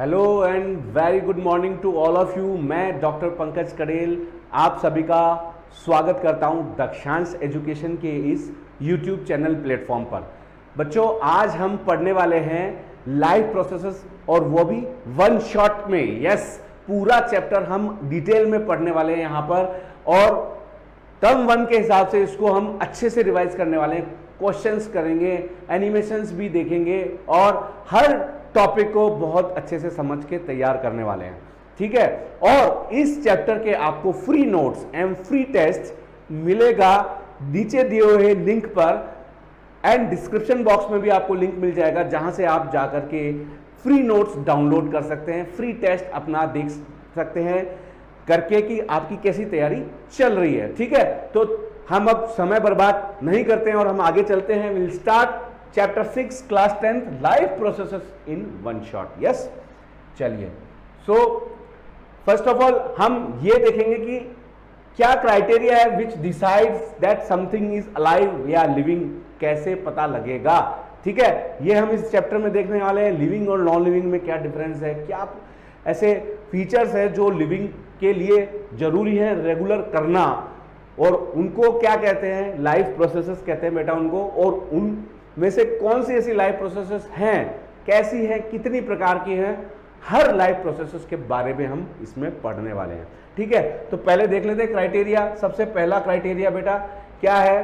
Hello and very good morning to all of you. मैं doctor Pankaj Kadel आप सभी का स्वागत करता हूं दक्षांश एजुकेशन के इस यूट्यूब चैनल प्लेटफॉर्म पर। बच्चों, आज हम पढ़ने वाले हैं लाइफ प्रोसेसेस और वो भी वन शॉट में। यस, पूरा चैप्टर हम डिटेल में पढ़ने वाले हैं यहाँ पर, और टर्म वन के हिसाब से इसको हम अच्छे से रिवाइज करने वाले हैं। क्वेश्चंस करेंगे, एनिमेशंस भी देखेंगे और हर टॉपिक को बहुत अच्छे से समझ के तैयार करने वाले हैं। ठीक है, और इस चैप्टर के आपको free notes and free test मिलेगा नीचे दिए हुए लिंक पर, एंड डिस्क्रिप्शन बॉक्स में भी आपको लिंक मिल जाएगा जहां से आप जाकर के फ्री नोट्स डाउनलोड कर सकते हैं, फ्री टेस्ट अपना देख सकते हैं करके कि आपकी कैसी तैयारी चल रही है। ठीक है, तो हम अब समय बर्बाद नहीं करते हैं और हम आगे चलते हैं। Will start chapter 6 class 10th life processes in one shot. Yes, चलिए। सो फर्स्ट ऑफ ऑल हम ये देखेंगे कि क्या क्राइटेरिया है विच decides that something is alive या लिविंग, कैसे पता लगेगा। ठीक है, ये हम इस चैप्टर में देखने वाले हैं। लिविंग और नॉन लिविंग में क्या डिफरेंस है, क्या ऐसे फीचर्स है जो लिविंग के लिए जरूरी है रेगुलर करना, और उनको क्या कहते हैं, लाइफ प्रोसेसेस कहते हैं बेटा उनको, और उन में से कौन सी ऐसी लाइफ प्रोसेसेस हैं, कैसी हैं, कितनी प्रकार की हैं, हर लाइफ प्रोसेसेस के बारे में हम इसमें पढ़ने वाले हैं। ठीक है, तो पहले देख लेते हैं क्राइटेरिया। सबसे पहला क्राइटेरिया बेटा क्या है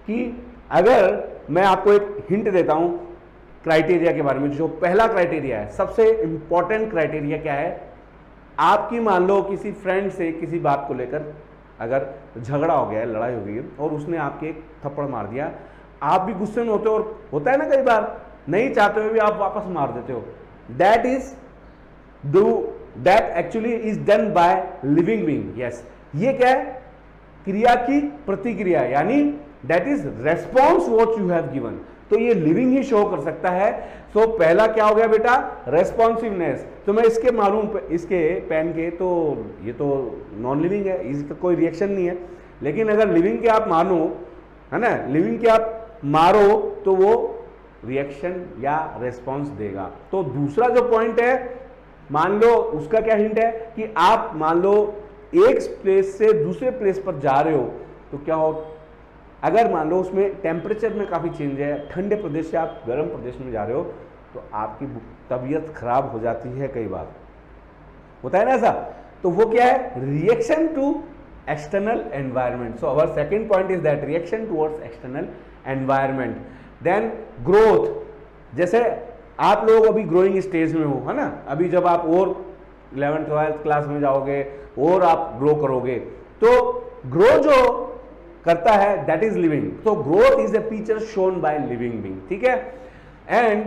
कि अगर मैं आपको एक हिंट देता हूं क्राइटेरिया के बारे में, जो पहला क्राइटेरिया है, सबसे इंपॉर्टेंट क्राइटेरिया क्या है, आपकी मान लो किसी फ्रेंड से किसी बात को लेकर अगर झगड़ा हो गया है, लड़ाई हो गई है, और उसने आपके एक थप्पड़ मार दिया, आप भी गुस्से में होते हो, और होता है ना कई बार नहीं चाहते हुए भी आप वापस मार देते हो। That actually is done by living being. Yes, ये क्या है, क्रिया की प्रतिक्रिया, यानी that is response what you have given. तो ये लिविंग ही शो कर सकता है। सो पहला क्या हो गया बेटा, रेस्पॉन्सिवनेस। तो मैं इसके मालूम इसके पेन के, तो ये तो नॉन लिविंग है, इसका कोई रिएक्शन नहीं है। लेकिन अगर लिविंग के आप मानो, है ना, लिविंग के आप मारो तो वो रिएक्शन या रेस्पॉन्स देगा। तो दूसरा जो पॉइंट है, मान लो उसका क्या हिंट है कि आप मान लो एक प्लेस से दूसरे प्लेस पर जा रहे हो, तो क्या हो, अगर मान लो उसमें टेम्परेचर में काफ़ी चेंज है, ठंडे प्रदेश से आप गर्म प्रदेश में जा रहे हो, तो आपकी तबीयत खराब हो जाती है, कई बार होता है ना ऐसा। तो वो क्या है, reaction to external environment. So our second point is that reaction towards external environment. Then growth, जैसे आप लोग अभी ग्रोइंग स्टेज में हो, है ना, अभी जब आप और 11th 12th क्लास में जाओगे और आप ग्रो करोगे, तो ग्रो जो करता है दैट इज लिविंग। तो growth is a feature shown by living being. ठीक है, and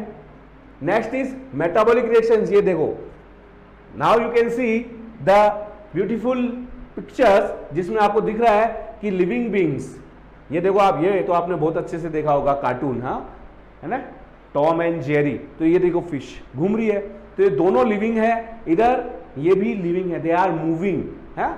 next is metabolic reactions. ये देखो, now you can see the beautiful pictures जिसमें आपको दिख रहा है कि लिविंग बीइंग्स, ये देखो आप, ये तो आपने बहुत अच्छे से देखा होगा कार्टून, हाँ, है ना, टॉम एंड जेरी। तो ये देखो फिश घूम रही है, तो ये दोनों लिविंग है, इधर ये भी लिविंग है, दे आर मूविंग, है,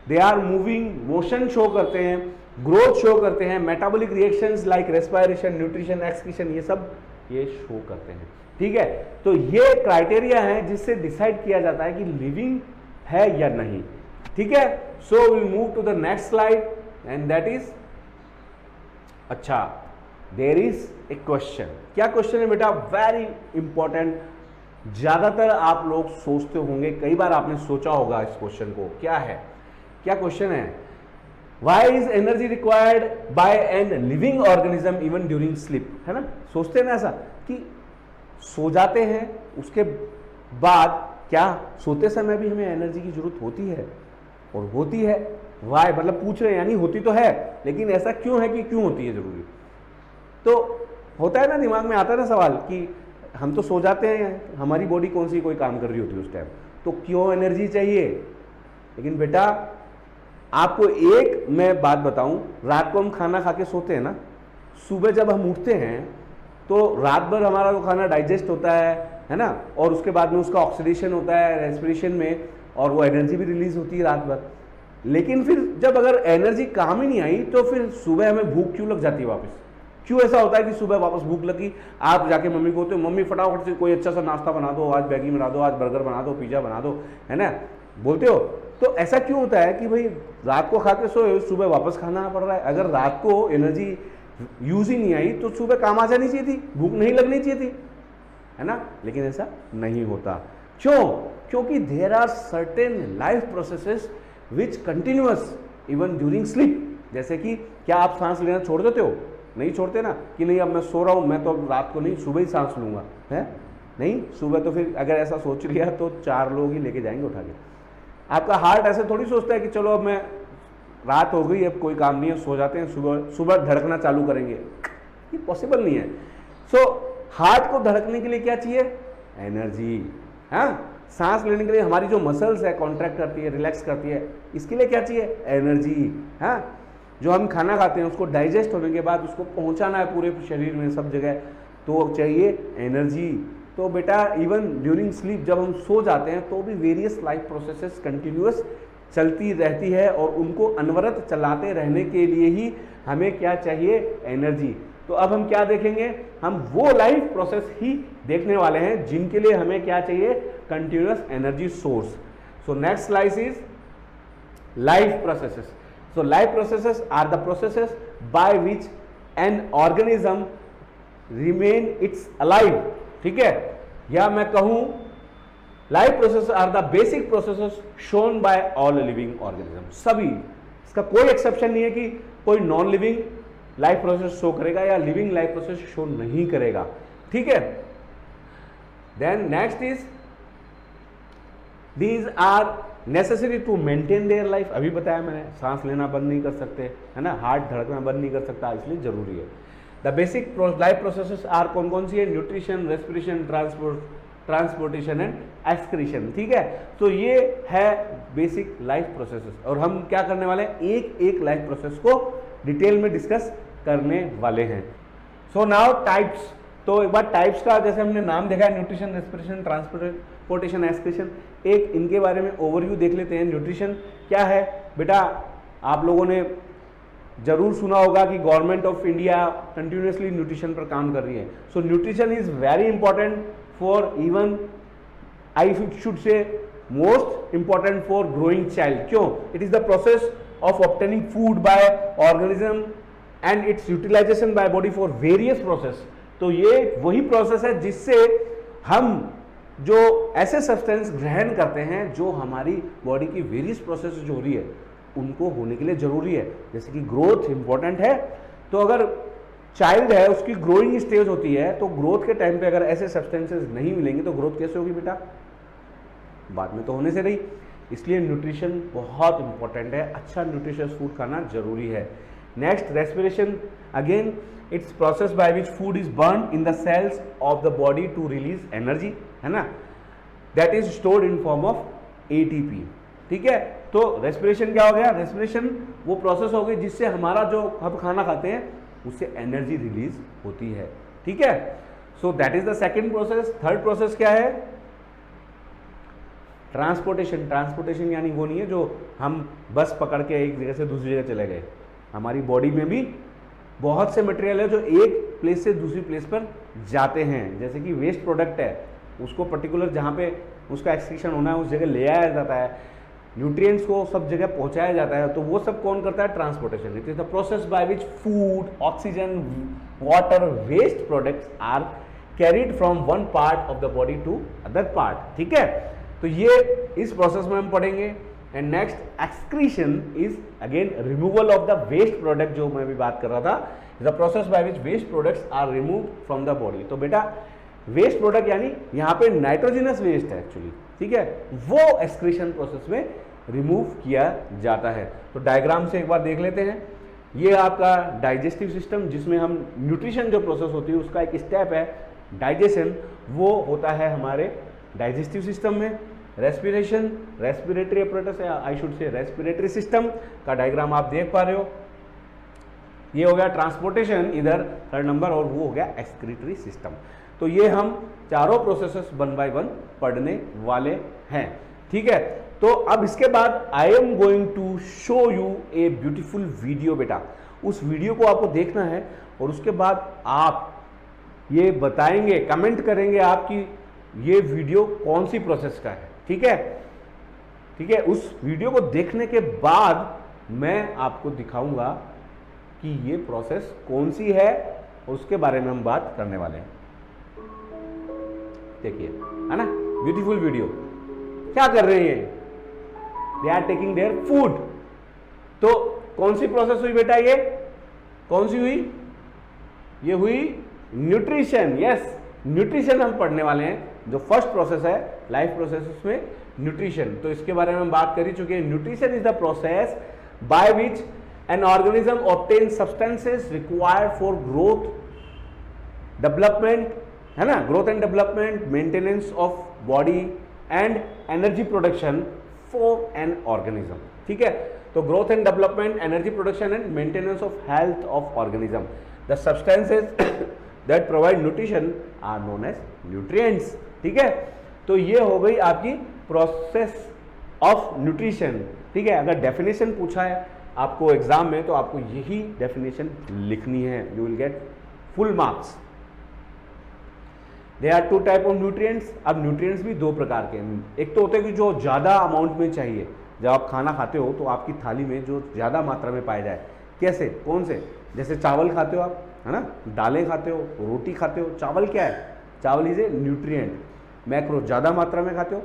they are moving, motion show करते हैं, ग्रोथ शो करते हैं, metabolic reactions like respiration, nutrition, excretion, ये सब ये शो करते हैं। ठीक है, तो ये क्राइटेरिया है जिससे डिसाइड किया जाता है कि लिविंग है या नहीं। ठीक है, so will move to the next slide and that is, अच्छा, देयर इज ए क्वेश्चन। क्या क्वेश्चन है बेटा, वेरी इंपॉर्टेंट, ज्यादातर आप लोग सोचते होंगे, कई बार आपने सोचा होगा इस क्वेश्चन को। क्या है, क्या क्वेश्चन है, why is energy required by an living organism even during sleep, है ना, सोचते हैं ना ऐसा कि सो जाते हैं, उसके बाद क्या सोते समय भी हमें एनर्जी की जरूरत होती है, और होती है, वाई मतलब पूछ रहे हैं, यानी होती तो है, लेकिन ऐसा क्यों है कि क्यों होती है जरूरी। तो होता है ना, दिमाग में आता है ना सवाल कि हम तो सो जाते हैं, हमारी बॉडी कौन सी कोई काम कर रही होती है उस टाइम, तो क्यों एनर्जी चाहिए। लेकिन बेटा आपको एक मैं बात बताऊं, रात को हम खाना खा के सोते हैं ना, सुबह जब हम उठते हैं तो रात भर हमारा वो खाना डाइजेस्ट होता है ना, और उसके बाद में उसका ऑक्सीडेशन होता है रेस्पिरेशन में, और वो एनर्जी भी रिलीज होती है रात भर। लेकिन फिर जब अगर एनर्जी काम ही नहीं आई, तो फिर सुबह हमें भूख क्यों लग जाती है वापस, क्यों ऐसा होता है कि सुबह वापस भूख लगी, आप जाके मम्मी को बोलते हो मम्मी फटाफट से कोई अच्छा सा नाश्ता बना दो, आज मैगी बना दो, आज बर्गर बना दो, पिज्जा बना दो, है ना, बोलते हो। तो ऐसा क्यों होता है कि भाई रात को खा के सोए, सुबह वापस खाना पड़ रहा है। अगर रात को एनर्जी यूज ही नहीं आई तो सुबह काम आ जानी चाहिए थी, भूख नहीं लगनी चाहिए थी, है ना, लेकिन ऐसा नहीं होता। क्यों? क्योंकि there are certain life processes which continuous even during sleep. जैसे कि क्या आप सांस लेना छोड़ देते हो? नहीं छोड़ते ना, कि नहीं अब मैं सो रहा हूं, मैं तो रात को नहीं, सुबह ही सांस लूंगा, है नहीं, सुबह तो फिर अगर ऐसा सोच लिया तो 4 लोग ही लेके जाएंगे उठा के। आपका हार्ट ऐसे थोड़ी सोचता है कि चलो अब मैं रात हो गई, अब कोई काम नहीं है, सो जाते हैं, सुबह सुबह धड़कना चालू करेंगे, ये पॉसिबल नहीं है। सो हार्ट को धड़कने के लिए क्या चाहिए? एनर्जी। हाँ, सांस लेने के लिए हमारी जो मसल्स है कॉन्ट्रैक्ट करती है, रिलैक्स करती है, इसके लिए क्या चाहिए? एनर्जी। हाँ, जो हम खाना खाते हैं उसको डाइजेस्ट होने के बाद उसको पहुंचाना है पूरे शरीर में सब जगह, तो चाहिए एनर्जी। तो बेटा इवन ड्यूरिंग स्लीप जब हम सो जाते हैं तो भी वेरियस लाइफ प्रोसेसेस कंटिन्यूअस चलती रहती है और उनको अनवरत चलाते रहने के लिए ही हमें क्या चाहिए? एनर्जी। तो अब हम क्या देखेंगे? हम वो लाइफ प्रोसेस ही देखने वाले हैं जिनके लिए हमें क्या चाहिए? Continuous energy source. So next slide is life processes. So life processes are the processes by which an organism remain it's alive। ठीक है, या मैं कहूं life processes are the basic processes shown by all living organisms। सभी, इसका कोई exception नहीं है कि कोई non living life process show करेगा या लिविंग लाइफ प्रोसेस शो नहीं करेगा। ठीक है, then next is these are necessary to maintain their life. अभी बताया मैंने, सांस लेना बंद नहीं कर सकते, है ना, हार्ट धड़कना बंद नहीं कर सकता, इसलिए जरूरी है। The basic life processes are कौन कौन सी है? Nutrition, respiration, transportation and excretion. ठीक है, तो ये है बेसिक लाइफ प्रोसेसेस और हम क्या करने वाले हैं? एक एक लाइफ प्रोसेस को डिटेल में डिस्कस करने वाले हैं। So now types. तो एक बार टाइप्स का जैसे हमने नाम देखा है, न्यूट्रिशन, रेस्पिरेशन, ट्रांसपोर्टेशन, एक्सक्रीशन, एक इनके बारे में ओवरव्यू देख लेते हैं। न्यूट्रिशन क्या है बेटा? आप लोगों ने जरूर सुना होगा कि government of India continuously nutrition पर काम कर रही है। So nutrition is very important for even I should say most important for growing child. क्यों? It is the process of obtaining food by organism and its utilisation by body for various process. तो ये वही process है जिससे हम जो ऐसे substance ग्रहण करते हैं जो हमारी बॉडी की वेरियस प्रोसेस जो हो रही है उनको होने के लिए जरूरी है। जैसे कि ग्रोथ इंपॉर्टेंट है, तो अगर चाइल्ड है उसकी ग्रोइंग स्टेज होती है, तो ग्रोथ के टाइम पे अगर ऐसे सब्सटेंसेस नहीं मिलेंगे तो ग्रोथ कैसे होगी बेटा? बाद में तो होने से रही। इसलिए न्यूट्रिशन बहुत इंपॉर्टेंट है, अच्छा न्यूट्रिशियस फूड खाना जरूरी है। Next, respiration. Again it's process by which food is burn in the cells of the body to release energy, है ना, that is stored in form of ATP. ठीक है, तो रेस्पिरेशन क्या हो गया? रेस्पिरेशन वो प्रोसेस हो गई जिससे हमारा जो हम खाना खाते हैं उससे एनर्जी रिलीज होती है। ठीक है, so that is the second process. Third process क्या है? ट्रांसपोर्टेशन। ट्रांसपोर्टेशन यानी वो नहीं है जो हम बस पकड़ के एक जगह से दूसरी जगह चले गए। हमारी बॉडी में भी बहुत से मटेरियल है जो एक प्लेस से दूसरी प्लेस पर जाते हैं। जैसे कि वेस्ट प्रोडक्ट है, उसको पर्टिकुलर जहाँ पे उसका एक्सक्रीशन होना है उस जगह ले आया जाता है, न्यूट्रिएंट्स को सब जगह पहुँचाया जाता है, तो वो सब कौन करता है? Transportation. It is the process by which food, oxygen, water, waste products are carried from one part of the body to other part. ठीक है, तो ये इस प्रोसेस में हम पढ़ेंगे। And next, excretion is again removal of the waste product, जो मैं भी बात कर रहा था, the process by which waste products are remove from the body. तो बेटा वेस्ट प्रोडक्ट यानी यहाँ पे नाइट्रोजनस वेस्ट है एक्चुअली, ठीक है, वो एक्सक्रीशन प्रोसेस में रिमूव किया जाता है। तो डायग्राम से एक बार देख लेते हैं। ये आपका डाइजेस्टिव सिस्टम, जिसमें हम न्यूट्रिशन जो प्रोसेस होती है उसका एक स्टेप है डाइजेशन, वो होता है हमारे डाइजेस्टिव सिस्टम में। रेस्पिरेशन, रेस्पिरेटरी अपरेटस या आई शुड से रेस्पिरेटरी सिस्टम का डायग्राम आप देख पा रहे हो। ये हो गया ट्रांसपोर्टेशन इधर थर्ड नंबर, और वो हो गया एक्सक्रीटरी सिस्टम। तो ये हम चारों प्रोसेसेस वन बाय वन पढ़ने वाले हैं। ठीक है, तो अब इसके बाद I am going to show you a beautiful video बेटा, उस वीडियो को आपको देखना है और उसके बाद आप ये बताएंगे, कमेंट करेंगे आपकी ये वीडियो कौन सी प्रोसेस का है। ठीक है, ठीक है। उस वीडियो को देखने के बाद मैं आपको दिखाऊंगा कि ये प्रोसेस कौन सी है और उसके बारे में हम बात करने वाले हैं। देखिए, है ना, ब्यूटीफुल वीडियो। क्या कर रहे हैं, they are taking their food. तो कौन सी प्रोसेस हुई बेटा, ये कौन सी हुई, ये हुई न्यूट्रिशन। यस, न्यूट्रिशन हम पढ़ने वाले हैं। जो फर्स्ट प्रोसेस है लाइफ प्रोसेस, उसमें न्यूट्रिशन, तो इसके बारे में हम बात कर ही चुके हैं। Nutrition is the process by which an organism obtain substances required for growth, development, है ना, growth and development, maintenance of body and energy production for an organism. ठीक है, तो growth and development, energy production and maintenance of health of organism. The substances that provide nutrition are known as nutrients. ठीक है, तो ये हो गई आपकी प्रोसेस ऑफ न्यूट्रिशन। ठीक है, अगर डेफिनेशन पूछा है आपको एग्जाम में तो आपको यही डेफिनेशन लिखनी है, you will get full marks. There are two type of nutrients. अब न्यूट्रिएंट्स भी दो प्रकार के हैं। एक तो होते हैं कि जो ज़्यादा अमाउंट में चाहिए, जब आप खाना खाते हो तो आपकी थाली में जो ज़्यादा मात्रा में पाया जाए। कैसे, कौन से, जैसे चावल खाते हो आप, है ना, दालें खाते हो, रोटी खाते हो। चावल क्या है, चावल इज ए न्यूट्रिएंट, मैक्रो, ज़्यादा मात्रा में खाते हो।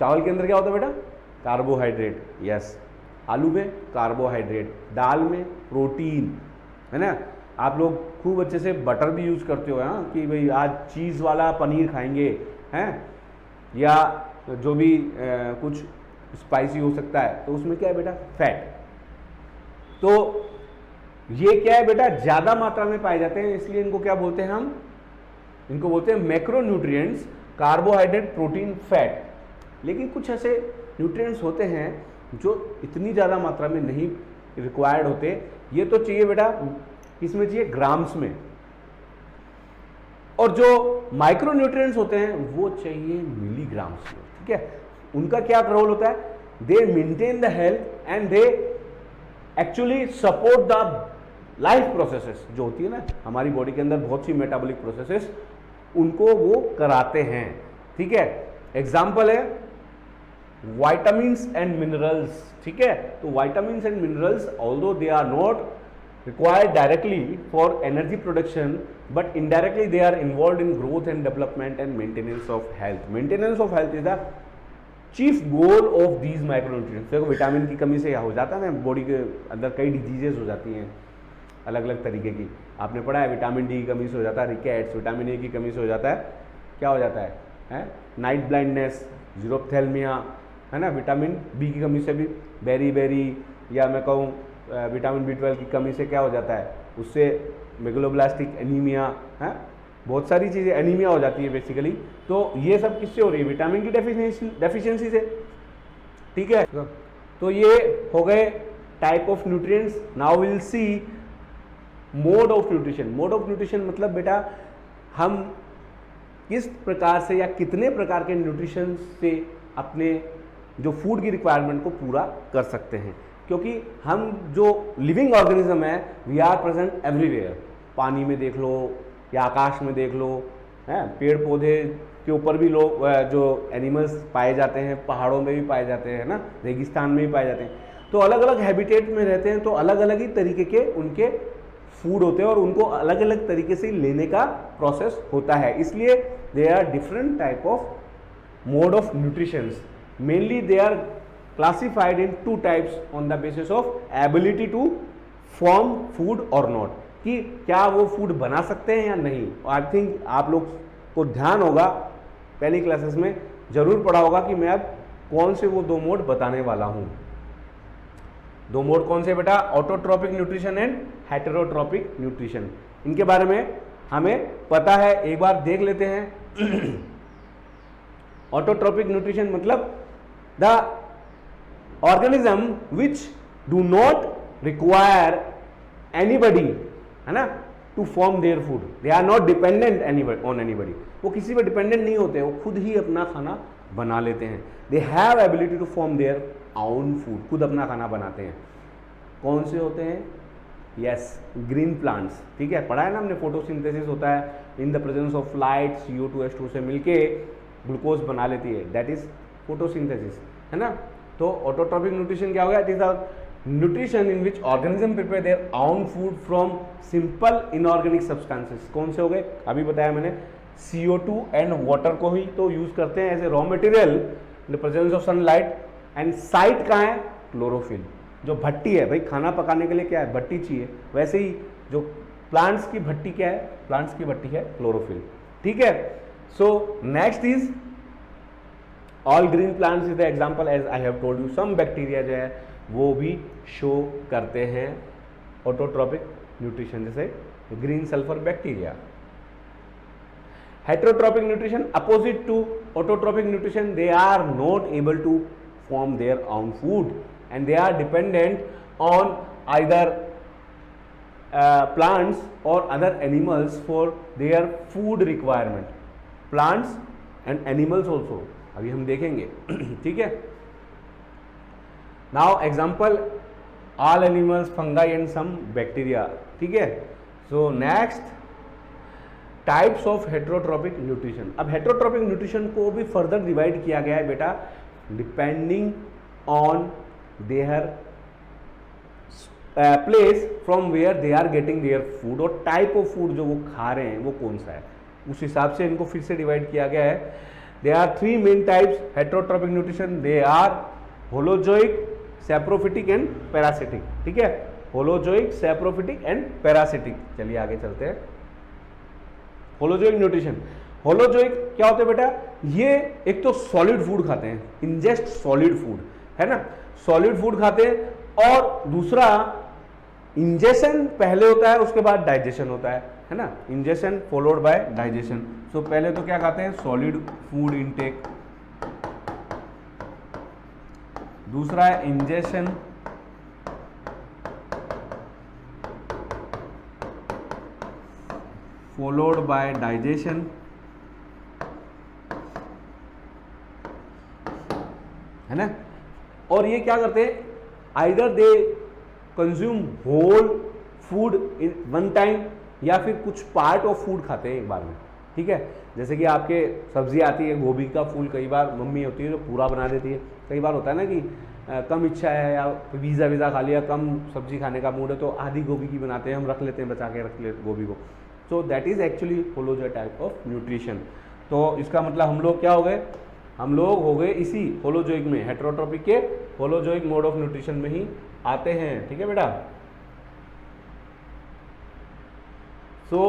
चावल के अंदर क्या होता है बेटा, कार्बोहाइड्रेट। यस, आलू में कार्बोहाइड्रेट, दाल में प्रोटीन, है ना। आप लोग खूब अच्छे से बटर भी यूज़ करते हो, हाँ, कि भाई आज चीज़ वाला पनीर खाएंगे, हैं, या जो भी कुछ स्पाइसी हो सकता है, तो उसमें क्या है बेटा, फैट। तो ये क्या है बेटा, ज़्यादा मात्रा में पाए जाते हैं, इसलिए इनको क्या बोलते हैं हम, इनको बोलते हैं मैक्रोन्यूट्रिएंट्स, कार्बोहाइड्रेट, प्रोटीन, फैट। लेकिन कुछ ऐसे न्यूट्रिएंट्स होते हैं जो इतनी ज़्यादा मात्रा में नहीं रिक्वायर्ड होते। ये तो चाहिए बेटा, इसमें चाहिए ग्राम्स में, और जो माइक्रोन्यूट्रिएंट्स होते हैं वो चाहिए मिलीग्राम्स में। ठीक है, उनका क्या रोल होता है, दे maintain the health and they actually support the life processes जो होती है ना हमारी बॉडी के अंदर, बहुत सी मेटाबॉलिक प्रोसेसेस, उनको वो कराते हैं। ठीक है, एग्जाम्पल है विटामिन्स एंड मिनरल्स। ठीक है, तो vitamins and minerals although they are not required directly for energy production but indirectly they are involved in growth and development and maintenance of health. Maintenance of health is the chief goal of these micronutrients. देखो vitamin की कमी से क्या हो जाता है ना, body के अंदर कई डिजीजेस हो जाती हैं अलग अलग तरीके की। आपने पढ़ा है विटामिन डी की कमी से हो जाता है रिकेट्स, विटामिन ए की कमी से हो जाता है, क्या हो जाता है नाइट ब्लाइंडनेस, जीरोप्थेल्मिया, है ना। विटामिन बी की कमी से भी बेरी, या मैं कहूँ विटामिन B12 की कमी से क्या हो जाता है, उससे मेगलोब्लास्टिक एनीमिया, है, बहुत सारी चीज़ें, एनीमिया हो जाती है बेसिकली। तो ये सब किससे हो रही है, विटामिन की डेफिशिएंसी से। ठीक है, तो ये हो गए type of nutrients. Now will see mode of nutrition. Mode of nutrition मतलब बेटा हम किस प्रकार से या कितने प्रकार के न्यूट्रिशन से अपने जो फूड की रिक्वायरमेंट को पूरा कर सकते हैं, क्योंकि हम जो लिविंग ऑर्गेनिज्म है वी आर प्रेजेंट एवरीवेयर। पानी में देख लो या आकाश में देख लो, है, पेड़ पौधे के ऊपर भी लोग जो एनिमल्स पाए जाते हैं, पहाड़ों में भी पाए जाते हैं ना, रेगिस्तान में भी पाए जाते हैं। तो अलग अलग हैबिटेट में रहते हैं, तो अलग अलग ही तरीके के उनके फूड होते हैं और उनको अलग अलग तरीके से लेने का प्रोसेस होता है। इसलिए they are different type of mode of nutritions. Mainly they are classified in two types on the basis of ability to form food or not, कि क्या वो फूड बना सकते हैं या नहीं। आई थिंक आप लोग को ध्यान होगा, पहली क्लासेस में जरूर पढ़ा होगा कि मैं अब कौन से वो दो मोड बताने वाला हूँ। दो मोड कौन से बेटा, autotrophic nutrition and heterotrophic nutrition. इनके बारे में हमें पता है, एक बार देख लेते हैं। ऑटोट्रॉपिक न्यूट्रिशन मतलब the organism which do not require anybody, है ना, to form their food. They are not dependent on anybody. वो किसी पे डिपेंडेंट नहीं होते, वो खुद ही अपना खाना बना लेते हैं। They have ability to form their own food. खुद अपना खाना बनाते हैं। कौन से होते हैं, यस, ग्रीन प्लांट्स, ठीक है, पढ़ा है ना हमने, फोटोसिंथेसिस होता है in the presence of light, CO2H2 से मिलके ग्लूकोज बना लेती है, दैट इज फोटोसिंथेसिस, है ना। तो ऑटोट्रॉपिक न्यूट्रिशन क्या हो गया? It is a nutrition in which organism prepare their own food from simple inorganic substances. कौन से हो गए? अभी बताया मैंने, CO2 एंड वाटर को ही तो यूज करते हैं as a raw material in the presence of sunlight, and site कहाँ है? क्लोरोफिल। जो भट्टी है भाई, खाना पकाने के लिए क्या है? भट्टी चाहिए। वैसे ही जो प्लांट्स की भट्टी क्या है? प्लांट्स की भट्टी है क्लोरोफिल, ठीक है। So next is all green plants is the example, as I have told you. Some bacteria जो है वो भी शो करते हैं ऑटोट्रॉपिक न्यूट्रिशन, जैसे green sulphur bacteria. Heterotrophic nutrition, opposite to autotrophic nutrition, they are not able to form their own food and they are dependent on either plants or other animals for their food requirement, plants and animals also, अभी हम देखेंगे ठीक है। now example, all animals, fungi and some bacteria, ठीक है। so next types of heterotrophic nutrition. अब heterotrophic nutrition को भी फर्दर डिवाइड किया गया है बेटा, depending on their place from where they are getting their food, और टाइप ऑफ फूड जो वो खा रहे हैं वो कौन सा है, उस हिसाब से इनको फिर से डिवाइड किया गया है। They are 3 main types heterotrophic nutrition, they are holozoic, saprophytic and parasitic, ठीक है। Holozoic, saprophytic and parasitic. चलिए आगे चलते हैं। होलोजोइक न्यूट्रिशन, होलोजोइक क्या होते हैं बेटा? ये एक तो सॉलिड फूड खाते हैं, इंजेस्ट सॉलिड फूड, है ना, सॉलिड फूड खाते हैं, और दूसरा इंजेशन पहले होता है, उसके बाद डाइजेशन होता है ना, इंजेशन फॉलोड बाय डाइजेशन। सो पहले तो क्या खाते हैं? सॉलिड फूड इनटेक, दूसरा है इंजेशन, फॉलोड बाय डाइजेशन, है ना। और ये क्या करते हैं? Either they consume whole food in one time, या फिर कुछ पार्ट ऑफ फूड खाते हैं एक बार में, ठीक है। जैसे कि आपके सब्जी आती है, गोभी का फूल, कई बार मम्मी होती है जो पूरा बना देती है। कई बार होता है ना कि कम इच्छा है या पिज़्ज़ा वीज़ा खा लिया, कम सब्जी खाने का मूड है, तो आधी गोभी की बनाते हैं, हम रख लेते हैं, बचा के रख लेते गोभी को। सो that is actually holozoic type of nutrition. तो इसका मतलब हम लोग क्या हो गए? हम लोग हो गए इसी होलोजोइक में, हेटेरोट्रॉपिक के होलोजोइक मोड ऑफ न्यूट्रिशन में ही आते हैं, ठीक है बेटा। सो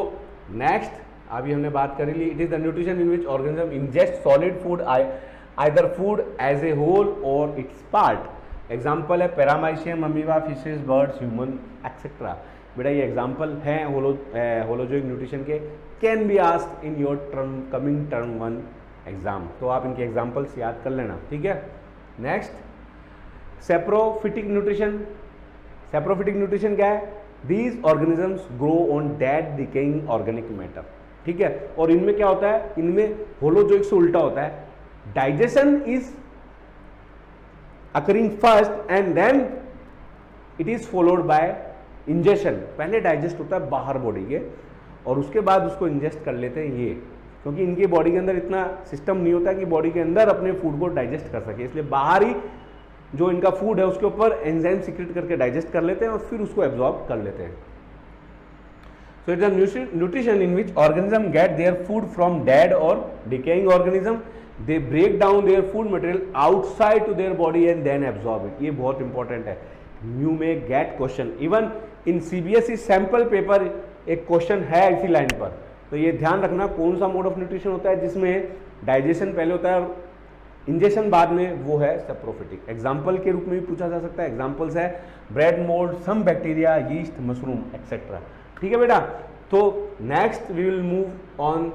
नेक्स्ट अभी हमने बात करी ली, it is the nutrition in which organism ingest solid food, either food as a whole और इट्स पार्ट। एग्जाम्पल है paramecium, amoeba, fishes, birds, human etcetera. बेटा ये एग्जाम्पल हैं होलोजोइक न्यूट्रिशन के, can be asked in your coming term 1 exam, तो आप इनके examples याद कर लेना, ठीक है। Next saprophytic nutrition. Saprophytic nutrition क्या है? These organisms grow on dead decaying organic matter, ठीक है। और इनमें क्या होता है? इनमें होलोजोइक से उल्टा होता है, digestion is occurring first and then it is followed by ingestion. पहले डाइजेस्ट होता है बाहर बॉडी के, और उसके बाद उसको इंजेस्ट कर लेते हैं ये, क्योंकि इनकी बॉडी के अंदर इतना सिस्टम नहीं होता कि बॉडी के अंदर अपने फूड को डाइजेस्ट कर सके, इसलिए बाहर ही जो इनका फूड है उसके ऊपर एंजाइम सीक्रेट करके डाइजेस्ट कर लेते हैं और फिर उसको एब्जॉर्ब कर लेते हैं। So it is nutrition in which organism get their food from dead और decaying organism, they break down their food material outside to their body and then absorb it. ये बहुत इंपॉर्टेंट है, you may get question, even in CBSE sample paper एक question है इसी line पर। तो ये ध्यान रखना कौन सा मोड ऑफ न्यूट्रिशन होता है जिसमें डाइजेशन पहले होता है और इंजेशन बाद में, वो है सैप्रोफिटिक। एग्जाम्पल के रूप में भी पूछा जा सकता है। एग्जाम्पल्स है bread mould, some bacteria, yeast, mushroom etcetera, ठीक है बेटा। तो next we will move on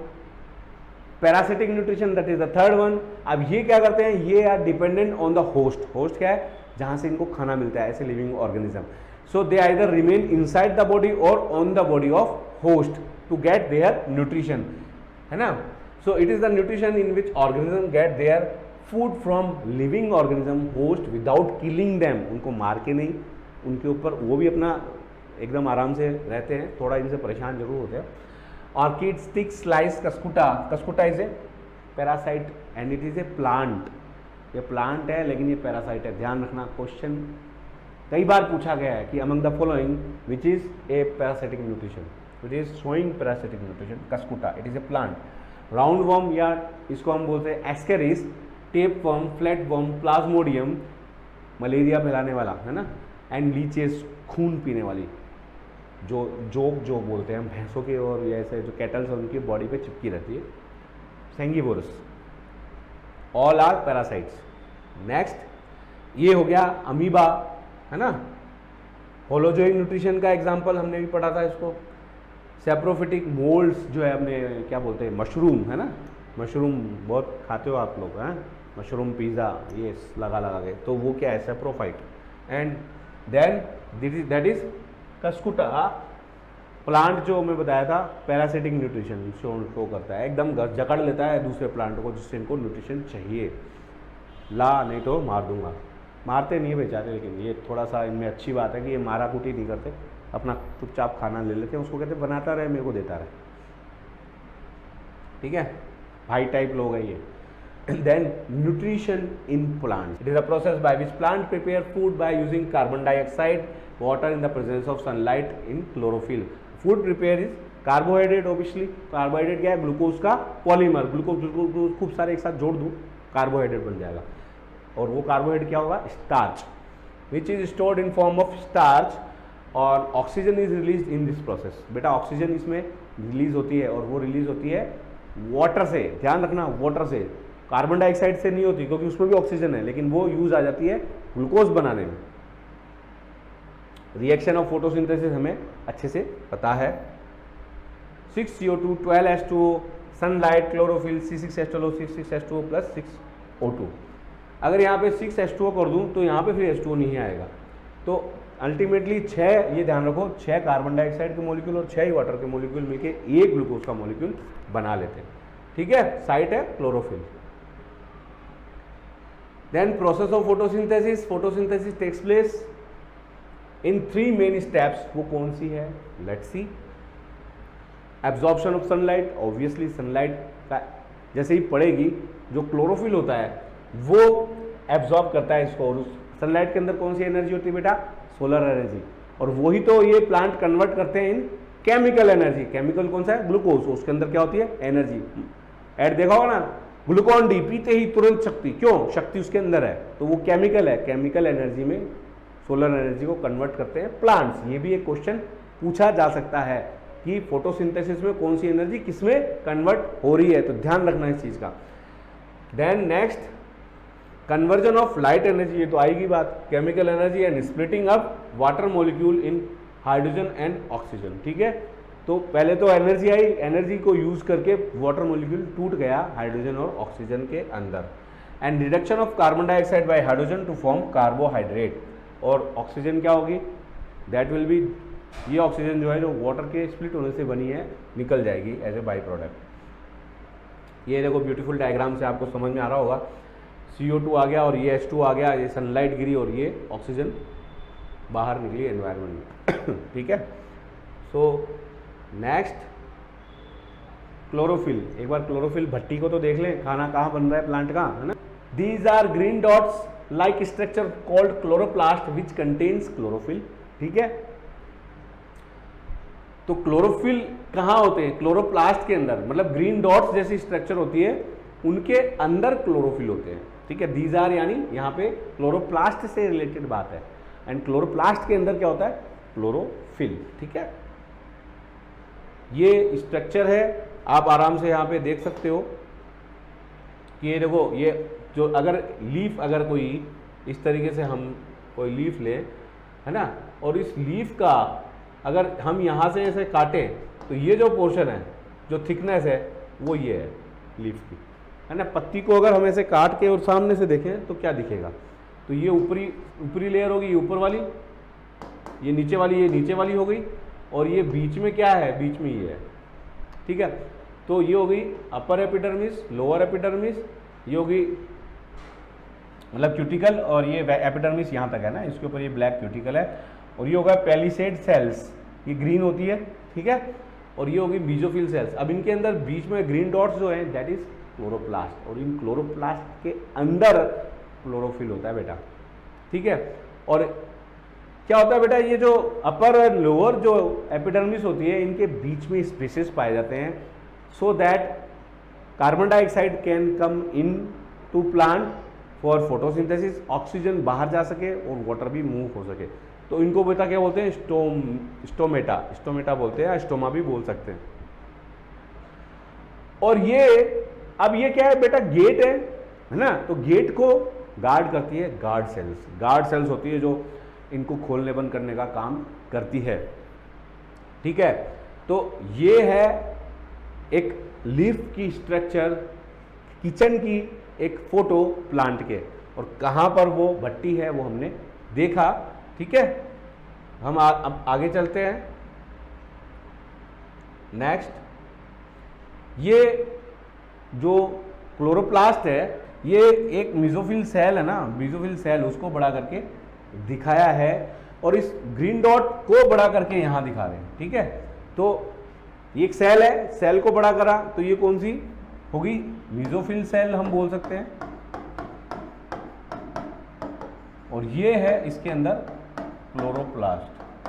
parasitic nutrition, that is the third one. अब ये क्या करते हैं? ये are dependent on the host. Host क्या है? जहां से इनको खाना मिलता है, ऐसे living organism. So they either remain inside the body और on the body of host to get their nutrition, है ना। सो it is the nutrition in which organism get their food from living organism host without killing them. उनको मार के नहीं, उनके ऊपर वो भी अपना एकदम आराम से रहते हैं, थोड़ा इनसे परेशान जरूर होते हैं। Orchid stick slice cuscuta, cuscuta is a parasite and it is a plant. ये प्लांट है लेकिन ये पैरासाइट है, ध्यान रखना। क्वेश्चन कई बार पूछा गया है कि among the following which is a parasitic nutrition, which is showing parasitic nutrition, cuscuta, it is a plant. Roundworm या इसको हम बोलते हैं ascaris, tapeworm, flatworm, plasmodium, malaria फैलाने वाला है ना, एंड लीचेस, खून पीने वाली, जो जोक बोलते हैं हम भैंसों के, और ये ऐसे जो कैटल्स हैं उनकी बॉडी पे चिपकी रहती है, सेंगिवोरस, ऑल आर पैरासाइट्स। नेक्स्ट ये हो गया अमीबा, है ना। होलोजोइक न्यूट्रिशन का एग्जांपल हमने भी पढ़ा था इसको। सेप्रोफिटिक मोल्ड्स जो है अपने क्या बोलते हैं, मशरूम, है ना, मशरूम बहुत खाते हो आप लोग, हैं, मशरूम पिज़्ज़ा ये लगा के, तो वो क्या है, saprophyte. And then that is cuscuta, plant जो मैं बताया था पैरासिटिक न्यूट्रिशन शो करता है, एकदम जकड़ लेता है दूसरे प्लांट को जिससे इनको न्यूट्रिशन चाहिए। ला नहीं तो मार दूंगा, मारते नहीं है बेचारे, लेकिन ये थोड़ा सा इनमें अच्छी बात है कि ये मारा कुटी नहीं करते, अपना चुपचाप खाना ले लेते हैं, उसको कहते बनाता रहे मेरे को देता रहे, ठीक है, भाई टाइप लोग है ये। Then nutrition in plants. It is a process by which plant prepare food by using carbon dioxide, water in the presence of sunlight in chlorophyll. Food prepare is carbohydrate obviously. Carbohydrate क्या है, glucose का polymer, glucose खूब सारे एक साथ जोड़ दूँ carbohydrate बन जाएगा, और वो कार्बोहाइड्रेट क्या होगा, starch, which is stored in form of starch, और oxygen is release in this process. बेटा ऑक्सीजन इसमें रिलीज होती है, और वो रिलीज होती है वाटर से, ध्यान रखना, वाटर से, कार्बन डाइऑक्साइड से नहीं होती, क्योंकि उसमें भी ऑक्सीजन है, लेकिन वो यूज आ जाती है ग्लूकोज बनाने में। रिएक्शन ऑफ फोटोसिंथेसिस हमें अच्छे से पता है, 6CO2, 12H2O, sunlight, chlorophyll, C6H12O, 6H2O plus 6O2। अगर यहाँ पे 6H2O कर दूँ तो यहाँ पे फिर H2O नहीं आएगा, तो अल्टीमेटली 6, ये ध्यान रखो, 6 कार्बन डाइऑक्साइड के मॉलिक्यूल और 6 ही वाटर के मॉलिक्यूल मिलके एक ग्लूकोज का मॉलिक्यूल बना लेते हैं, ठीक है। साइट है chlorophyll. Then process of photosynthesis, photosynthesis takes place in 3 main steps, वो कौन सी है, let's see। Absorption of sunlight, obviously sunlight का जैसे ही पड़ेगी जो क्लोरोफिल होता है वो एब्जॉर्ब करता है इसको, और सनलाइट के अंदर कौन सी एनर्जी होती है बेटा, सोलर एनर्जी, और वही तो ये प्लांट कन्वर्ट करते हैं इन केमिकल एनर्जी। केमिकल कौन सा है, ग्लूकोज, उसके अंदर क्या होती है, एनर्जी। ऐड देखा होगा ना, ग्लूकॉन डी पीते ही तुरंत शक्ति, क्यों, शक्ति उसके अंदर है, तो वो केमिकल है, केमिकल एनर्जी में सोलर एनर्जी को कन्वर्ट करते हैं प्लांट्स। ये भी एक क्वेश्चन पूछा जा सकता है कि फोटोसिंथेसिस में कौन सी एनर्जी किसमें कन्वर्ट हो रही है, तो ध्यान रखना इस चीज का। Then next conversion of light energy, ये तो आएगी बात, chemical energy and splitting up water molecule in hydrogen and oxygen, ठीक है। तो पहले तो एनर्जी आई, एनर्जी को यूज करके वाटर मॉलिक्यूल टूट गया हाइड्रोजन और ऑक्सीजन के अंदर, and reduction of carbon dioxide by hydrogen to form carbohydrate, और ऑक्सीजन क्या होगी, दैट विल बी, ये ऑक्सीजन जो है जो वाटर के स्प्लिट होने से बनी है निकल जाएगी एज ए बाई प्रोडक्ट। ये देखो ब्यूटीफुल डायग्राम से आपको समझ में आ रहा होगा, CO2 आ गया और ये H2 आ गया, ये सनलाइट गिरी और ये ऑक्सीजन बाहर निकली एनवायरनमेंट में ठीक है। सो नेक्स्ट क्लोरोफिल, एक बार क्लोरोफिल भट्टी को तो देख लें, खाना कहाँ बन रहा है प्लांट का, है ना। These are green dots like structure called chloroplast which contains chlorophyll, ठीक है। तो क्लोरोफिल कहाँ होते हैं, क्लोरोप्लास्ट के अंदर, मतलब ग्रीन डॉट्स जैसी स्ट्रक्चर होती है उनके अंदर क्लोरोफिल होते हैं, ठीक है। दीज आर यानी यहाँ पे क्लोरोप्लास्ट से रिलेटेड बात है, एंड क्लोरोप्लास्ट के अंदर क्या होता है, क्लोरोफिल, ठीक है। ये स्ट्रक्चर है, आप आराम से यहाँ पे देख सकते हो कि ये देखो, ये जो अगर लीफ, अगर कोई इस तरीके से हम कोई लीफ ले, है ना, और इस लीफ का अगर हम यहाँ से ऐसे काटें तो ये जो पोर्शन है, जो थिकनेस है वो ये है लीफ की, है ना। पत्ती को अगर हम ऐसे काट के और सामने से देखें तो क्या दिखेगा, तो ये ऊपरी लेयर होगी, ये ऊपर वाली, ये नीचे वाली हो गई, और ये बीच में क्या है, बीच में ये है, ठीक है। तो ये हो गई अपर एपिडर्मिस, लोअर एपिडर्मिस, ये होगी मतलब क्यूटिकल, और ये एपिडर्मिस यहाँ तक है ना, इसके ऊपर ये ब्लैक क्यूटिकल है, और ये होगा पेलिसेड सेल्स, ये ग्रीन होती है, ठीक है, और ये होगी बीजोफिल सेल्स। अब इनके अंदर बीच में ग्रीन डॉट्स जो हैं दैट इज क्लोरोप्लास्ट, और इन क्लोरोप्लास्ट के अंदर क्लोरोफिल होता है बेटा, ठीक है। और क्या होता है बेटा, ये जो अपर और लोअर जो एपिडर्मिस होती है इनके बीच में स्पेसेस पाए जाते हैं, so that carbon dioxide can come in to plant for photosynthesis, oxygen बाहर जा सके और वाटर भी मूव हो सके। तो इनको बेटा क्या बोलते हैं, स्टोमेटा बोलते हैं, स्टोमा भी बोल सकते हैं। और ये अब ये क्या है बेटा, गेट है ना, तो गेट को गार्ड करती है गार्ड सेल्स। गार्ड सेल्स होती है जो इनको खोलने बंद करने का काम करती है, ठीक है। तो ये है एक लीफ की स्ट्रक्चर, किचन की एक फोटो प्लांट के, और कहां पर वो भट्टी है वो हमने देखा, ठीक है। हम अब आगे चलते हैं। नेक्स्ट, ये जो क्लोरोप्लास्ट है ये एक मेसोफिल सेल है ना, मेसोफिल सेल, उसको बड़ा करके दिखाया है, और इस ग्रीन डॉट को बड़ा करके यहां दिखा रहे हैं, ठीक है। तो ये एक सेल है, सेल को बड़ा करा तो ये कौन सी होगी, मेसोफिल सेल हम बोल सकते हैं। और ये है इसके अंदर क्लोरोप्लास्ट,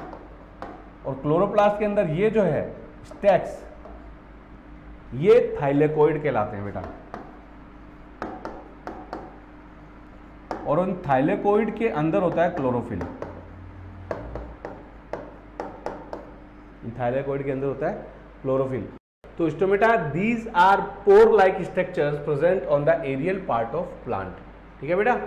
और क्लोरोप्लास्ट के अंदर ये जो है स्टैक्स, ये थाइलेकोइड कहलाते हैं बेटा। और उन थाइलेकोइड के अंदर होता है क्लोरोफिल, थाइलेकोइड के अंदर होता है क्लोरोफिल। तो stomata, these are pore like structures present on the aerial part of plant, ठीक है बेटा।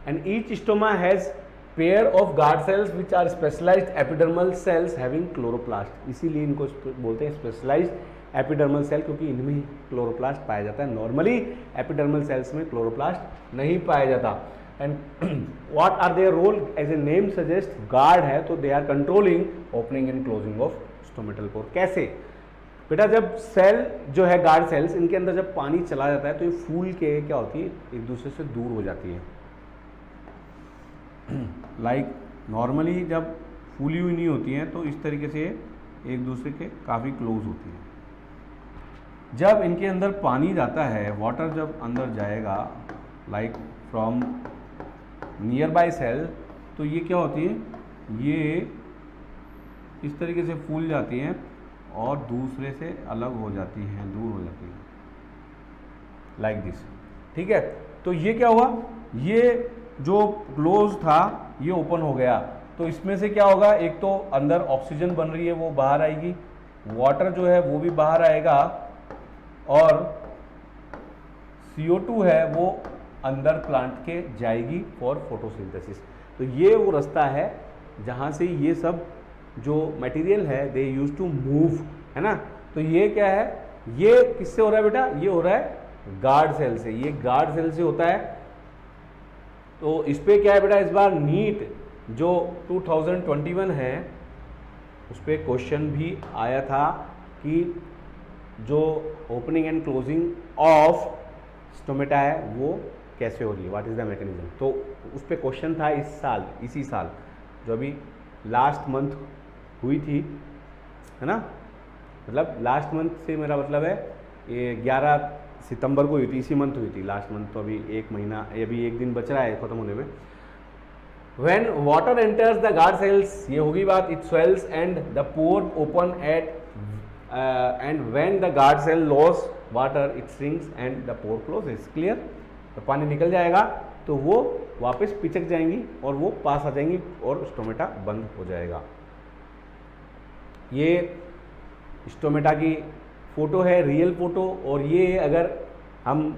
And each stoma has pair of guard cells which are specialised epidermal cells having chloroplast, इसीलिए इनको बोलते हैं स्पेशलाइज्ड एपिडर्मल सेल, क्योंकि इनमें ही chloroplast पाया जाता है। नॉर्मली एपिडर्मल सेल्स में क्लोरोप्लास्ट नहीं पाया जाता। And what are their role, as a name suggest, guard है तो they are controlling opening and closing of stomatal pore. कैसे बेटा, जब सेल जो है गार्ड सेल्स, इनके अंदर जब पानी चला जाता है तो ये फूल के क्या होती है, एक दूसरे से दूर हो जाती है। लाइक नॉर्मली जब फूली हुई नहीं होती हैं तो इस तरीके से एक दूसरे के काफ़ी क्लोज होती है। जब इनके अंदर पानी जाता है, वाटर जब अंदर जाएगा like from nearby cell, तो ये क्या होती है, ये इस तरीके से फूल जाती हैं और दूसरे से अलग हो जाती हैं, दूर हो जाती हैं, लाइक दिस, ठीक है। तो ये क्या हुआ, ये जो क्लोज था ये ओपन हो गया, तो इसमें से क्या होगा, एक तो अंदर ऑक्सीजन बन रही है वो बाहर आएगी, वाटर जो है वो भी बाहर आएगा, और CO2 है वो अंदर प्लांट के जाएगी फॉर फोटोसिंथेसिस। तो ये वो रास्ता है जहाँ से ये सब जो मटेरियल है दे यूज टू मूव, है ना। तो ये क्या है, ये किससे हो रहा है बेटा, ये हो रहा है गार्ड सेल से, ये गार्ड सेल से होता है। तो इस पे क्या है बेटा, इस बार नीट जो 2021 है उस पर क्वेश्चन भी आया था कि जो opening and closing of stomata है वो कैसे हो रही है, व्हाट इज द मैकेनिज्म। तो उस पर क्वेश्चन था इस साल, इसी साल जो अभी लास्ट मंथ हुई थी, है ना, मतलब लास्ट मंथ से मेरा मतलब है ये 11 सितंबर को हुई थी, इसी मंथ हुई थी, लास्ट मंथ। तो अभी एक महीना, अभी एक दिन बच रहा है खत्म होने में। When water enters the guard cells, ये होगी बात, it swells and the pore open at and when the guard cell lose water, it shrinks and the pore closes. Clear? तो पानी निकल जाएगा तो वो वापस पिचक जाएंगी और वो पास आ जाएंगी और स्टोमेटा बंद हो जाएगा। ये स्टोमेटा की फोटो है, रियल फोटो। और ये अगर हम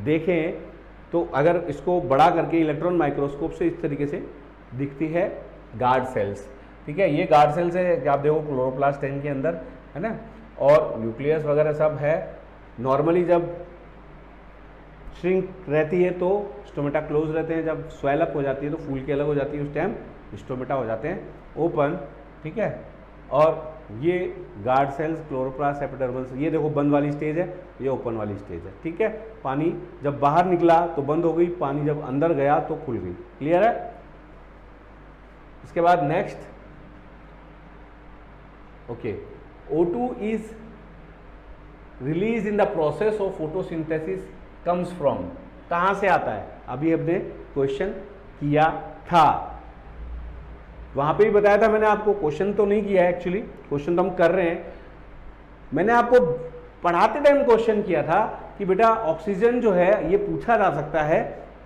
देखें तो अगर इसको बड़ा करके इलेक्ट्रॉन माइक्रोस्कोप से इस तरीके से दिखती है गार्ड सेल्स, ठीक है। ये गार्ड सेल्स है, आप देखो क्लोरोप्लास्ट है इनके अंदर, है ना, और न्यूक्लियस वगैरह सब है। नॉर्मली जब श्रिंक रहती है तो स्टोमेटा क्लोज रहते हैं, जब स्वेल अप हो जाती है तो फूल के अलग हो जाती है, उस टाइम स्टोमेटा हो जाते हैं ओपन, ठीक है। और ये गार्ड सेल्स, क्लोरोप्लास्ट, एपिडर्मल, ये देखो बंद वाली स्टेज है, ये ओपन वाली स्टेज है, ठीक है। पानी जब बाहर निकला तो बंद हो गई, पानी जब अंदर गया तो खुल गई। क्लियर है? उसके बाद next, okay, O2 is release in the process of photosynthesis comes from, कहाँ से आता है? अभी हमने क्वेश्चन किया था, वहां पे भी बताया था मैंने आपको, क्वेश्चन तो नहीं किया है एक्चुअली, क्वेश्चन तो हम कर रहे हैं। मैंने आपको पढ़ाते टाइम क्वेश्चन किया था कि बेटा ऑक्सीजन जो है ये पूछा जा सकता है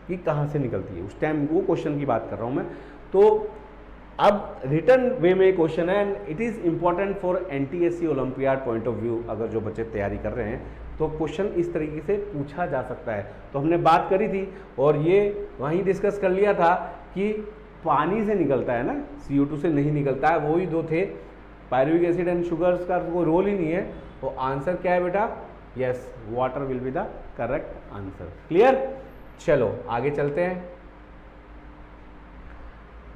कि कहाँ से निकलती है, उस टाइम वो क्वेश्चन की बात कर रहा हूँ मैं। तो अब रिटर्न वे में क्वेश्चन है and it is important for NTSC olympiad point of view. अगर जो बच्चे तैयारी कर रहे हैं तो क्वेश्चन इस तरीके से पूछा जा सकता है। तो हमने बात करी थी और ये वहीं डिस्कस कर लिया था कि पानी से निकलता है ना, CO2 से नहीं निकलता है, वही दो थे, पायरुविक एसिड एंड शुगर्स का कोई रोल ही नहीं है। तो आंसर क्या है बेटा? Yes, water will be the correct answer. Clear? चलो आगे चलते हैं।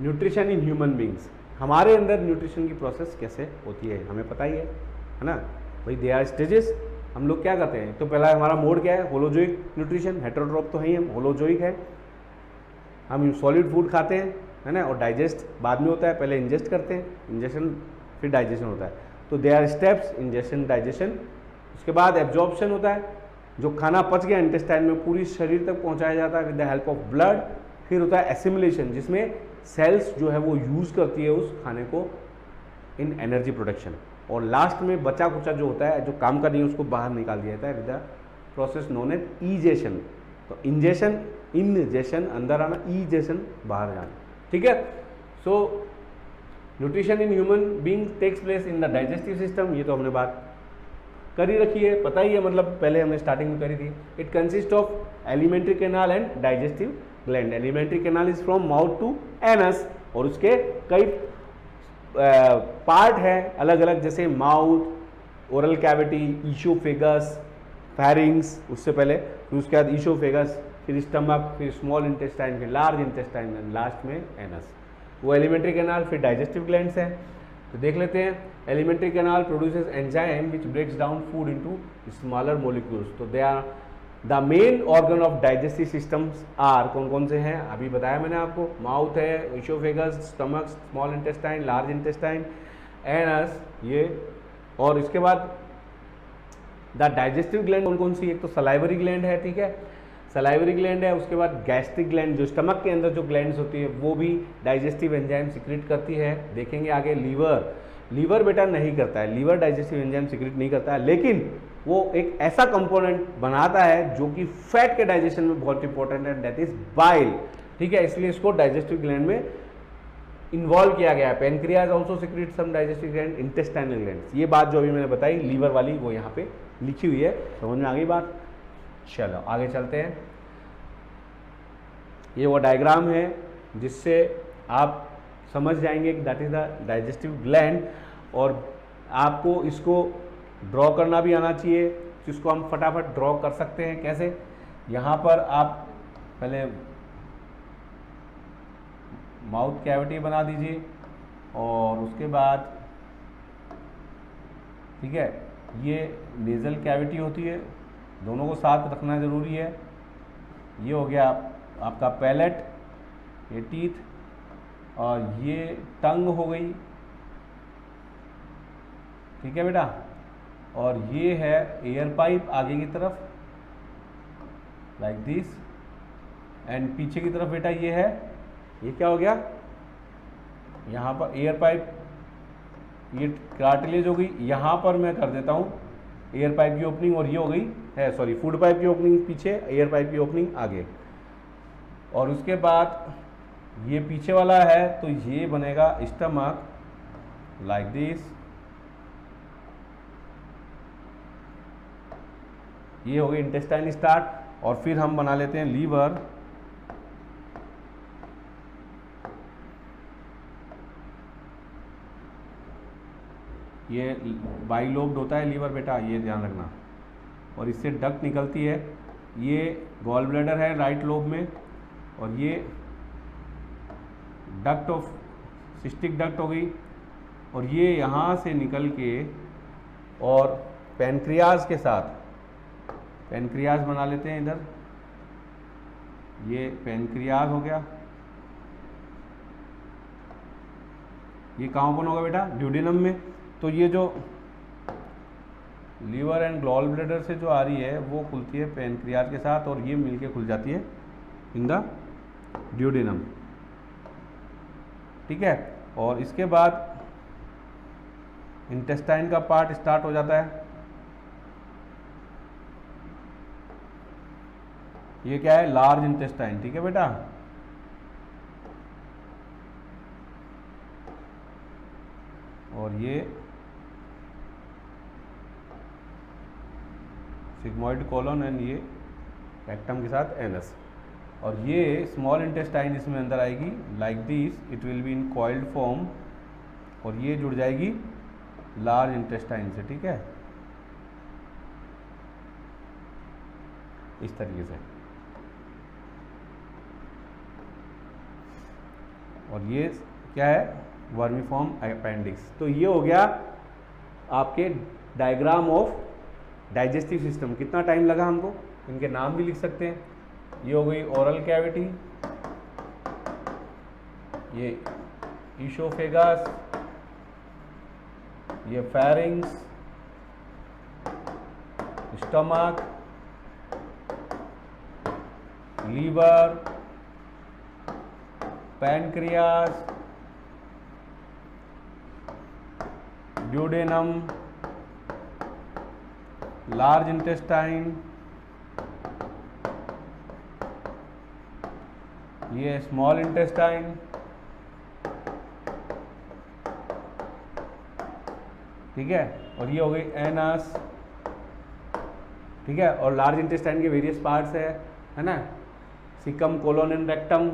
न्यूट्रिशन इन ह्यूमन बींग्स, हमारे अंदर न्यूट्रिशन की प्रोसेस कैसे होती है हमें पता ही है ना भाई। They are stages. हम लोग क्या करते हैं, तो पहला हमारा मोड क्या है? होलोजोइक न्यूट्रिशन, हेटेरोट्रॉप तो है ही, हम होलोजोइक है, हम सॉलिड फूड खाते हैं, है ना, और डाइजेस्ट बाद में होता है, पहले इंजेस्ट करते हैं, इंजेशन फिर डाइजेशन होता है। तो they are steps, ingestion, digestion. उसके बाद एब्जॉर्प्शन होता है, जो खाना पच गया इंटेस्टाइन में पूरी शरीर तक पहुंचाया जाता है with the help of blood. फिर होता है एसिमिलेशन, जिसमें सेल्स जो है वो यूज़ करती है उस खाने को इन एनर्जी प्रोडक्शन। और लास्ट में बचा कुचा जो होता है, जो काम का नहीं है, उसको बाहर निकाल दिया जाता है with the process known as egestion. तो इंजेशन, इनजेशन अंदर आना, ईजेशन बाहर जाना, ठीक है। So nutrition in human being takes place in the digestive system, ये तो हमने बात करी रखी है, पता ही है, मतलब पहले हमने स्टार्टिंग में करी थी। It consist of alimentary canal and digestive gland. Alimentary canal is from mouth to anus, और उसके कई पार्ट है अलग अलग, जैसे mouth, oral cavity, oesophagus, pharynx, उससे पहले, फिर उसके बाद ईसोफेगस, फिर स्टमक, फिर स्मॉल इंटेस्टाइन, फिर लार्ज इंटेस्टाइन एंड लास्ट में एनस। वो एलिमेंट्री कैनाल, फिर डाइजेस्टिव ग्लैंड्स हैं। तो देख लेते हैं। Alimentary canal produces enzyme which breaks down food into smaller molecules. तो they are the main organ of digestive systems are, कौन कौन से हैं अभी बताया मैंने आपको। माउथ है, oesophagus, stomach, small intestine, large intestine, anus, ये। और इसके बाद द डाइजेस्टिव ग्लैंड कौन कौन सी? एक तो सलाइवरी ग्लैंड है, ठीक है, सलाइवरी ग्लैंड है। उसके बाद गैस्ट्रिक ग्लैंड, जो स्टमक के अंदर जो ग्लैंड्स होती है वो भी डाइजेस्टिव एंजाइम सिक्रेट करती है। देखेंगे आगे। लीवर, लीवर बेटा नहीं करता है, लीवर डाइजेस्टिव एंजाइम सिक्रेट नहीं करता है, लेकिन वो एक ऐसा कंपोनेंट बनाता है जो कि फैट के डाइजेशन में बहुत इंपॉर्टेंट है, दैट इज बाइल, ठीक है। इसलिए इसको डाइजेस्टिव ग्लैंड में इन्वॉल्व किया गया है। पेनक्रियाज ऑल्सो सिक्रेट सम डाइजेस्टिव ग्लैंड, इंटेस्टाइनल ग्लैंड्स। ये बात जो अभी मैंने बताई लीवर वाली, वो यहाँ पे लिखी हुई है। समझ में आ गई बात? चलो आगे चलते हैं। ये वो डायग्राम है जिससे आप समझ जाएंगे कि that is the digestive gland, और आपको इसको ड्रॉ करना भी आना चाहिए, जिसको हम फटाफट ड्रॉ कर सकते हैं। कैसे? यहाँ पर आप पहले माउथ कैविटी बना दीजिए, और उसके बाद, ठीक है, ये नेजल कैविटी होती है, दोनों को साथ रखना ज़रूरी है। ये हो गया आपका पैलेट, ये टीथ, और ये टंग हो गई, ठीक है बेटा। और ये है एयर पाइप आगे की तरफ, लाइक दिस, एंड पीछे की तरफ बेटा ये है, ये क्या हो गया? यहाँ पर एयर पाइप, ये कार्टिलेज हो गई। यहाँ पर मैं कर देता हूँ एयर पाइप की ओपनिंग, और ये हो गई है, सॉरी, फूड पाइप की ओपनिंग पीछे, एयर पाइप की ओपनिंग आगे। और उसके बाद ये पीछे वाला है, तो ये बनेगा स्टमक, लाइक दिस। ये हो गई इंटेस्टाइन स्टार्ट, और फिर हम बना लेते हैं लीवर। ये बाइलोब्ड होता है लीवर बेटा, ये ध्यान रखना। और इससे डक्ट निकलती है, ये गॉल ब्लैडर है राइट लोब में, और ये डक्ट ऑफ सिस्टिक डक्ट हो गई, और ये यहाँ से निकल के और पैनक्रियाज के साथ, पैनक्रियाज बना लेते हैं इधर, ये पैनक्रियाज हो गया। ये कहाँ ओपन होगा बेटा? ड्यूडेनम में। तो ये जो लीवर एंड गॉल ब्लैडर से जो आ रही है वो खुलती है पैनक्रियाज के साथ, और ये मिलके खुल जाती है इन द ड्यूडेनम, ठीक है। और इसके बाद इंटेस्टाइन का पार्ट स्टार्ट हो जाता है। ये क्या है? लार्ज इंटेस्टाइन, ठीक है बेटा। और ये सिग्मोइड कोलन एंड ये रेक्टम के साथ एनस। और ये स्मॉल इंटेस्टाइन इसमें अंदर आएगी like this, it will be in coiled form, और ये जुड़ जाएगी लार्ज इंटेस्टाइन से, ठीक है, इस तरीके से। और ये क्या है? Vermiform appendix. तो ये हो गया आपके डायग्राम ऑफ डाइजेस्टिव सिस्टम। कितना टाइम लगा हमको? इनके नाम भी लिख सकते हैं। ये हो गई ओरल कैविटी, ये ईसोफेगस, ये pharynx, stomach, liver, pancreas, duodenum, large intestine, ये स्मॉल इंटेस्टाइन, ठीक है, और ये हो गई एनस, ठीक है। और लार्ज इंटेस्टाइन के वेरियस पार्ट्स है ना, सीकम, कोलोन एंड रेक्टम।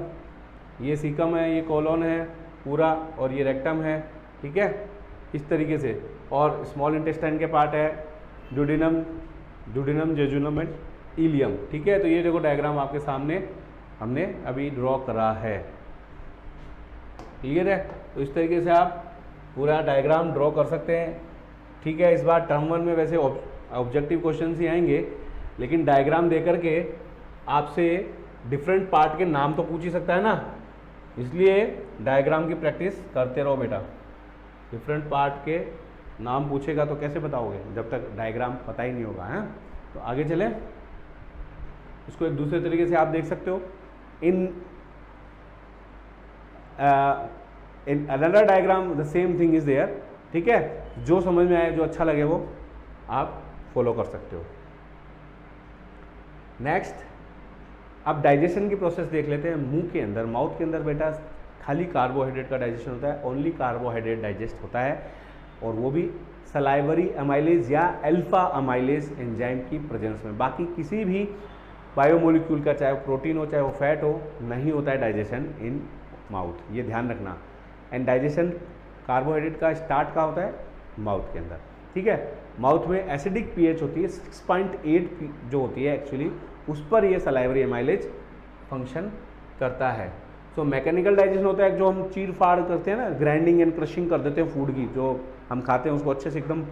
ये सीकम है, ये कोलोन है पूरा, और ये रेक्टम है, ठीक है, इस तरीके से। और स्मॉल इंटेस्टाइन के पार्ट है ड्यूडेनम, जेजुनम एंड इलियम, ठीक है। तो ये देखो डायग्राम आपके सामने हमने अभी ड्रॉ करा है, क्लियर है। तो इस तरीके से आप पूरा डायग्राम ड्रॉ कर सकते हैं, ठीक है। इस बार टर्म 1 में वैसे ऑब्जेक्टिव क्वेश्चन ही आएंगे, लेकिन डायग्राम दे करके आपसे डिफरेंट पार्ट के नाम तो पूछ ही सकता है ना, इसलिए डायग्राम की प्रैक्टिस करते रहो बेटा। डिफरेंट पार्ट के नाम पूछेगा तो कैसे बताओगे जब तक डायग्राम पता ही नहीं होगा, है। तो आगे चले, इसको एक दूसरे तरीके से आप देख सकते हो। In another diagram the same thing is there, ठीक है। जो समझ में आए, जो अच्छा लगे वो आप फॉलो कर सकते हो। नेक्स्ट, अब डाइजेशन की प्रोसेस देख लेते हैं। मुंह के अंदर, माउथ के अंदर बेटा खाली कार्बोहाइड्रेट का डाइजेशन होता है, ओनली कार्बोहाइड्रेट डाइजेस्ट होता है, और वो भी सलाइवरी अमाइलेज या अल्फा अमाइलेज एंजाइम की प्रेजेंस में। बाकी किसी भी बायोमोलिक्यूल का, चाहे वो प्रोटीन हो चाहे वो फैट हो, नहीं होता है डाइजेशन इन माउथ, ये ध्यान रखना। एंड डाइजेशन कार्बोहाइड्रेट का स्टार्ट का होता है माउथ के अंदर, ठीक है। माउथ में एसिडिक पीएच होती है 6.8 जो होती है एक्चुअली, उस पर ये सलाइवरी अमाइलेज फंक्शन करता है। सो मैकेनिकल डाइजेशन होता है जो हम चीर फाड़ करते हैं ना, ग्राइंडिंग एंड क्रशिंग कर देते हैं फूड की, जो हम खाते हैं उसको अच्छे से एकदम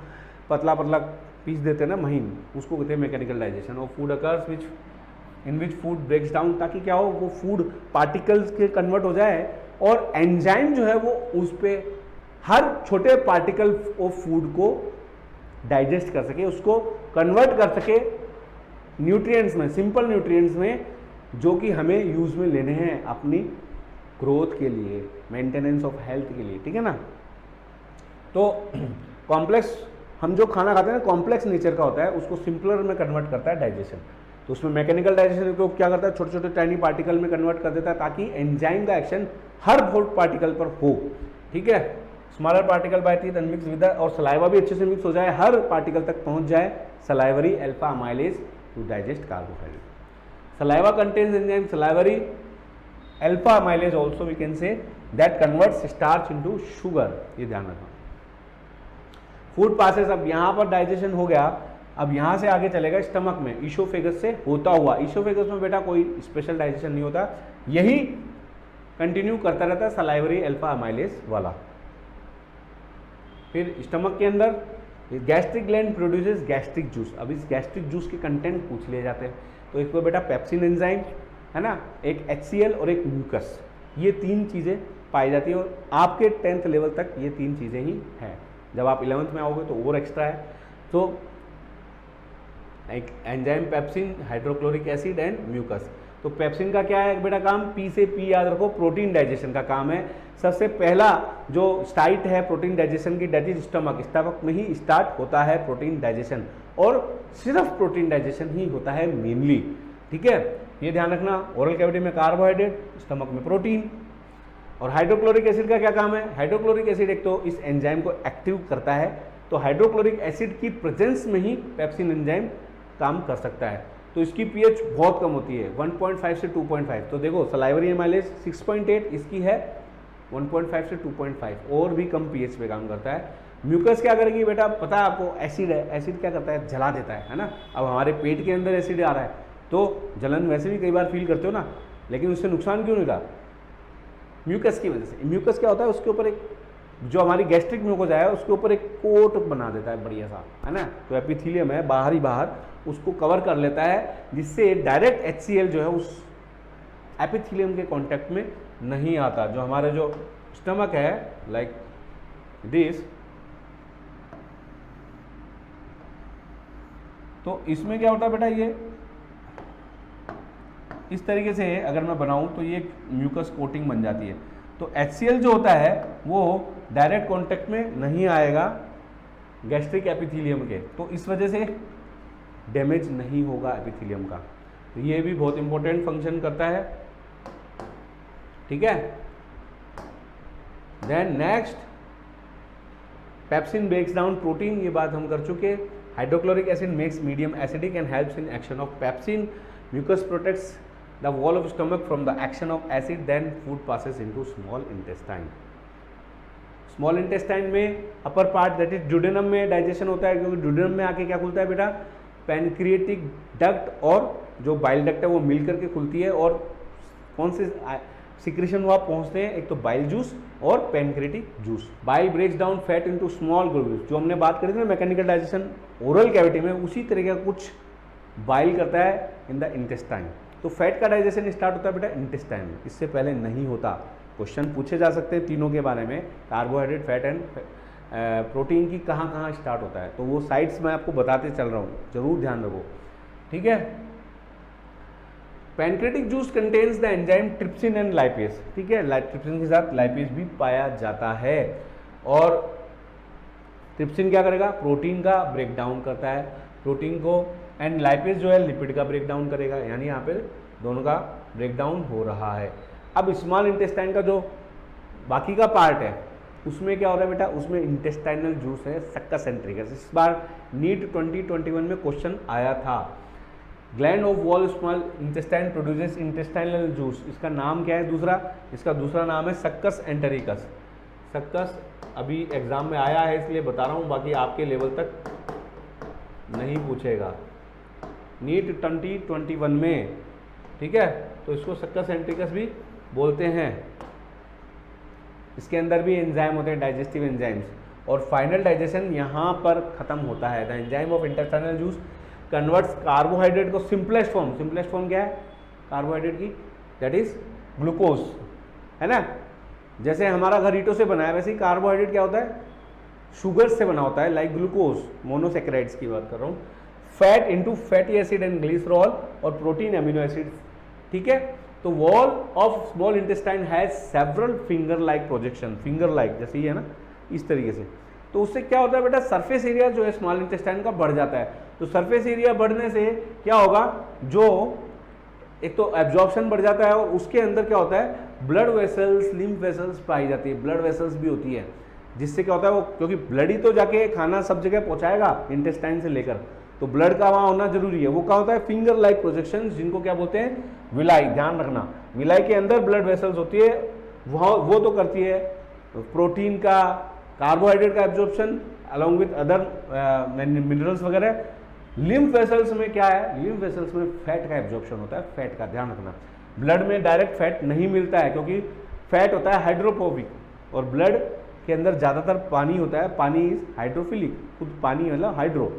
पतला पतला पीस देते हैं ना, महीन, उसको कहते हैं मैकेनिकल डाइजेशन। और food occurs which in which food breaks down, ताकि क्या हो, वो फूड पार्टिकल्स के कन्वर्ट हो जाए, और एंजाइम जो है वो उस पर हर छोटे पार्टिकल ऑफ फूड को डाइजेस्ट कर सके, उसको कन्वर्ट कर सके न्यूट्रिएंट्स में, सिंपल न्यूट्रिएंट्स में, जो कि हमें यूज में लेने हैं अपनी ग्रोथ के लिए, मेंटेनेंस ऑफ हेल्थ के लिए, ठीक है ना। तो कॉम्प्लेक्स, हम जो खाना खाते हैं ना कॉम्प्लेक्स नेचर का होता है, उसको सिंपलर में कन्वर्ट करता है डाइजेशन। तो उसमें मैकेनिकल डाइजेशन तो क्या करता है, छोटे छोटे टाइनी पार्टिकल में कन्वर्ट कर देता है, ताकि एंजाइम का एक्शन हर पार्टिकल पर हो, ठीक है। Smaller particle by teeth mix with, और सलाइवा भी अच्छे से मिक्स हो जाए, हर पार्टिकल तक पहुंच जाए salivary alpha amylase to digest carbohydrate. Saliva contains enzyme salivary alpha amylase also we can say that converts starch into sugar, ये ध्यान रखना। फूड पासेस, अब यहाँ पर डाइजेशन हो गया, अब यहाँ से आगे चलेगा स्टमक में, ईसोफेगस से होता हुआ। ईसोफेगस में बेटा कोई स्पेशल डाइजेशन नहीं होता, यही कंटिन्यू करता रहता है सलाइवरी अल्फा अमाइलेज वाला। फिर स्टमक के अंदर gastric gland produces gastric juice. अब इस गैस्ट्रिक जूस के कंटेंट पूछ लिए जाते हैं, तो एक तो बेटा पेप्सिन एंजाइम है ना, एक HCl और एक म्यूकस, ये तीन चीज़ें पाई जाती है और आपके 10th लेवल तक ये 3 चीज़ें ही हैं। जब आप 11th में आओगे तो और एक्स्ट्रा है। तो enzyme pepsin, hydrochloric acid and mucus. तो पेप्सिन का क्या है बेटा काम, पी से पी याद रखो, प्रोटीन डाइजेशन का काम है। सबसे पहला जो साइट है प्रोटीन डाइजेशन की, डेट इज स्टमक। स्टमक में ही स्टार्ट होता है प्रोटीन डाइजेशन और सिर्फ प्रोटीन डाइजेशन ही होता है मेनली, ठीक है, ये ध्यान रखना। ओरल कैविटी में कार्बोहाइड्रेट, स्टमक में प्रोटीन। और हाइड्रोक्लोरिक एसिड का क्या काम है, हाइड्रोक्लोरिक एसिड एक तो इस एंजाइम को एक्टिव करता है, तो हाइड्रोक्लोरिक एसिड की प्रेजेंस में ही पेप्सिन एंजाइम काम कर सकता है। तो इसकी पीएच बहुत कम होती है, 1.5 से 2.5। तो देखो सलाइवरी माइलेज 6.8, इसकी है 1.5 से 2.5, और भी कम पीएच पे काम करता है। म्यूकस क्या करेगी बेटा, पता है आपको, एसिड है, एसिड क्या करता है, जला देता है ना। अब हमारे पेट के अंदर एसिड आ रहा है तो जलन वैसे भी कई बार फील करते हो ना, लेकिन उससे नुकसान क्यों नहीं रहा, म्यूकस की वजह से। म्यूकस क्या होता है, उसके ऊपर एक जो हमारी गैस्ट्रिक म्यूकोजा है उसके ऊपर एक कोट बना देता है बढ़िया सा, है ना। तो एपिथेलियम है बाहर उसको कवर कर लेता है, जिससे डायरेक्ट HCl जो है उस एपिथेलियम के कांटेक्ट में नहीं आता। जो हमारे जो स्टमक है लाइक दिस, तो इसमें क्या होता है बेटा, ये इस तरीके से अगर मैं बनाऊं तो ये म्यूकस कोटिंग बन जाती है। तो HCl जो होता है वो डायरेक्ट कांटेक्ट में नहीं आएगा गैस्ट्रिक एपिथेलियम के, तो इस वजह से डैमेज नहीं होगा एपिथेलियम का। तो ये भी बहुत इंपॉर्टेंट फंक्शन करता है, ठीक है। Then next, pepsin breaks down protein, ये बात हम कर चुके। Hydrochloric acid makes medium acidic and helps in action of pepsin. Mucus protects the wall of stomach from the action of acid, then food passes into small intestine. Small intestine में upper part that is duodenum में digestion होता है, क्योंकि duodenum में आके क्या खुलता है बेटा, पैनक्रिएटिक डक्ट और जो बाइल डक्ट है वो मिल करके खुलती है, और कौन से सिक्रेशन वहाँ पहुँचते हैं, एक तो बाइल जूस और pancreatic juice. Bile breaks down fat into small globules, जो हमने बात करी थी ना मैकेनिकल डाइजेशन ओरल कैविटी में, उसी तरीके का कुछ बाइल करता है इन द इंटेस्टाइन। तो फैट का डाइजेशन स्टार्ट होता है बेटा इंटेस्टाइन में, इससे पहले नहीं होता। क्वेश्चन पूछे जा सकते हैं तीनों के बारे में, कार्बोहाइड्रेट, फैट एंड प्रोटीन की कहाँ कहाँ स्टार्ट होता है, तो वो साइट्स मैं आपको बताते चल रहा हूँ, जरूर ध्यान रखो, ठीक है। Pancreatic juice contains the enzyme trypsin and lipase, ठीक है, ट्रिप्सिन के साथ लाइपेज भी पाया जाता है। और ट्रिप्सिन क्या करेगा, प्रोटीन का ब्रेक डाउन करता है, प्रोटीन को, एंड लाइपेज जो है लिपिड का ब्रेक डाउन करेगा, यानी यहाँ पे दोनों का ब्रेक डाउन हो रहा है। अब स्मॉल इंटेस्टाइन का जो बाकी का पार्ट है उसमें क्या हो रहा है बेटा, उसमें इंटेस्टाइनल जूस है, सक्कस सेंट्रिकस। इस बार नीट 2021 में क्वेश्चन आया था। Gland of wall small intestine produces intestinal juice, इसका नाम क्या है दूसरा, इसका दूसरा नाम है सक्कस एंटेरिकस। सक्कस अभी एग्जाम में आया है इसलिए बता रहा हूँ, बाकी आपके लेवल तक नहीं पूछेगा नीट 2021 में, ठीक है। तो इसको सक्कस एंटेरिकस भी बोलते हैं। इसके अंदर भी एंजाइम होते हैं, डाइजेस्टिव एंजाइम्स, और फाइनल डाइजेशन यहाँ पर खत्म होता है। The enzyme of intestinal juice converts carbohydrate को सिंपलेस्ट फॉर्म क्या है कार्बोहाइड्रेट की, दैट इज ग्लूकोज, है ना। जैसे हमारा घर ईंटों से बना है, वैसे ही कार्बोहाइड्रेट क्या होता है, शुगर से बना होता है, लाइक ग्लूकोज, मोनोसेक्राइड्स की बात कर रहा हूँ। Fat into fatty acid and glycerol, और प्रोटीन एमिनो एसिड, ठीक है। तो wall of small intestine has several finger like projection, finger like जैसे ही है ना, इस तरीके से। तो उससे क्या होता है बेटा, सरफेस एरिया जो है स्मॉल इंटेस्टाइन का बढ़ जाता है। तो सरफेस एरिया बढ़ने से क्या होगा, जो एक तो एब्जॉर्प्शन बढ़ जाता है, और उसके अंदर क्या होता है, ब्लड वेसल्स, लिम्फ वेसल्स पाई जाती है, ब्लड वेसल्स भी होती है, जिससे क्या होता है वो, क्योंकि ब्लड ही तो जाके खाना सब जगह पहुंचाएगा इंटेस्टाइन से लेकर, तो ब्लड का वहाँ होना जरूरी है। वो क्या होता है, फिंगर लाइक प्रोजेक्शन, जिनको क्या बोलते हैं, विलाई, ध्यान रखना, विलाई के अंदर ब्लड वेसल्स होती है, वहाँ वो तो करती है प्रोटीन का, कार्बोहाइड्रेट का absorption along with other minerals वगैरह। लिम्फ वेसल्स में क्या है, लिम्फ वेसल्स में फैट का एब्जॉर्प्शन होता है, फैट का ध्यान रखना। ब्लड में डायरेक्ट फैट नहीं मिलता है, क्योंकि फैट होता है हाइड्रोफोबिक, और ब्लड के अंदर ज़्यादातर पानी होता है, पानी इज हाइड्रोफिलिक, खुद पानी मतलब हाइड्रो।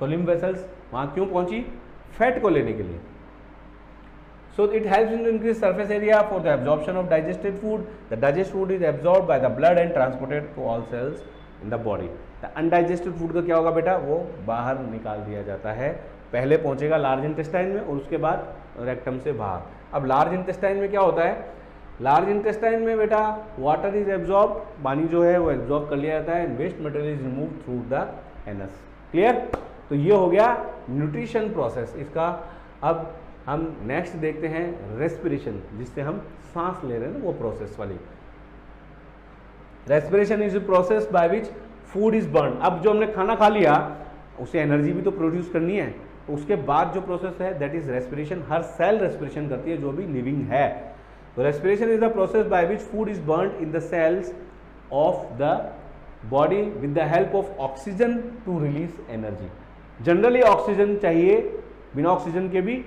तो लिम्फ वेसल्स वहाँ क्यों पहुँची, फैट को लेने के लिए। So it helps in to increase surface area for the absorption of digested food. The digested food is absorbed by the blood and transported to all cells in the body. The undigested food का क्या होगा बेटा, वो बाहर निकाल दिया जाता है, पहले पहुंचेगा लार्ज इंटेस्टाइन में और उसके बाद रेक्टम से बाहर. अब लार्ज इंटेस्टाइन में क्या होता है, लार्ज इंटेस्टाइन में बेटा वाटर इज एब्जॉर्ब, पानी जो है वो एब्जॉर्ब कर लिया जाता है, waste material is remove through the anus. Clear. तो ये हो गया न्यूट्रिशन प्रोसेस इसका. अब हम नेक्स्ट देखते हैं रेस्पिरेशन, जिससे हम सांस ले रहे हैं ना, वो प्रोसेस वाली. Respiration is process by which food is burn. अब जो हमने खाना खा लिया उसे एनर्जी भी तो प्रोड्यूस करनी है, तो उसके बाद जो प्रोसेस है दैट इज रेस्पिरेशन. हर सेल रेस्पिरेशन करती है जो भी लिविंग है. तो respiration is the process by which food is burn in the cells of the body with the help of oxygen to release energy. Generally oxygen चाहिए, बिना oxygen के भी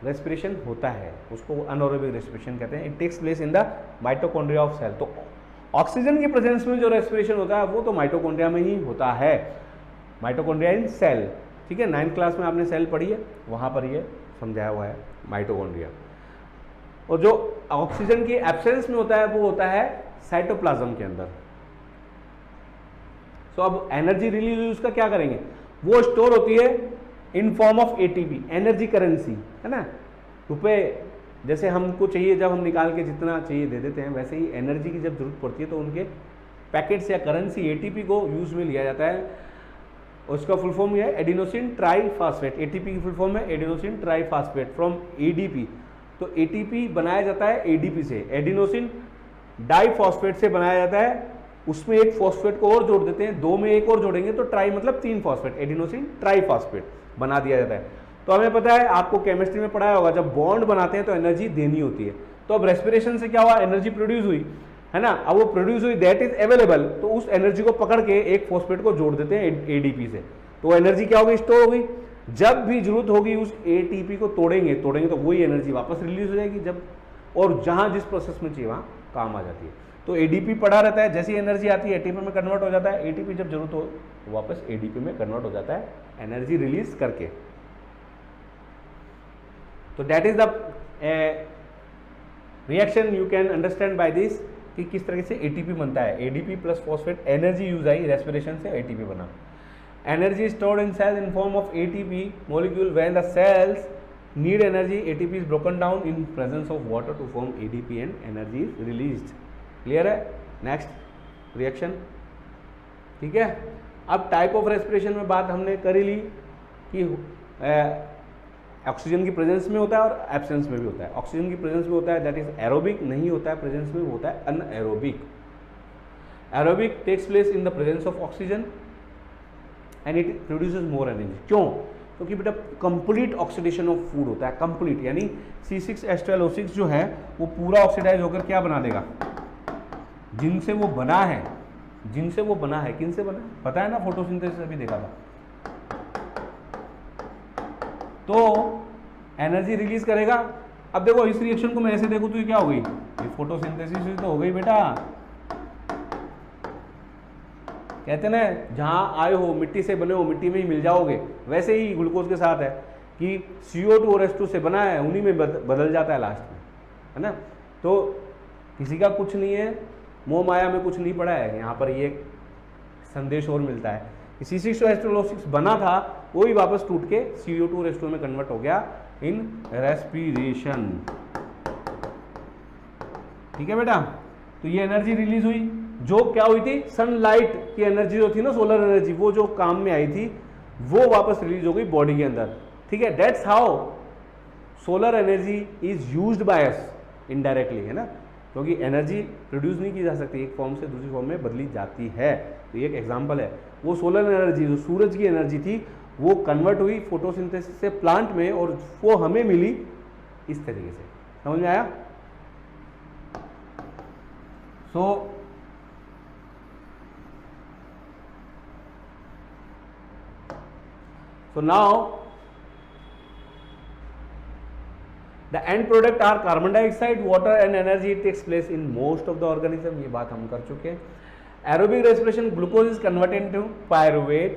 रेस्पिरेशन होता है, उसको अनएरोबिक रेस्पिरेशन कहते हैं. It takes place in the mitochondria of cell. तो ऑक्सीजन की प्रेजेंस में जो रेस्पिरेशन होता है वो तो माइटोकॉन्ड्रिया में ही होता है. माइटोकॉन्ड्रिया इन सेल, ठीक है, 9th क्लास में आपने सेल पढ़ी है, वहाँ पर ये समझाया हुआ है माइटोकॉन्ड्रिया. और जो ऑक्सीजन की एब्सेंस में होता है वो होता है साइटोप्लाज्म के अंदर. सो अब एनर्जी रिलीज उसका क्या करेंगे, वो स्टोर होती है इन form of ATP, energy currency है ना. रुपए जैसे हमको चाहिए, जब हम निकाल के जितना चाहिए दे देते हैं, वैसे ही एनर्जी की जब जरूरत पड़ती है तो उनके पैकेट्स या करेंसी एटीपी को यूज में लिया जाता है. उसका फुल फॉर्म ये है एडिनोसिन ट्राईफॉस्फेट. एटीपी की फुल फॉर्म है एडिनोसिन ट्राईफॉस्फेट फ्रॉम एडीपी. तो एटीपी बनाया जाता है एडीपी से. एडिनोसिन डाईफॉस्फेट से बनाया जाता है, उसमें एक फॉस्फेट को और जोड़ देते हैं, 2 में एक और जोड़ेंगे तो ट्राई मतलब 3 फॉस्फेट, एडिनोसिन ट्राईफॉस्फेट बना दिया जाता है. तो हमें पता है, आपको केमिस्ट्री में पढ़ाया होगा, जब बॉन्ड बनाते हैं तो एनर्जी देनी होती है. तो अब रेस्पिरेशन से क्या हुआ, एनर्जी प्रोड्यूस हुई है ना. अब वो प्रोड्यूस हुई, दैट इज अवेलेबल, तो उस एनर्जी को पकड़ के एक फॉस्फेट को जोड़ देते हैं एडीपी से. तो एनर्जी क्या होगी, स्टोर होगी. जब भी जरूरत होगी उस एटीपी को तोड़ेंगे तो वही एनर्जी वापस रिलीज हो जाएगी, जब और जहां जिस प्रोसेस में चाहिए वहां काम आ जाती है. तो एडीपी पड़ा रहता है, जैसी एनर्जी आती है एटीपी में कन्वर्ट हो जाता है. एटीपी जब जरूरत हो तो वापस एडीपी में कन्वर्ट हो जाता है एनर्जी रिलीज करके. तो that is the reaction you can understand by this कि किस तरह से एटीपी बनता है. ADP plus phosphate, energy use I, respiration से एटीपी बना. Energy stored in cell in form of ATP molecule. When the cells need energy, ATP is broken down in presence of water to form ADP and energy is released. Clear है. Next reaction, ठीक है. अब type of respiration में बात हमने कर ही ली कि ऑक्सीजन की प्रेजेंस में होता है और एब्सेंस में भी होता है. ऑक्सीजन की प्रेजेंस में होता है दैट इज एरोबिक, नहीं होता है प्रेजेंस में, वो होता है anaerobic. Aerobic takes place in the presence of oxygen and it produces more energy. क्यों, क्योंकि बेटा कंप्लीट ऑक्सीडेशन ऑफ फूड होता है, कंप्लीट, यानी C6H12O6 जो है वो पूरा ऑक्सीडाइज होकर क्या बना देगा, जिनसे वो बना है, जिनसे वो बना है, किनसे बना है पता है ना, फोटोसिंथेसिस अभी देखा था. तो एनर्जी रिलीज करेगा. अब देखो इस रिएक्शन को मैं ऐसे देखूं तो ये क्या हो गई, ये फोटोसिंथेसिस तो हो गई बेटा. कहते ना जहां आए हो मिट्टी से बने हो मिट्टी में ही मिल जाओगे, वैसे ही ग्लूकोज के साथ है कि CO2 और H2 से बना है, उन्हीं में बदल जाता है लास्ट में, है ना. तो किसी का कुछ नहीं है, मोह माया में कुछ नहीं पड़ा है. यहाँ पर ये संदेश और मिलता है कि C6H12O6 बना था, वो ही वापस टूट के CO2 और H2 में कन्वर्ट हो गया इन रेस्पिरेशन. ठीक है बेटा. तो ये एनर्जी रिलीज हुई, जो क्या हुई थी, सनलाइट की एनर्जी जो थी ना, सोलर एनर्जी, वो जो काम में आई थी वो वापस रिलीज हो गई बॉडी के अंदर. ठीक है. That's how solar energy is used by us indirectly, है ना, क्योंकि एनर्जी प्रोड्यूस नहीं की जा सकती, एक फॉर्म से दूसरी फॉर्म में बदली जाती है. तो ये एक एग्जांपल है. वो सोलर एनर्जी जो सूरज की एनर्जी थी वो कन्वर्ट हुई फोटोसिंथेसिस से प्लांट में, और वो हमें मिली इस तरीके से. समझ में आया. So now the end product are carbon dioxide, water and energy. It takes place in most of the organism. ये बात हम कर चुके हैं. Aerobic respiration, glucose is converted into pyruvate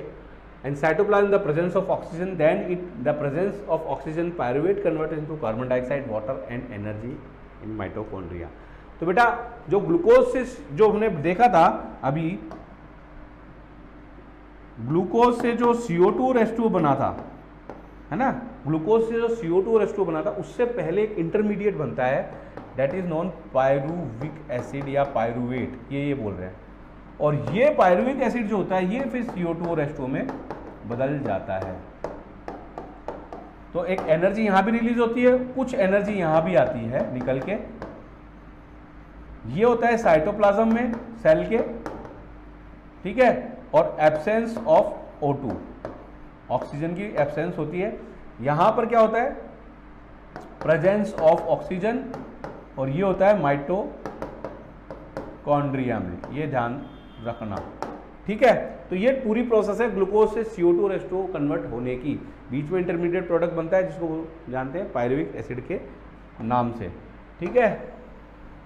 and cytoplasm the presence of oxygen, then the presence of oxygen pyruvate converted into carbon dioxide, water and energy in mitochondria. तो बेटा जो glucose से जो हमने देखा था अभी, ग्लूकोज से जो CO2 बना था, है ना, ग्लूकोज से जो CO2 बना था, उससे पहले एक इंटरमीडिएट बनता है, that is non pyruvic acid या पायरुवेट, ये बोल रहे हैं। और ये पायरुविक एसिड जो होता है ये फिर CO2 और H2O में बदल जाता है। तो एक एनर्जी यहां भी रिलीज होती है, कुछ एनर्जी यहां भी आती है निकल के। ये होता है साइटोप्लाज्म में सेल के, ठीक है, और एब्सेंस ऑफ O2, ऑक्सीजन की एब्सेंस होती है। यहां पर क्या होता है, प्रेजेंस ऑफ ऑक्सीजन, और ये होता है माइटोकॉन्ड्रिया में, ये ध्यान रखना, ठीक है। तो ये पूरी प्रोसेस है ग्लूकोज से CO2 और H2O कन्वर्ट होने की। बीच में इंटरमीडिएट प्रोडक्ट बनता है जिसको जानते हैं पायरुविक एसिड के नाम से, ठीक है।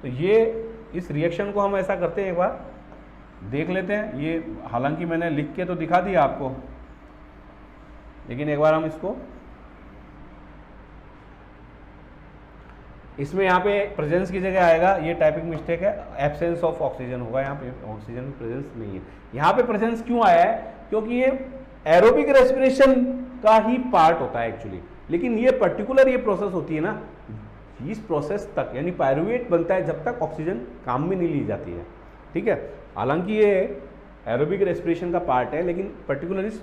तो ये इस रिएक्शन को हम ऐसा करते हैं, एक बार देख लेते हैं। ये हालांकि मैंने लिख के तो दिखा दिया आपको, लेकिन एक बार हम इसको, इसमें यहाँ पे प्रेजेंस की जगह आएगा, ये टाइपिंग मिस्टेक है, एब्सेंस ऑफ ऑक्सीजन होगा, यहाँ पे ऑक्सीजन प्रेजेंस नहीं है। यहाँ पे प्रेजेंस क्यों आया है, क्योंकि ये एरोबिक रेस्पिरेशन का ही पार्ट होता है एक्चुअली, लेकिन ये पर्टिकुलर ये प्रोसेस होती है ना, इस प्रोसेस तक यानी पायरुवेट बनता है जब तक ऑक्सीजन काम में नहीं ली जाती है, ठीक है। हालांकि ये एरोबिक रेस्पिरेशन का पार्ट है, लेकिन पर्टिकुलर इस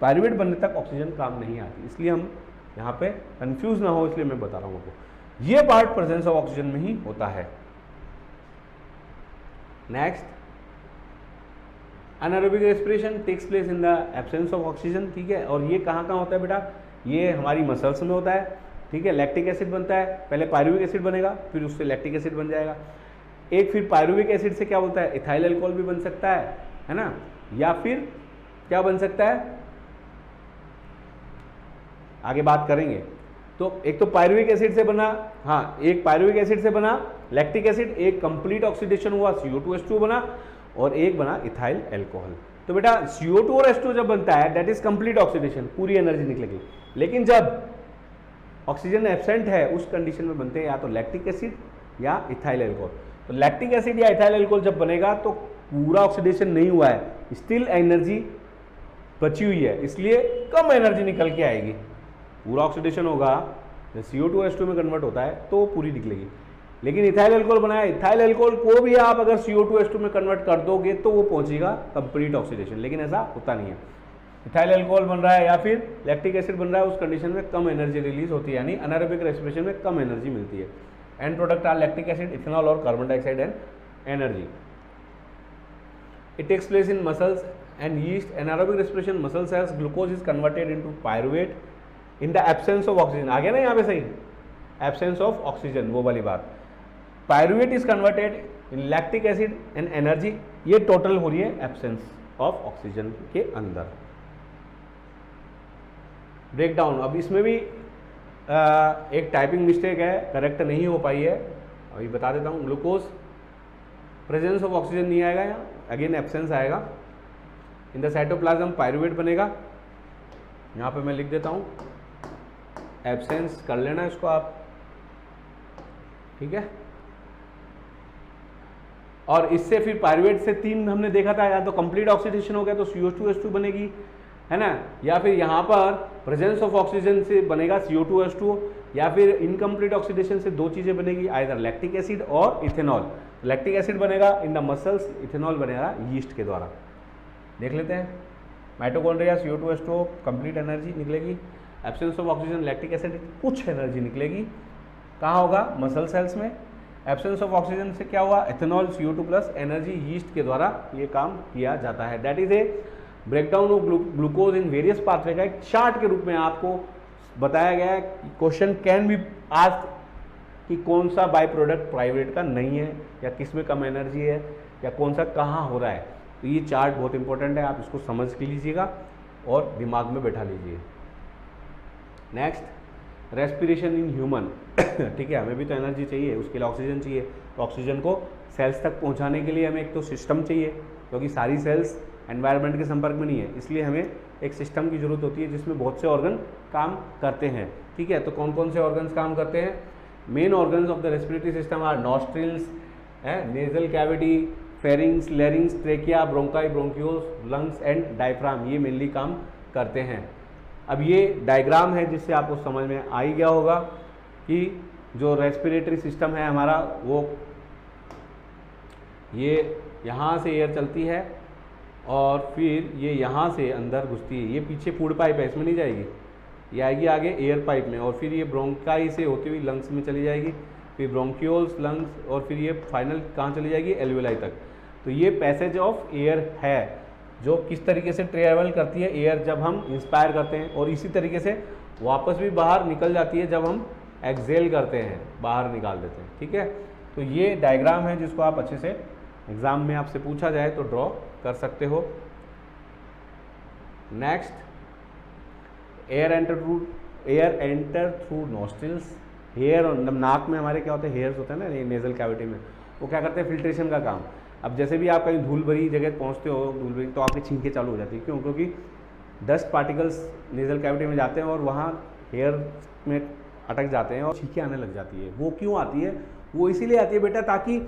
पायरुवेट बनने तक ऑक्सीजन काम नहीं आती, इसलिए हम यहाँ पे कंफ्यूज ना हो इसलिए मैं बता रहा हूँ आपको। ये पार्ट प्रेजेंस ऑफ ऑक्सीजन में ही होता है। Next, anaerobic respiration takes place in the absence of oxygen, ठीक है। और ये कहाँ कहाँ होता है बेटा, ये हमारी मसल्स में होता है, ठीक है। लैक्टिक एसिड बनता है, पहले पायरुविक एसिड बनेगा, फिर उससे लैक्टिक एसिड बन जाएगा। एक फिर पायरुविक एसिड से क्या बोलता है, इथाइल अल्कोहल भी बन सकता है ना, या फिर क्या बन सकता है, आगे बात करेंगे। तो एक तो पायरुविक एसिड से बना, हाँ, एक पायरुविक एसिड से बना लैक्टिक एसिड, एक कंप्लीट ऑक्सीडेशन हुआ CO2H2O बना, और एक बना इथाइल अल्कोहल। तो बेटा CO2 और H2O जब बनता है दैट इज कंप्लीट ऑक्सीडेशन, पूरी एनर्जी निकलेगी। लेकिन जब ऑक्सीजन एब्सेंट है उस कंडीशन में बनते हैं या तो लैक्टिक एसिड या इथाइल अल्कोहल। तो लैक्टिक एसिड या इथाइल अल्कोहल जब बनेगा तो पूरा ऑक्सीडेशन नहीं हुआ है, स्टिल एनर्जी बची हुई है, इसलिए कम एनर्जी निकल के आएगी। पूरा ऑक्सीडेशन होगा, जब CO2H2 में कन्वर्ट होता है तो पूरी निकलेगी। लेकिन इथाइल अल्कोहल बनाया, इथाइल अल्कोहल को भी आप अगर CO2H2 में कन्वर्ट कर दोगे तो वो पहुंचेगा कंप्लीट ऑक्सीडेशन, लेकिन ऐसा होता नहीं है। इथाइल अल्कोहल बन रहा है या फिर लैक्टिक एसिड बन रहा है, उस कंडीशन में कम एनर्जी रिलीज होती है, यानी अनारोबिक रेस्पिरेशन में कम एनर्जी मिलती है। End product are lactic acid, ethanol और carbon dioxide and energy. It takes place in muscles and yeast. Anaerobic respiration muscle cells, glucose is converted into pyruvate in the absence of oxygen. आ गया ना यहाँ पे सही, absence of oxygen वो वाली बात। Pyruvate is converted in lactic acid and energy. ये टोटल हो रही है एब्सेंस ऑफ ऑक्सीजन के अंदर। ब्रेक डाउन, अब इसमें भी एक टाइपिंग मिस्टेक है, करेक्ट नहीं हो पाई है, अभी बता देता हूँ। ग्लूकोज प्रेजेंस ऑफ ऑक्सीजन नहीं आएगा, यहाँ अगेन एब्सेंस आएगा। इन द साइटोप्लाज्म पायरुवेट बनेगा, यहाँ पे मैं लिख देता हूँ, एब्सेंस कर लेना इसको आप, ठीक है। और इससे फिर पायरुवेट से तीन हमने देखा था, या तो कंप्लीट ऑक्सीडेशन हो गया तो CO2H2 बनेगी, है ना, या फिर यहाँ पर प्रेजेंस ऑफ ऑक्सीजन से बनेगा CO2H2, या फिर इनकम्प्लीट ऑक्सीडेशन से दो चीज़ें बनेगी, आइदर लैक्टिक एसिड और इथेनॉल। लैक्टिक एसिड बनेगा इन द मसल्स, इथेनॉल बनेगा यीस्ट के द्वारा। देख लेते हैं, माइटोकॉन्ड्रिया CO2H2, कंप्लीट एनर्जी निकलेगी। Absence of oxygen lactic acid, कुछ एनर्जी निकलेगी। कहाँ होगा, मसल सेल्स में। एब्सेंस ऑफ ऑक्सीजन से क्या हुआ, ethanol CO2 plus energy yeast के द्वारा ये काम किया जाता है। That is A breakdown of glucose in various pathway का एक चार्ट के रूप में आपको बताया गया है। क्वेश्चन कैन बी आस्क्ड कि कौन सा बाई प्रोडक्ट प्राइवेट का नहीं है, या किस में कम एनर्जी है, या कौन सा कहाँ हो रहा है। तो ये चार्ट बहुत इंपॉर्टेंट है, आप इसको समझ के लीजिएगा और दिमाग में बैठा लीजिए। नेक्स्ट, रेस्पिरेशन इन ह्यूमन, ठीक है। हमें भी तो एनर्जी चाहिए, उसके लिए ऑक्सीजन चाहिए। तो ऑक्सीजन को सेल्स तक पहुंचाने के लिए हमें एक तो सिस्टम चाहिए, क्योंकि सारी सेल्स एनवायरनमेंट के संपर्क में नहीं है, इसलिए हमें एक सिस्टम की जरूरत होती है जिसमें बहुत से ऑर्गन काम करते हैं। ठीक है, तो कौन कौन से ऑर्गन्स काम करते हैं? Main organs of the respiratory system are nostrils, nasal cavity, pharynx, larynx, trachea, bronchi, bronchioles, lungs and diaphragm, ये मेनली काम करते हैं। अब ये डायग्राम है जिससे आपको समझ में आ ही गया होगा कि जो रेस्पिरेटरी सिस्टम है हमारा, वो ये यहाँ से एयर चलती है और फिर ये यहाँ से अंदर घुसती है। ये पीछे फूड पाइप है, इसमें नहीं जाएगी, ये आएगी आगे एयर पाइप में, और फिर ये ब्रोंकाई से होती हुई लंग्स में चली जाएगी, फिर ब्रोंक्यूल्स, लंग्स, और फिर ये फाइनल कहाँ चली जाएगी? एल्वेलाई तक। तो ये पैसेज ऑफ एयर है जो किस तरीके से ट्रेवल करती है एयर जब हम इंस्पायर करते हैं, और इसी तरीके से वापस भी बाहर निकल जाती है जब हम एक्सेल करते हैं, बाहर निकाल देते हैं। ठीक है, तो ये डायग्राम है जिसको आप अच्छे से एग्जाम में आपसे पूछा जाए तो ड्रॉ कर सकते हो। Next, air enter through nostrils. Hair, नाक में हमारे क्या होते हैं? हेयर्स होते हैं ना नेजल कैविटी में, वो क्या करते हैं? फिल्ट्रेशन का काम। अब जैसे भी आप कहीं धूल भरी जगह पहुंचते हो, धूल भरी, तो आपकी छींकें चालू हो जाती है। क्यों? क्योंकि डस्ट पार्टिकल्स नेजल कैविटी में जाते हैं और वहाँ हेयर में अटक जाते हैं और छींकें आने लग जाती है। वो क्यों आती है? वो इसीलिए आती है बेटा ताकि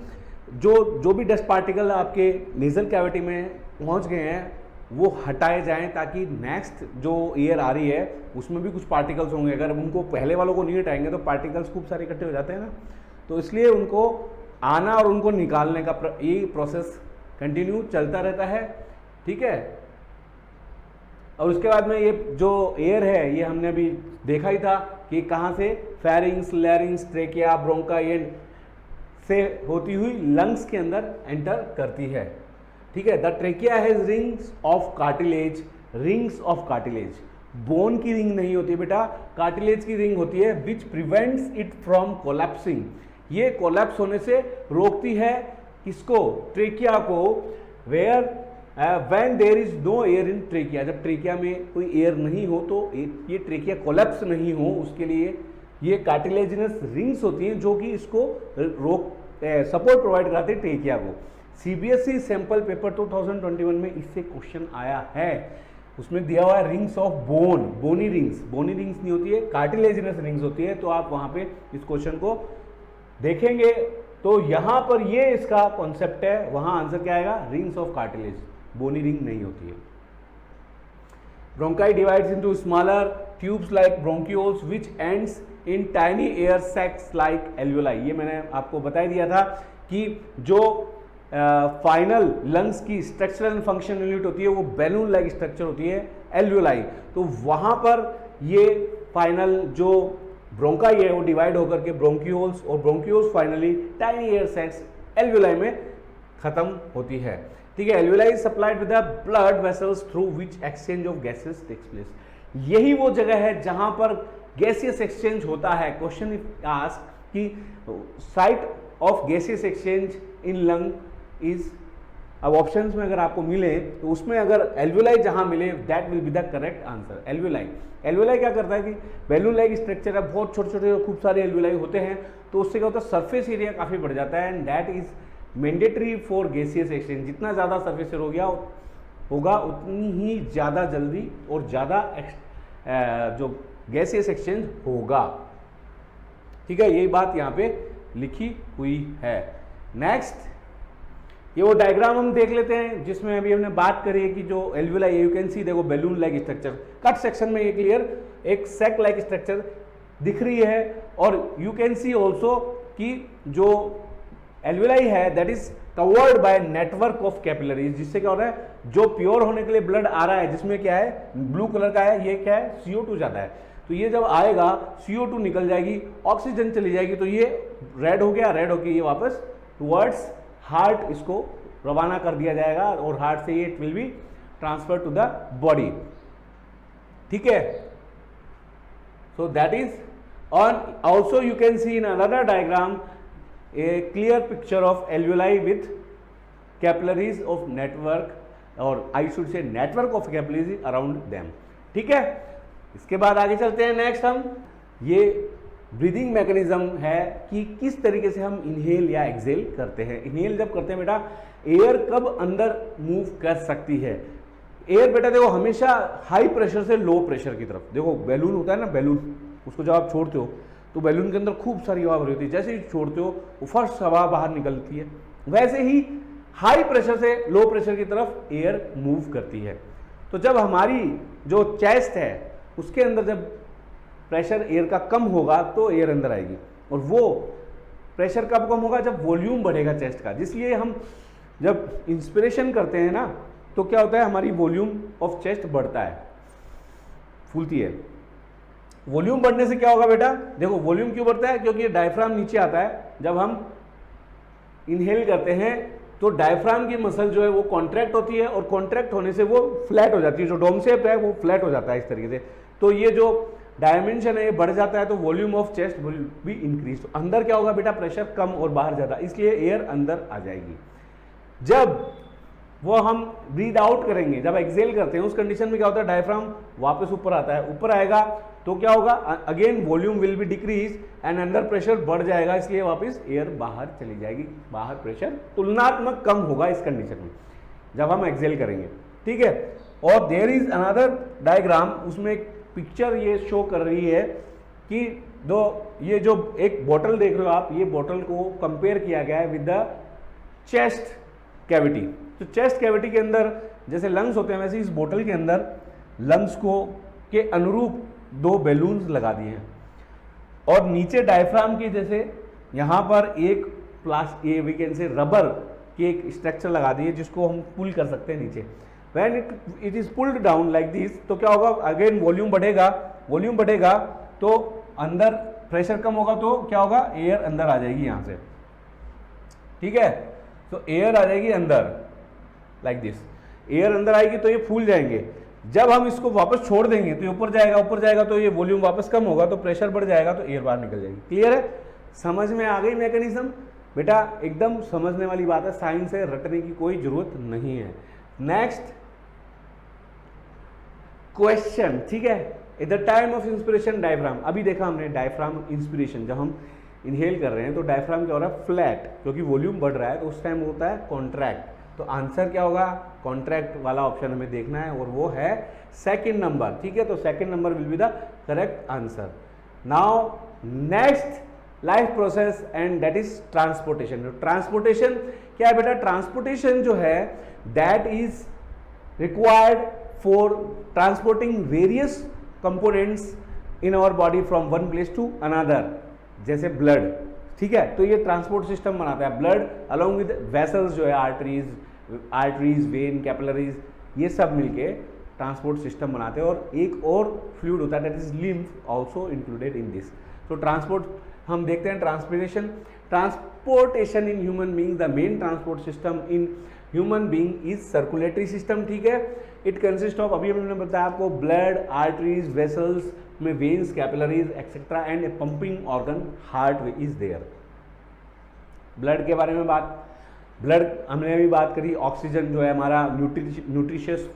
जो भी डस्ट पार्टिकल आपके नेजल कैविटी में पहुंच गए हैं वो हटाए जाएं, ताकि नेक्स्ट जो एयर आ रही है उसमें भी कुछ पार्टिकल्स होंगे। अगर उनको पहले वालों को नहीं हटाएंगे तो पार्टिकल्स खूब सारे इकट्ठे हो जाते हैं ना, तो इसलिए उनको आना और उनको निकालने का ये प्रोसेस कंटिन्यू चलता रहता है। ठीक है, और उसके बाद में ये जो एयर है ये हमने अभी देखा ही था कि कहाँ से? फेरिंग्स, लैरिंग्स, ट्रेकिया, ब्रोंकाई से होती हुई लंग्स के अंदर एंटर करती है। ठीक है, the trachea has rings of cartilage, rings of cartilage, bone की रिंग नहीं होती बेटा, कार्टिलेज की रिंग होती है, which prevents it from collapsing. ये कोलैप्स होने से रोकती है किसको? ट्रेकिया को। Where when there is no air in trachea, जब ट्रेकिया में कोई एयर नहीं हो तो ये ट्रेकिया कोलैप्स नहीं हो, उसके लिए ये कार्टिलेजिनस रिंग्स होती हैं जो कि इसको सपोर्ट प्रोवाइड कराती है ट्रेकिया को। सीबीएसई सैंपल पेपर 2021 में इससे क्वेश्चन आया है, उसमें दिया हुआ है rings of bone, bony rings नहीं होती है, कार्टिलेजिनस रिंग्स होती है। तो आप वहां पे इस क्वेश्चन को देखेंगे तो यहां पर ये इसका कॉन्सेप्ट है, वहां आंसर क्या आएगा? Rings of cartilage, bony ring नहीं होती है। Bronchi divides into smaller tubes like bronchioles which ends in tiny air sacs like alveoli. ये मैंने आपको बता दिया था कि जो फाइनल लंग्स की स्ट्रक्चरल एंड फंक्शनल यूनिट होती है वो बैलून लाइक स्ट्रक्चर होती है एल्वेलाई। तो वहां पर ये फाइनल जो ब्रोंकाई है वो डिवाइड होकर के ब्रोंक्यूल्स, और bronchioles finally tiny air sacs alveoli में खत्म होती है। ठीक है, alveoli is supplied with the blood vessels through which exchange of gases takes place. यही वो जगह है जहां पर गैसियस एक्सचेंज होता है। क्वेश्चन इफ आस्क कि site of gaseous exchange in lung is, अब ऑप्शंस में अगर आपको मिले तो उसमें अगर एल्वेलाई जहां मिले that will be the correct answer. Alveoli क्या करता है कि बैलून लाइक स्ट्रक्चर है, बहुत छोटे छोटे खूब सारे एल्वेलाई होते हैं, तो उससे क्या होता है? सरफेस एरिया काफी बढ़ जाता है, and that is mandatory for gaseous exchange. जितना ज्यादा सरफेस एरिया होगा उतनी ही ज्यादा जल्दी और ज्यादा जो गैसियस एक्सचेंज होगा। ठीक है, यही बात यहाँ पे लिखी हुई है। नेक्स्ट, ये वो डायग्राम हम देख लेते हैं जिसमें अभी हमने बात करी है कि जो एल्वेलाई, यू कैन सी, देखो balloon like structure, cut section में ये क्लियर एक सैक लाइक स्ट्रक्चर दिख रही है, और यू कैन सी ऑल्सो कि जो एल्वेलाई है that is covered by network of capillaries, जिससे क्या हो रहा है? जो प्योर होने के लिए ब्लड आ रहा है, जिसमें क्या है? ब्लू कलर का है, ये क्या है? CO2 जाता है। तो ये जब आएगा CO2 निकल जाएगी, ऑक्सीजन चली जाएगी, तो ये रेड हो गया, रेड होके ये वापस टुवर्ड्स हार्ट इसको रवाना कर दिया जाएगा, और हार्ट से ये it will be transfer to the body. ठीक है, so that is on. Also you can see in another diagram a clear picture of alveoli with capillaries of network, or I should say network of capillaries around them। ठीक है, इसके बाद आगे चलते हैं। Next हम ये ब्रीदिंग मैकेनिज्म है कि किस तरीके से हम इनहेल या एक्सेल करते हैं। इनहेल जब करते हैं बेटा, एयर कब अंदर मूव कर सकती है? एयर बेटा देखो हमेशा हाई प्रेशर से लो प्रेशर की तरफ, देखो बैलून होता है ना, बैलून, उसको जब आप छोड़ते हो तो बैलून के अंदर खूब सारी हवा भरी होती है, जैसे ही छोड़ते हो वो फर्स्ट हवा बाहर निकलती है, वैसे ही हाई प्रेशर से लो प्रेशर की तरफ एयर मूव करती है। तो जब हमारी जो चेस्ट है उसके अंदर जब प्रेशर एयर का कम होगा तो एयर अंदर आएगी, और वो प्रेशर कब कम होगा, जब वॉल्यूम बढ़ेगा चेस्ट का। जिसलिए हम जब इंस्पिरेशन करते हैं ना तो क्या होता है, हमारी वॉल्यूम ऑफ चेस्ट बढ़ता है, फूलती है। वॉल्यूम बढ़ने से क्या होगा बेटा, देखो वॉल्यूम क्यों बढ़ता है, क्योंकि डायफ्राम नीचे आता है। जब हम इनहेल करते हैं तो डायफ्राम की मसल जो है वो कॉन्ट्रैक्ट होती है, और कॉन्ट्रैक्ट होने से वो फ्लैट हो जाती है, जो डोम शेप है वो फ्लैट हो जाता है इस तरीके से। तो ये जो डायमेंशन है ये बढ़ जाता है, तो volume of chest will be increase. तो अंदर क्या होगा बेटा, प्रेशर कम और बाहर ज़्यादा, इसलिए एयर अंदर आ जाएगी। जब वो हम ब्रीद आउट करेंगे, जब एक्सेल करते हैं उस कंडीशन में क्या होता है, डायफ्राम वापस ऊपर आता है, ऊपर आएगा तो क्या होगा, again volume will be decrease and अंदर प्रेशर बढ़ जाएगा, इसलिए वापस एयर बाहर चली जाएगी। बाहर प्रेशर तुलनात्मक कम होगा इस कंडीशन में जब हम एक्सेल करेंगे, ठीक है। और देयर इज अनदर डायग्राम, उसमें एक पिक्चर ये शो कर रही है कि ये जो एक बोतल देख रहे हो आप, ये बोतल को कंपेयर किया गया है विद द चेस्ट कैविटी। तो चेस्ट कैविटी के अंदर जैसे लंग्स होते हैं, वैसे इस बोतल के अंदर लंग्स को के अनुरूप 2 बैलून्स लगा दिए हैं, और नीचे डायफ्राम के जैसे यहाँ पर एक वी कैन से रबर की एक स्ट्रक्चर लगा दी है, जिसको हम पुल कर सकते हैं नीचे। When it is pulled down like this, तो क्या होगा, अगेन वॉल्यूम बढ़ेगा तो अंदर प्रेशर कम होगा, तो क्या होगा, एयर अंदर आ जाएगी यहाँ से, ठीक है। तो एयर आ जाएगी अंदर लाइक दिस, एयर अंदर आएगी तो ये फूल जाएंगे। जब हम इसको वापस छोड़ देंगे तो ये ऊपर जाएगा तो ये वॉल्यूम वापस कम होगा, तो प्रेशर बढ़ जाएगा, तो एयर बाहर निकल जाएगी। क्लियर है, समझ में आ गई मैकेनिज्म बेटा, एकदम समझने वाली बात है, साइंस है, रटने की कोई जरूरत नहीं है। नेक्स्ट क्वेश्चन, ठीक है। At the time of inspiration diaphragm, अभी देखा हमने डायफ्राम इंस्पिरेशन, जब हम इनहेल कर रहे हैं तो डायफ्राम क्या हो रहा है, फ्लैट, क्योंकि वॉल्यूम बढ़ रहा है, तो उस टाइम होता है कॉन्ट्रैक्ट। तो आंसर क्या होगा, कॉन्ट्रैक्ट वाला ऑप्शन हमें देखना है, और वो है सेकंड नंबर, ठीक है। तो second number will be the correct answer. Now next life process and that is transportation. Transportation क्या है बेटा, ट्रांसपोर्टेशन जो है that is required for transporting various components in our body from one place to another, जैसे blood, ठीक है। तो ये ट्रांसपोर्ट सिस्टम बनाता है, ब्लड अलॉन्ग विद वेसल्स जो है, आर्टरीज, वेन, कैपिलरीज, ये सब मिलके ट्रांसपोर्ट सिस्टम बनाते हैं। और एक और फ्लूइड होता है that is lymph also included in this. तो ट्रांसपोर्ट हम देखते हैं, transportation in human being, the main transport system in human being is circulatory system, ठीक है। इट कंसिस्ट ऑफ, अभी हमने बताया आपको, ब्लड, आर्टरीज, वेसल्स में veins, capillaries etcetera, and a pumping organ heart is there. Blood के बारे में ब्लड हमने अभी बात करी। ऑक्सीजन जो है हमारा न्यूट्रिशियस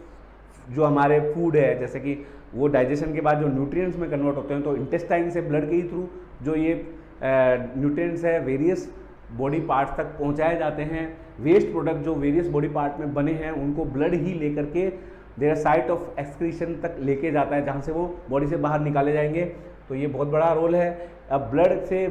जो हमारे फूड है, जैसे कि वो डाइजेशन के बाद जो न्यूट्रिएंट्स में कन्वर्ट होते हैं, तो इंटेस्टाइन से ब्लड के ही थ्रू जो ये न्यूट्रिएंट्स है वेरियस बॉडी पार्ट्स तक पहुंचाए जाते हैं। वेस्ट प्रोडक्ट जो वेरियस बॉडी पार्ट में बने हैं उनको ब्लड ही लेकर के देयर साइट ऑफ एक्सक्रीशन तक लेके जाता है, जहाँ से वो बॉडी से बाहर निकाले जाएंगे। तो ये बहुत बड़ा रोल है। अब ब्लड से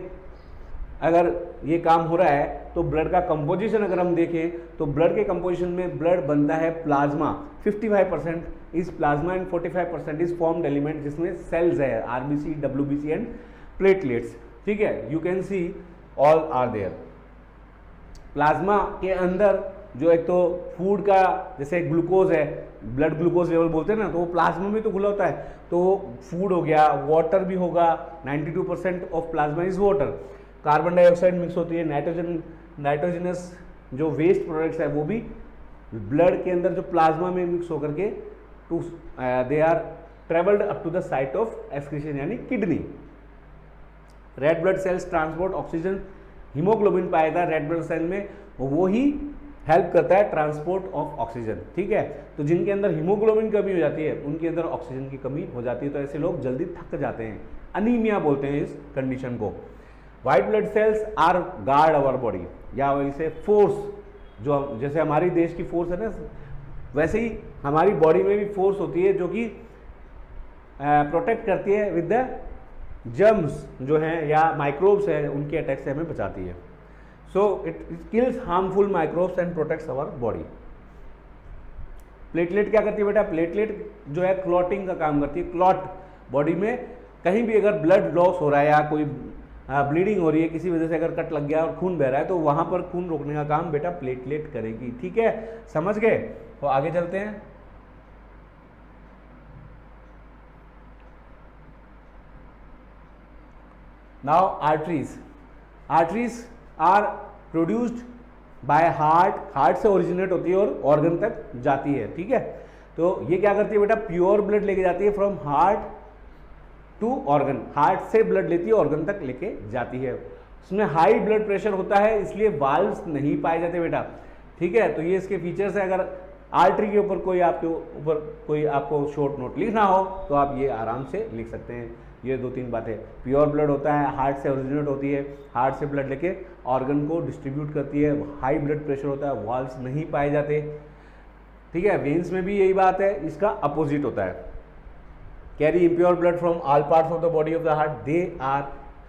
अगर ये काम हो रहा है तो ब्लड का कंपोजिशन अगर हम देखें तो ब्लड के कंपोजिशन में ब्लड बनता है plasma, 55% is plasma and 45% is formed element, जिसमें सेल्स है, आरबीसी, डब्ल्यूबीसी एंड प्लेटलेट्स, ठीक है। You can see all are there. Plasma के अंदर जो एक तो फूड का जैसे ग्लूकोज है, ब्लड ग्लूकोज लेवल बोलते हैं ना, तो वो प्लाज्मा में तो घुला होता है, तो फूड हो गया, वाटर भी होगा, 92% of plasma is water. Carbon dioxide mix होती है, नाइट्रोजनस जो वेस्ट प्रोडक्ट्स है वो भी ब्लड के अंदर जो प्लाज्मा में मिक्स होकर के to they are travelled up to the site of excretion यानी kidney. Red blood cells transport oxygen, haemoglobin पाया जाता है रेड ब्लड सेल में, वो ही हेल्प करता है ट्रांसपोर्ट ऑफ ऑक्सीजन, ठीक है। तो जिनके अंदर हीमोग्लोबिन कमी हो जाती है उनके अंदर ऑक्सीजन की कमी हो जाती है, तो ऐसे लोग जल्दी थक जाते हैं, अनीमिया बोलते हैं इस कंडीशन को। White blood cells are guard our body, या वैसे फोर्स जो जैसे हमारी देश की फोर्स है ना वैसे ही हमारी बॉडी में भी फोर्स होती है जो कि प्रोटेक्ट करती है विद द जर्म्स जो हैं या माइक्रोब्स हैं, उनके अटैक से हमें बचाती है। So it kills harmful microbes and protects our body. Platelet क्या करती है बेटा? प्लेटलेट जो है क्लॉटिंग का काम करती है। क्लॉट बॉडी में कहीं भी अगर ब्लड लॉस हो रहा है या कोई ब्लीडिंग हो रही है, किसी वजह से अगर कट लग गया और खून बह रहा है, तो वहां पर खून रोकने का काम बेटा प्लेटलेट करेगी। ठीक है, समझ गए? तो आगे चलते हैं। Now arteries. Arteries are produced by heart. Heart से ओरिजिनेट होती है और ऑर्गन तक जाती है। ठीक है, तो ये क्या करती है बेटा? प्योर ब्लड लेके जाती है from heart to organ. Heart से ब्लड लेती है, ऑर्गन तक लेके जाती है। उसमें हाई ब्लड प्रेशर होता है, इसलिए वाल्व्स नहीं पाए जाते बेटा। ठीक है, तो ये इसके फीचर्स है। अगर आर्टरी के ऊपर कोई आपको शॉर्ट नोट लिखना हो तो आप ये आराम से लिख सकते हैं। ये 2-3 बातें। प्योर ब्लड होता है, हार्ट से ओरिजिनेट होती है, हार्ट से ब्लड लेके ऑर्गन को डिस्ट्रीब्यूट करती है। हाई ब्लड प्रेशर होता है, वाल्व्स नहीं पाए जाते। ठीक है, वेन्स में भी यही बात है, इसका अपोजिट होता है। Carry impure blood from all parts of the body of the heart. They are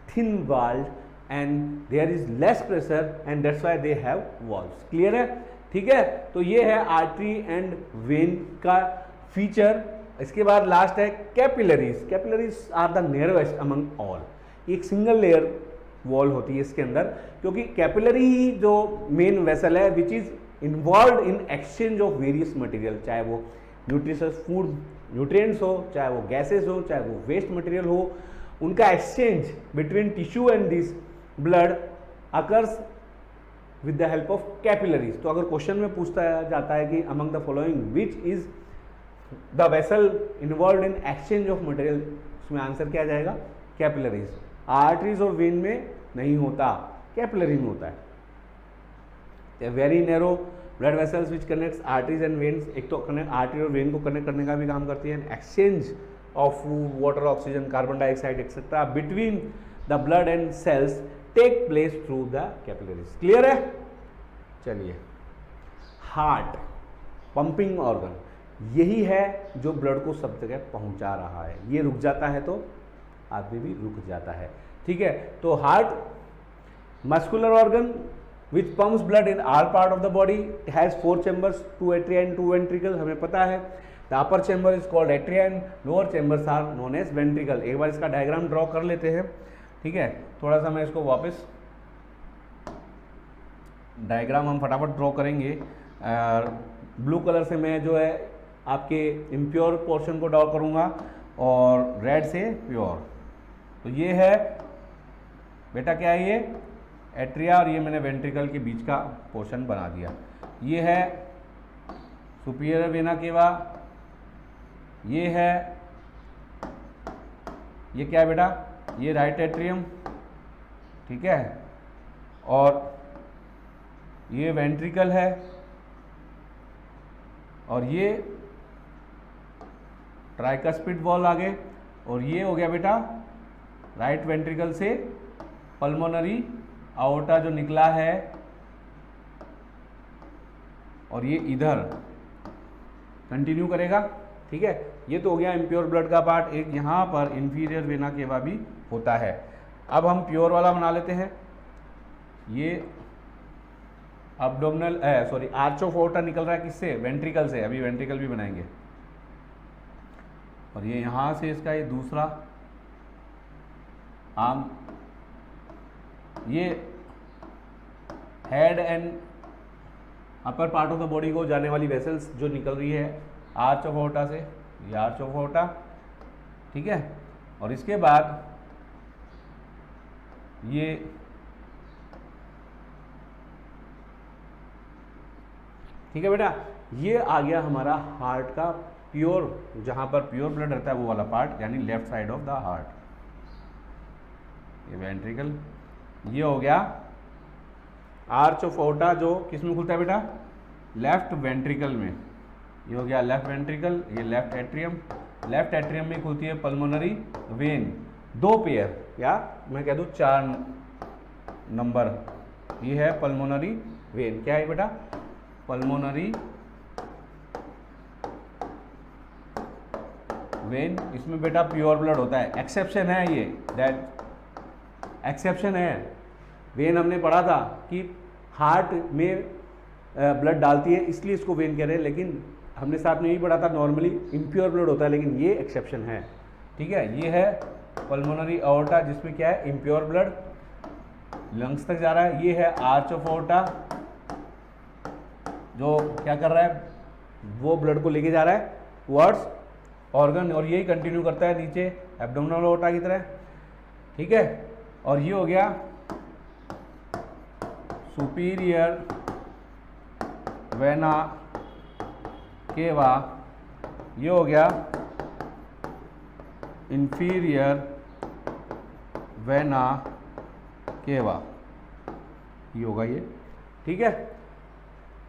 thin walled and there is less pressure and that's why they have valves. Clear है? ठीक है, तो ये है आर्टरी एंड वेन का फीचर। इसके बाद लास्ट है capillaries. Capillaries are the narrowest among all. एक सिंगल लेयर वॉल होती है इसके अंदर, क्योंकि कैपिलरी ही जो मेन वेसल है which is involve in exchange of various material, चाहे वो न्यूट्रिशियस फूड न्यूट्रिएंट्स हो, चाहे वो गैसेस हो, चाहे वो वेस्ट मटेरियल हो, उनका exchange between tissue and this blood occurs with the help of capillaries. तो अगर क्वेश्चन में पूछता जाता है कि among the following which is the vessel involve in exchange of material, उसमें आंसर क्या आ जाएगा? कैपिलरीज। आर्टरीज और वेन में नहीं होता, कैपिलरी में होता है। Very narrow blood vessels which connects arteries and veins. एक तो आर्टरी और वेन को कनेक्ट करने का भी काम करती है। Exchange of food, water, oxygen, carbon dioxide etcetera between the blood and cells take place through the capillaries. Clear है? चलिए, हार्ट पंपिंग ऑर्गन यही है जो ब्लड को सब जगह पहुंचा रहा है। ये रुक जाता है तो आदमी भी रुक जाता है। ठीक है, तो heart muscular organ which pumps blood in all part of the body. It has 4 chambers, 2 atria and 2 ventricles, हमें पता है। The upper chamber is called atria and lower chambers are known as ventricle। एक बार इसका diagram draw कर लेते हैं। ठीक है, थोड़ा सा मैं इसको वापस डायग्राम हम फटाफट ड्रॉ करेंगे। ब्लू कलर से मैं जो है आपके इम्प्योर पोर्शन को ड्रॉ करूँगा और रेड से प्योर। तो ये है बेटा, क्या है ये? एट्रिया, और ये मैंने वेंट्रिकल के बीच का पोर्शन बना दिया। ये है सुपीरियर वेना केवा, ये है, ये क्या है बेटा? ये राइट एट्रियम। ठीक है, और ये वेंट्रिकल है, और ये ट्राइकस्पिड वॉल आगे, और ये हो गया बेटा राइट वेंट्रिकल से पल्मोनरी आओर्टा जो निकला है, और ये इधर कंटिन्यू करेगा। ठीक है, ये तो हो गया इम्प्योर ब्लड का पार्ट। एक यहाँ पर इंफीरियर वेना केवा भी होता है। अब हम प्योर वाला बना लेते हैं। ये अब्डोमिनल सॉरी आर्च ऑफ आओर्टा निकल रहा है किससे? वेंट्रिकल से। अभी वेंट्रिकल भी बनाएंगे। और ये यहाँ से इसका ये दूसरा आर्म, ये head and upper part of the body को जाने वाली वेसल्स जो निकल रही है आर्च ऑफ आओर्टा से, ये आर्च ऑफ आओर्टा। ठीक है, और इसके बाद ये ठीक है बेटा, ये आ गया हमारा हार्ट का प्योर, जहां पर प्योर ब्लड रहता है वो वाला पार्ट, यानी left side of the heart. ये वेंट्रिकल, ये हो गया आर्च ऑफ आओर्टा जो किस में खुलता है बेटा? लेफ्ट वेंट्रिकल में। ये हो गया लेफ्ट वेंट्रिकल, ये लेफ्ट एट्रियम। लेफ्ट एट्रियम में खुलती है पल्मोनरी वेन, 2 पेयर, या मैं कह दूं 4 नंबर। ये है पल्मोनरी वेन। क्या है बेटा? पल्मोनरी वेन, इसमें बेटा प्योर ब्लड होता है। एक्सेप्शन है ये, दैट एक्सेप्शन है। वेन हमने पढ़ा था कि हार्ट में ब्लड डालती है, इसलिए इसको वेन कह रहे हैं, लेकिन हमने साथ में यही पढ़ा था नॉर्मली इम्प्योर ब्लड होता है, लेकिन ये एक्सेप्शन है। ठीक है, ये है पल्मोनरी अओर्टा जिसमें क्या है, इम्प्योर ब्लड लंग्स तक जा रहा है। ये है आर्च ऑफ अओर्टा जो क्या कर रहा है, वो ब्लड को लेके जा रहा है टुवर्ड्स ऑर्गन, और यही कंटिन्यू करता है नीचे एब्डोमिनल अओर्टा की तरह। ठीक है, और ये हो गया सुपीरियर वेना केवा, ये हो गया इंफीरियर वेना केवा, ये होगा ये। ठीक है,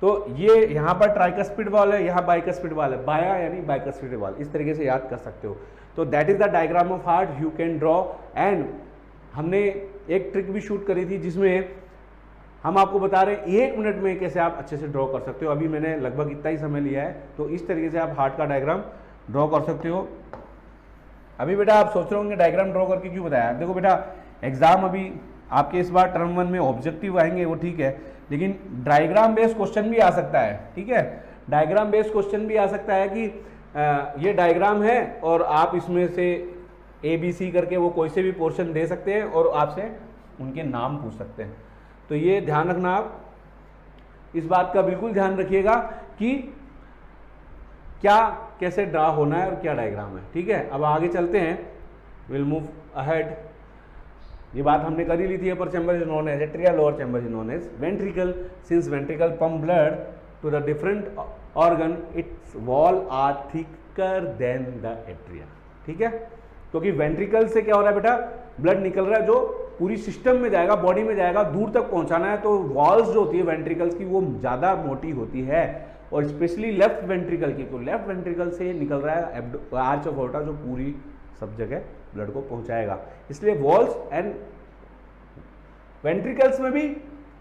तो ये यहाँ पर ट्राइकस्पिड वॉल है, यहाँ बाइकस्पिड वॉल है, बाया यानी बाइकस्पिड वॉल, इस तरीके से याद कर सकते हो। तो that is the diagram of heart you can draw. And हमने एक ट्रिक भी शूट करी थी जिसमें हम आपको बता रहे हैं 1 मिनट में कैसे आप अच्छे से ड्रॉ कर सकते हो। अभी मैंने लगभग इतना ही समय लिया है, तो इस तरीके से आप हार्ट का डायग्राम ड्रॉ कर सकते हो। अभी बेटा आप सोच रहे होंगे डायग्राम ड्रॉ करके क्यों बताया। देखो बेटा, एग्जाम अभी आपके इस बार टर्म 1 में ऑब्जेक्टिव आएंगे, वो ठीक है, लेकिन डायग्राम बेस्ड क्वेश्चन भी आ सकता है। ठीक है, डायग्राम बेस्ड क्वेश्चन भी आ सकता है कि ये डायग्राम है और आप इसमें से ABC करके वो कोई से भी पोर्शन दे सकते हैं और आपसे उनके नाम पूछ सकते हैं। तो ये ध्यान रखना, आप इस बात का बिल्कुल ध्यान रखिएगा कि क्या कैसे ड्रा होना है और क्या डायग्राम है। ठीक है, अब आगे चलते हैं, विल मूव अहेड। ये बात हमने कर ही ली थी। Upper chamber is known as atria, lower chamber is known as ventricle. Since ventricle pump blood to the different organ, its wall are thicker than the atria. ठीक है, क्योंकि वेंट्रिकल से क्या हो रहा है बेटा, ब्लड निकल रहा है जो पूरी सिस्टम में जाएगा, बॉडी में जाएगा, दूर तक पहुंचाना है, तो वॉल्स जो होती है वेंट्रिकल्स की वो ज़्यादा मोटी होती है, और स्पेशली लेफ्ट वेंट्रिकल की। तो लेफ्ट वेंट्रिकल से निकल रहा है आर्च ऑफ अओर्टा जो पूरी सब जगह ब्लड को पहुंचाएगा। इसलिए वॉल्स एंड वेंट्रिकल्स में भी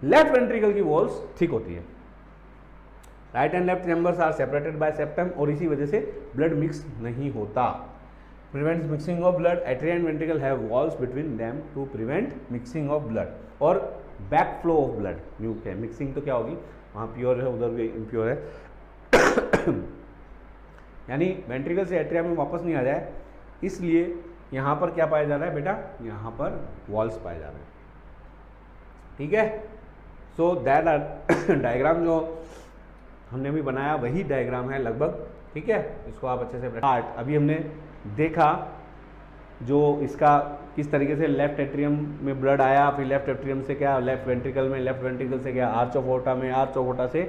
लेफ्ट वेंट्रिकल की वॉल्स ठीक होती है। Right and left chambers are separated by septum, और इसी वजह से ब्लड मिक्स नहीं होता। prevents mixing of blood, atria and ventricle have walls between them to prevent mixing of blood, और back flow of blood म्यूक है। मिक्सिंग तो क्या होगी, वहाँ प्योर है उधर भी इम्प्योर है यानी वेंट्रिकल से एट्रिया में वापस नहीं आ जाए, इसलिए यहाँ पर क्या पाया जा रहा है बेटा, यहाँ पर वॉल्स पाए जा रहे हैं। ठीक है, सो दैट डायग्राम जो हमने अभी बनाया वही डायग्राम है लगभग। ठीक है, इसको आप अच्छे से हार्ट अभी हमने देखा जो इसका किस तरीके से लेफ्ट एट्रियम में ब्लड आया, फिर लेफ्ट एट्रियम से क्या लेफ्ट वेंट्रिकल में, लेफ्ट वेंट्रिकल से क्या आर्च ऑफ अओर्टा में, आर्च ऑफ अओर्टा से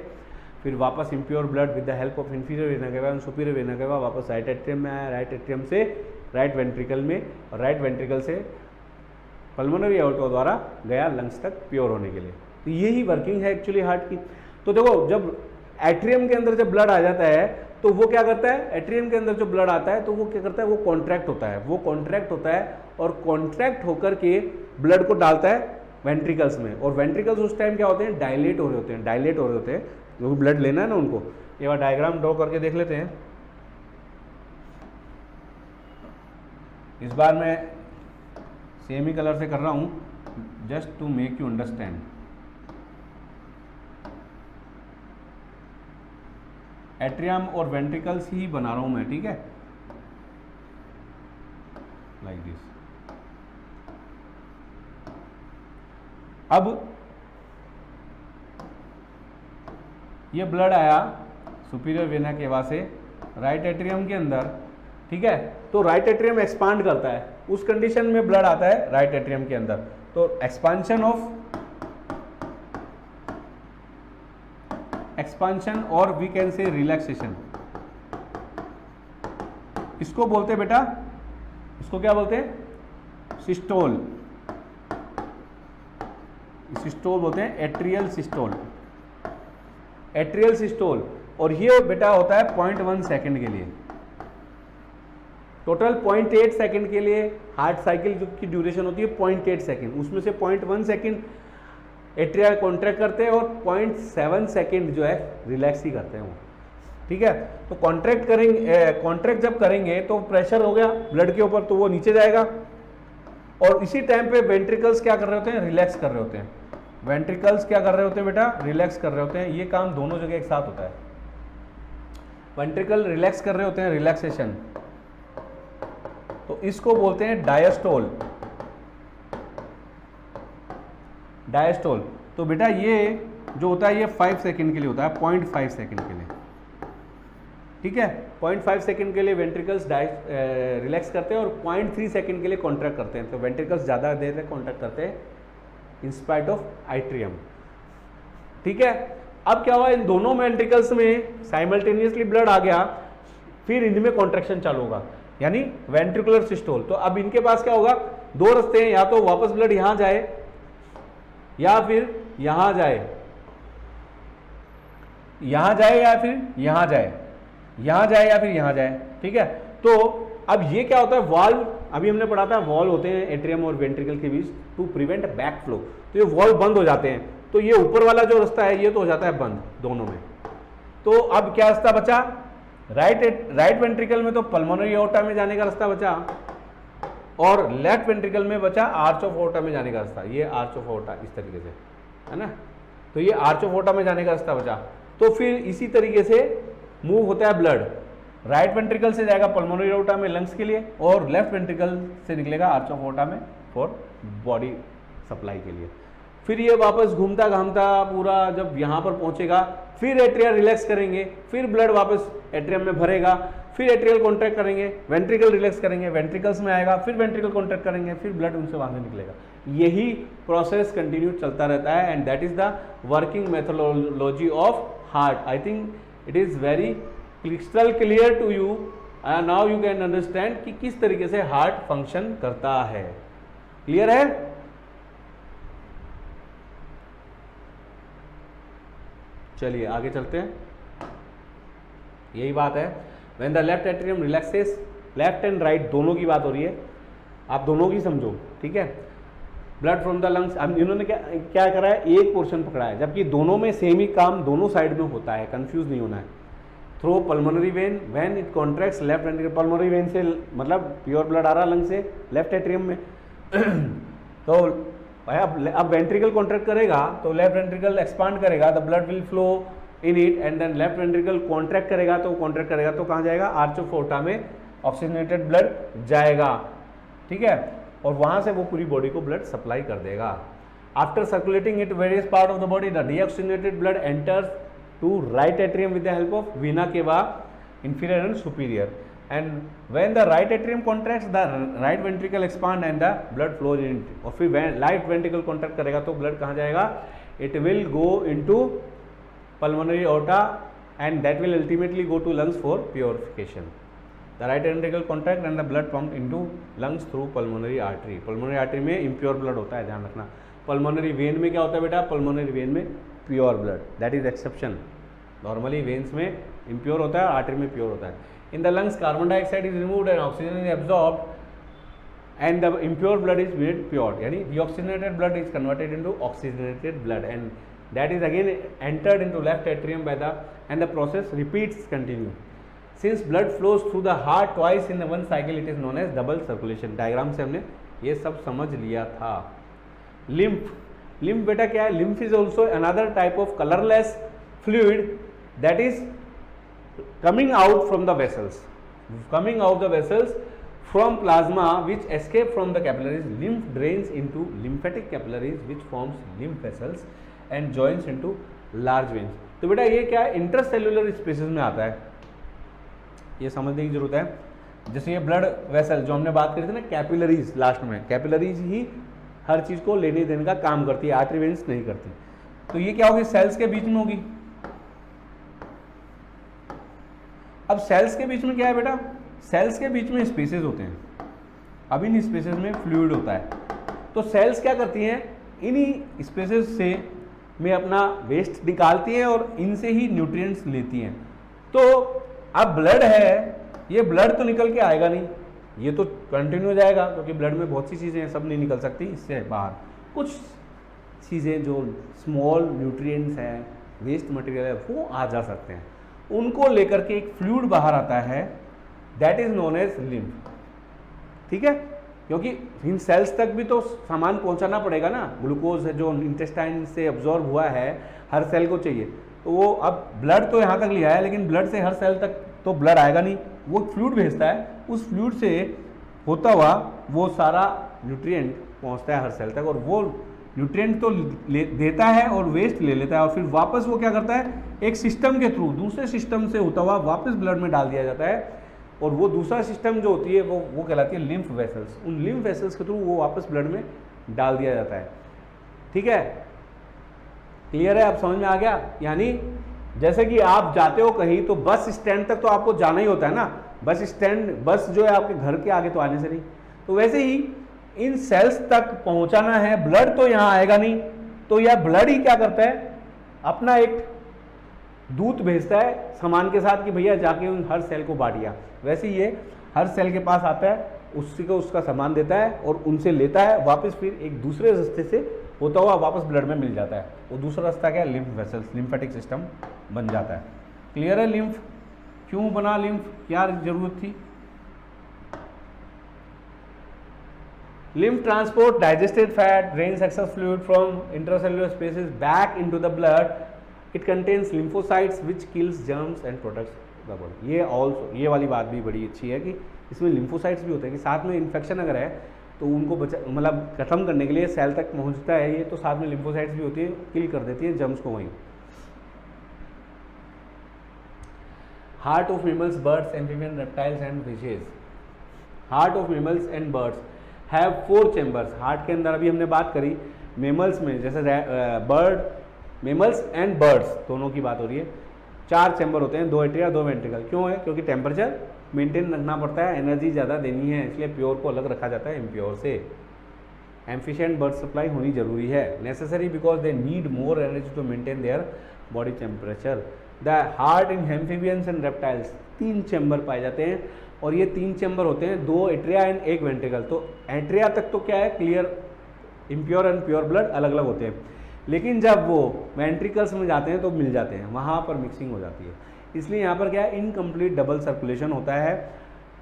फिर वापस impure blood with the help of inferior vena cava and superior vena cava वापस राइट एट्रियम में आया, राइट एट्रियम से राइट वेंट्रिकल में, और राइट वेंट्रिकल से पल्मोनरी अओर्टा द्वारा गया लंग्स तक प्योर होने के लिए। तो यही वर्किंग है एक्चुअली हार्ट की। तो देखो, जब एट्रियम के अंदर जब ब्लड आ जाता है तो वो क्या करता है, एट्रियम के अंदर जो ब्लड आता है तो वो क्या करता है, वो कॉन्ट्रैक्ट होता है, वो कॉन्ट्रैक्ट होता है और कॉन्ट्रैक्ट होकर के ब्लड को डालता है वेंट्रिकल्स में, और वेंट्रिकल्स उस टाइम क्या होते हैं, डायलेट हो रहे होते हैं, डायलेट हो रहे होते हैं, जो भी ब्लड लेना है ना उनको। ये बार डायग्राम ड्रॉ करके देख लेते हैं। इस बार मैं सेम ही कलर से कर रहा हूँ just to make you understand. Atrium और वेंट्रिकल्स ही बना रहा हूं मैं, ठीक है, लाइक दिस। अब ये ब्लड आया सुपीरियर वेना केवा से राइट एट्रियम के अंदर, ठीक है, तो राइट एट्रियम एक्सपांड करता है, उस कंडीशन में ब्लड आता है राइट एट्रियम के अंदर। तो एक्सपांशन और वी कैन से रिलैक्सेशन, इसको बोलते हैं बेटा, इसको क्या बोलते हैं, सिस्टोल, सिस्टोल बोलते हैं, एट्रियल सिस्टोल, एट्रियल सिस्टोल। और ये बेटा होता है 0.1 सेकेंड के लिए, टोटल 0.8 सेकेंड के लिए हार्ट साइकिल जो की ड्यूरेशन होती है 0.8 सेकेंड, उसमें से 0.1 सेकेंड एट्रिया कॉन्ट्रैक्ट करते हैं और 0.7 सेकेंड जो है रिलैक्स ही करते हैं वो। ठीक है। तो कॉन्ट्रैक्ट जब करेंगे तो प्रेशर हो गया ब्लड के ऊपर, तो वो नीचे जाएगा, और इसी टाइम पे वेंट्रिकल्स क्या कर रहे होते हैं, रिलैक्स कर रहे होते हैं। वेंट्रिकल्स क्या कर रहे होते हैं बेटा, रिलैक्स कर रहे होते हैं। ये काम दोनों जगह एक साथ होता है। वेंट्रिकल रिलैक्स कर रहे होते हैं, रिलैक्सेशन, तो इसको बोलते हैं डायस्टोल। डायस्टोल तो बेटा ये जो होता है ये 5 सेकंड के लिए होता है, 0.5 सेकंड के लिए, ठीक है। 0.5 सेकंड के लिए वेंट्रिकल्स रिलैक्स करते हैं और 0.3 सेकंड के लिए कॉन्ट्रैक्ट करते हैं। तो वेंट्रिकल्स ज़्यादा देर तक कॉन्ट्रैक्ट करते हैं इन स्पाइट ऑफ आइट्रियम, ठीक है। अब क्या हुआ, इन दोनों वेंट्रिकल्स में साइमल्टेनियसली ब्लड आ गया, फिर इनमें कॉन्ट्रैक्शन चालू होगा, यानी वेंट्रिकुलर सिस्टोल। तो अब इनके पास क्या होगा, दो रास्ते हैं, या तो वापस ब्लड यहां जाए या फिर यहां जाए, यहां जाए या फिर यहां जाए, यहां जाए या फिर यहां जाए, ठीक है। तो अब ये क्या होता है, वाल्व, अभी हमने पढ़ा था वाल्व होते हैं एट्रियम और वेंट्रिकल के बीच टू प्रिवेंट बैक फ्लो। तो ये वाल्व बंद हो जाते हैं, तो ये ऊपर वाला जो रास्ता है ये तो हो जाता है बंद दोनों में। तो अब क्या रास्ता बचा, राइट वेंट्रिकल में तो पल्मोनरी एओर्टा में जाने का रास्ता बचा, और लेफ्ट वेंट्रिकल में बचा आर्च ऑफ एओर्टा में जाने का रास्ता। ये आर्च ऑफ एओर्टा इस तरीके से है ना, तो ये आर्च ऑफ एओर्टा में जाने का रास्ता बचा। तो फिर इसी तरीके से मूव होता है ब्लड, राइट वेंट्रिकल से जाएगा पल्मोनरी एओर्टा में लंग्स के लिए, और लेफ्ट वेंट्रिकल से निकलेगा आर्च ऑफ एओर्टा में फॉर बॉडी सप्लाई के लिए। फिर ये वापस घूमता घामता पूरा जब यहाँ पर पहुंचेगा, फिर एट्रिया रिलैक्स करेंगे, फिर ब्लड वापस एट्रियम में भरेगा, फिर एट्रियल कॉन्ट्रैक्ट करेंगे, वेंट्रिकल रिलैक्स करेंगे, वेंट्रिकल्स में आएगा, फिर वेंट्रिकल कॉन्ट्रैक्ट करेंगे, फिर ब्लड उनसे वहां से निकलेगा। यही प्रोसेस कंटिन्यू चलता रहता है, and that is the working methodology of heart. I think it is very crystal clear to you, now you can understand कि किस तरीके से हार्ट फंक्शन करता है। क्लियर है? चलिए आगे चलते हैं। यही बात है, when the left atrium relaxes, left and right दोनों की बात हो रही है, आप दोनों की समझो, ठीक है। ब्लड फ्रॉम द लंग्स, अब इन्होंने क्या करा है, एक पोर्शन पकड़ा है, जबकि दोनों में सेम ही काम दोनों साइड में होता है, कंफ्यूज नहीं होना है। Through pulmonary vein, when it contracts left ventricle, pulmonary vein से मतलब प्योर ब्लड आ रहा लंग से लेफ्ट एट्रियम में तो अब वेंट्रिकल कॉन्ट्रैक्ट करेगा तो लेफ्ट वेंट्रिकल एक्सपांड करेगा, the blood will flow in it, and then left ventricle contract करेगा तो कहाँ जाएगा, आर्च ऑफ एओर्टा में ऑक्सीजनेटेड ब्लड जाएगा, ठीक है, और वहां से वो पूरी बॉडी को ब्लड सप्लाई कर देगा। After circulating it various part of the body, the deoxygenated blood enters to right atrium with the help of vena cava inferior and superior, and when the right atrium contracts, the right ventricle expand and the blood flows in, और फिर right ventricle contract करेगा तो blood कहाँ जाएगा, it will go into pulmonary aorta and that will ultimately go to lungs for purification. The right ventricle contract and the blood pumped into lungs through pulmonary artery. Pulmonary artery में impure blood होता है, ध्यान रखना। pulmonary vein में क्या होता है बेटा, pulmonary vein में pure blood, that is exception. Normally veins में इम्प्योर होता है, आर्टरी में प्योर होता है। In the lungs carbon dioxide is removed and oxygen is absorbed and the impure blood is made pure, यानी deoxygenated blood is converted into oxygenated blood and that is again entered into left atrium by the, and the process repeats continue. Since blood flows through the heart twice in one cycle, it is known as double circulation. Diagram से हमने ये सब समझ लिया था। Lymph, lymph बेटा क्या है, lymph is also another type of colourless fluid that is coming out from the vessels from plasma which escape from the capillaries. Lymph drains into lymphatic capillaries which forms lymph vessels and joins into large veins. तो बेटा ये क्या है, intercellular spaces में आता है, ये समझने की जरूरत है। जैसे ये ब्लड वेसल जो हमने बात करी थी ना, कैपिलरीज, लास्ट में कैपिलरीज ही हर चीज को लेने देने का काम करती है, आर्टरी वेन्स नहीं करती। तो ये क्या होगी, सेल्स के बीच में होगी। अब सेल्स के बीच में क्या है बेटा, सेल्स के बीच में स्पेसेस होते हैं, अब इन स्पेसेस में फ्लूइड होता है। तो सेल्स क्या करती हैं, इन्हीं स्पेसेस से में अपना वेस्ट निकालती हैं और इनसे ही न्यूट्रिएंट्स लेती हैं। तो अब ब्लड है, ये ब्लड तो निकल के आएगा नहीं, ये तो कंटिन्यू जाएगा, क्योंकि ब्लड में बहुत सी चीज़ें हैं, सब नहीं निकल सकती इससे बाहर। कुछ चीज़ें जो स्मॉल न्यूट्रिएंट्स हैं, वेस्ट मटेरियल है, वो आ जा सकते हैं। उनको लेकर के एक फ्लूइड बाहर आता है, that is known as lymph. ठीक है, क्योंकि इन सेल्स तक भी तो सामान पहुंचाना पड़ेगा ना, ग्लूकोज है जो इंटेस्टाइन से अब्जॉर्ब हुआ है हर सेल को चाहिए, तो वो अब ब्लड तो यहाँ तक लिया है, लेकिन ब्लड से हर सेल तक तो ब्लड आएगा नहीं, वो फ्लूइड भेजता है, उस फ्लूइड से होता हुआ वो सारा न्यूट्रिएंट पहुँचता है हर सेल तक, और वो न्यूट्रिएंट तो देता है और वेस्ट ले लेता है, और फिर वापस वो क्या करता है, एक सिस्टम के थ्रू दूसरे सिस्टम से होता हुआ वापस ब्लड में डाल दिया जाता है, और वो दूसरा सिस्टम जो होती है वो कहलाती है लिम्फ वेसल्स। उन लिम्फ वेसल्स के थ्रू वो वापस ब्लड में डाल दिया जाता है। ठीक है, क्लियर है, आप समझ में आ गया। यानी जैसे कि आप जाते हो कहीं तो बस स्टैंड तक तो आपको जाना ही होता है ना, बस स्टैंड, बस जो है आपके घर के आगे तो आने से नहीं, तो वैसे ही इन सेल्स तक पहुंचाना है, ब्लड तो यहाँ आएगा नहीं, तो यह ब्लड ही क्या करता है, अपना एक दूत भेजता है सामान के साथ कि भैया जाके उन हर सेल को बांटिया। वैसे ही ये हर सेल के पास आता है, उसी को उसका सामान देता है और उनसे लेता है वापस, फिर एक दूसरे रास्ते से होता हुआ वापस ब्लड में मिल जाता है। वो दूसरा रास्ता क्या है, लिम्फ वेसल्स, लिम्फेटिक सिस्टम बन जाता है। क्लियर है, लिम्फ क्यों बना, लिम्फ क्या जरूरत थी। Lymph transport digested fat, drains excess fluid from intracellular spaces back into the blood. It contains lymphocytes which kills germs and protects the body. ये also ये वाली बात भी बड़ी अच्छी है कि इसमें lymphocytes भी होते हैं कि साथ में इन्फेक्शन अगर है तो उनको मतलब खत्म करने के लिए सेल तक पहुंचता है ये, तो साथ में lymphocytes भी होती है, किल कर देती है जर्म्स को वहीं। Heart of mammals, birds, amphibians, reptiles and fishes. Heart of mammals and birds have 4 chambers. Heart के अंदर अभी हमने बात करी मेमल्स में, जैसे बर्ड, मेमल्स एंड बर्ड्स दोनों की बात हो रही है, 4 चैम्बर होते हैं, 2 एट्रिया 2 वेंट्रिकल। क्यों है, क्योंकि टेम्परेचर मेंटेन रखना पड़ता है, एनर्जी ज़्यादा देनी है, इसलिए प्योर को अलग रखा जाता है इम्प्योर से। एम्फिशिएंट ब्लड सप्लाई होनी जरूरी है, necessary because they need more energy to maintain their body temperature. The heart in amphibians and reptiles 3 chamber पाए जाते हैं, और ये 3 चैम्बर होते हैं, 2 एट्रिया एंड 1 वेंट्रिकल। तो एट्रिया तक तो क्या है, clear, impure and pure blood अलग अलग होते हैं, लेकिन जब वो वेंट्रिकल्स में जाते हैं तो मिल जाते हैं, वहाँ पर मिक्सिंग हो जाती है। इसलिए यहाँ पर क्या है, इनकम्प्लीट डबल सर्कुलेशन होता है,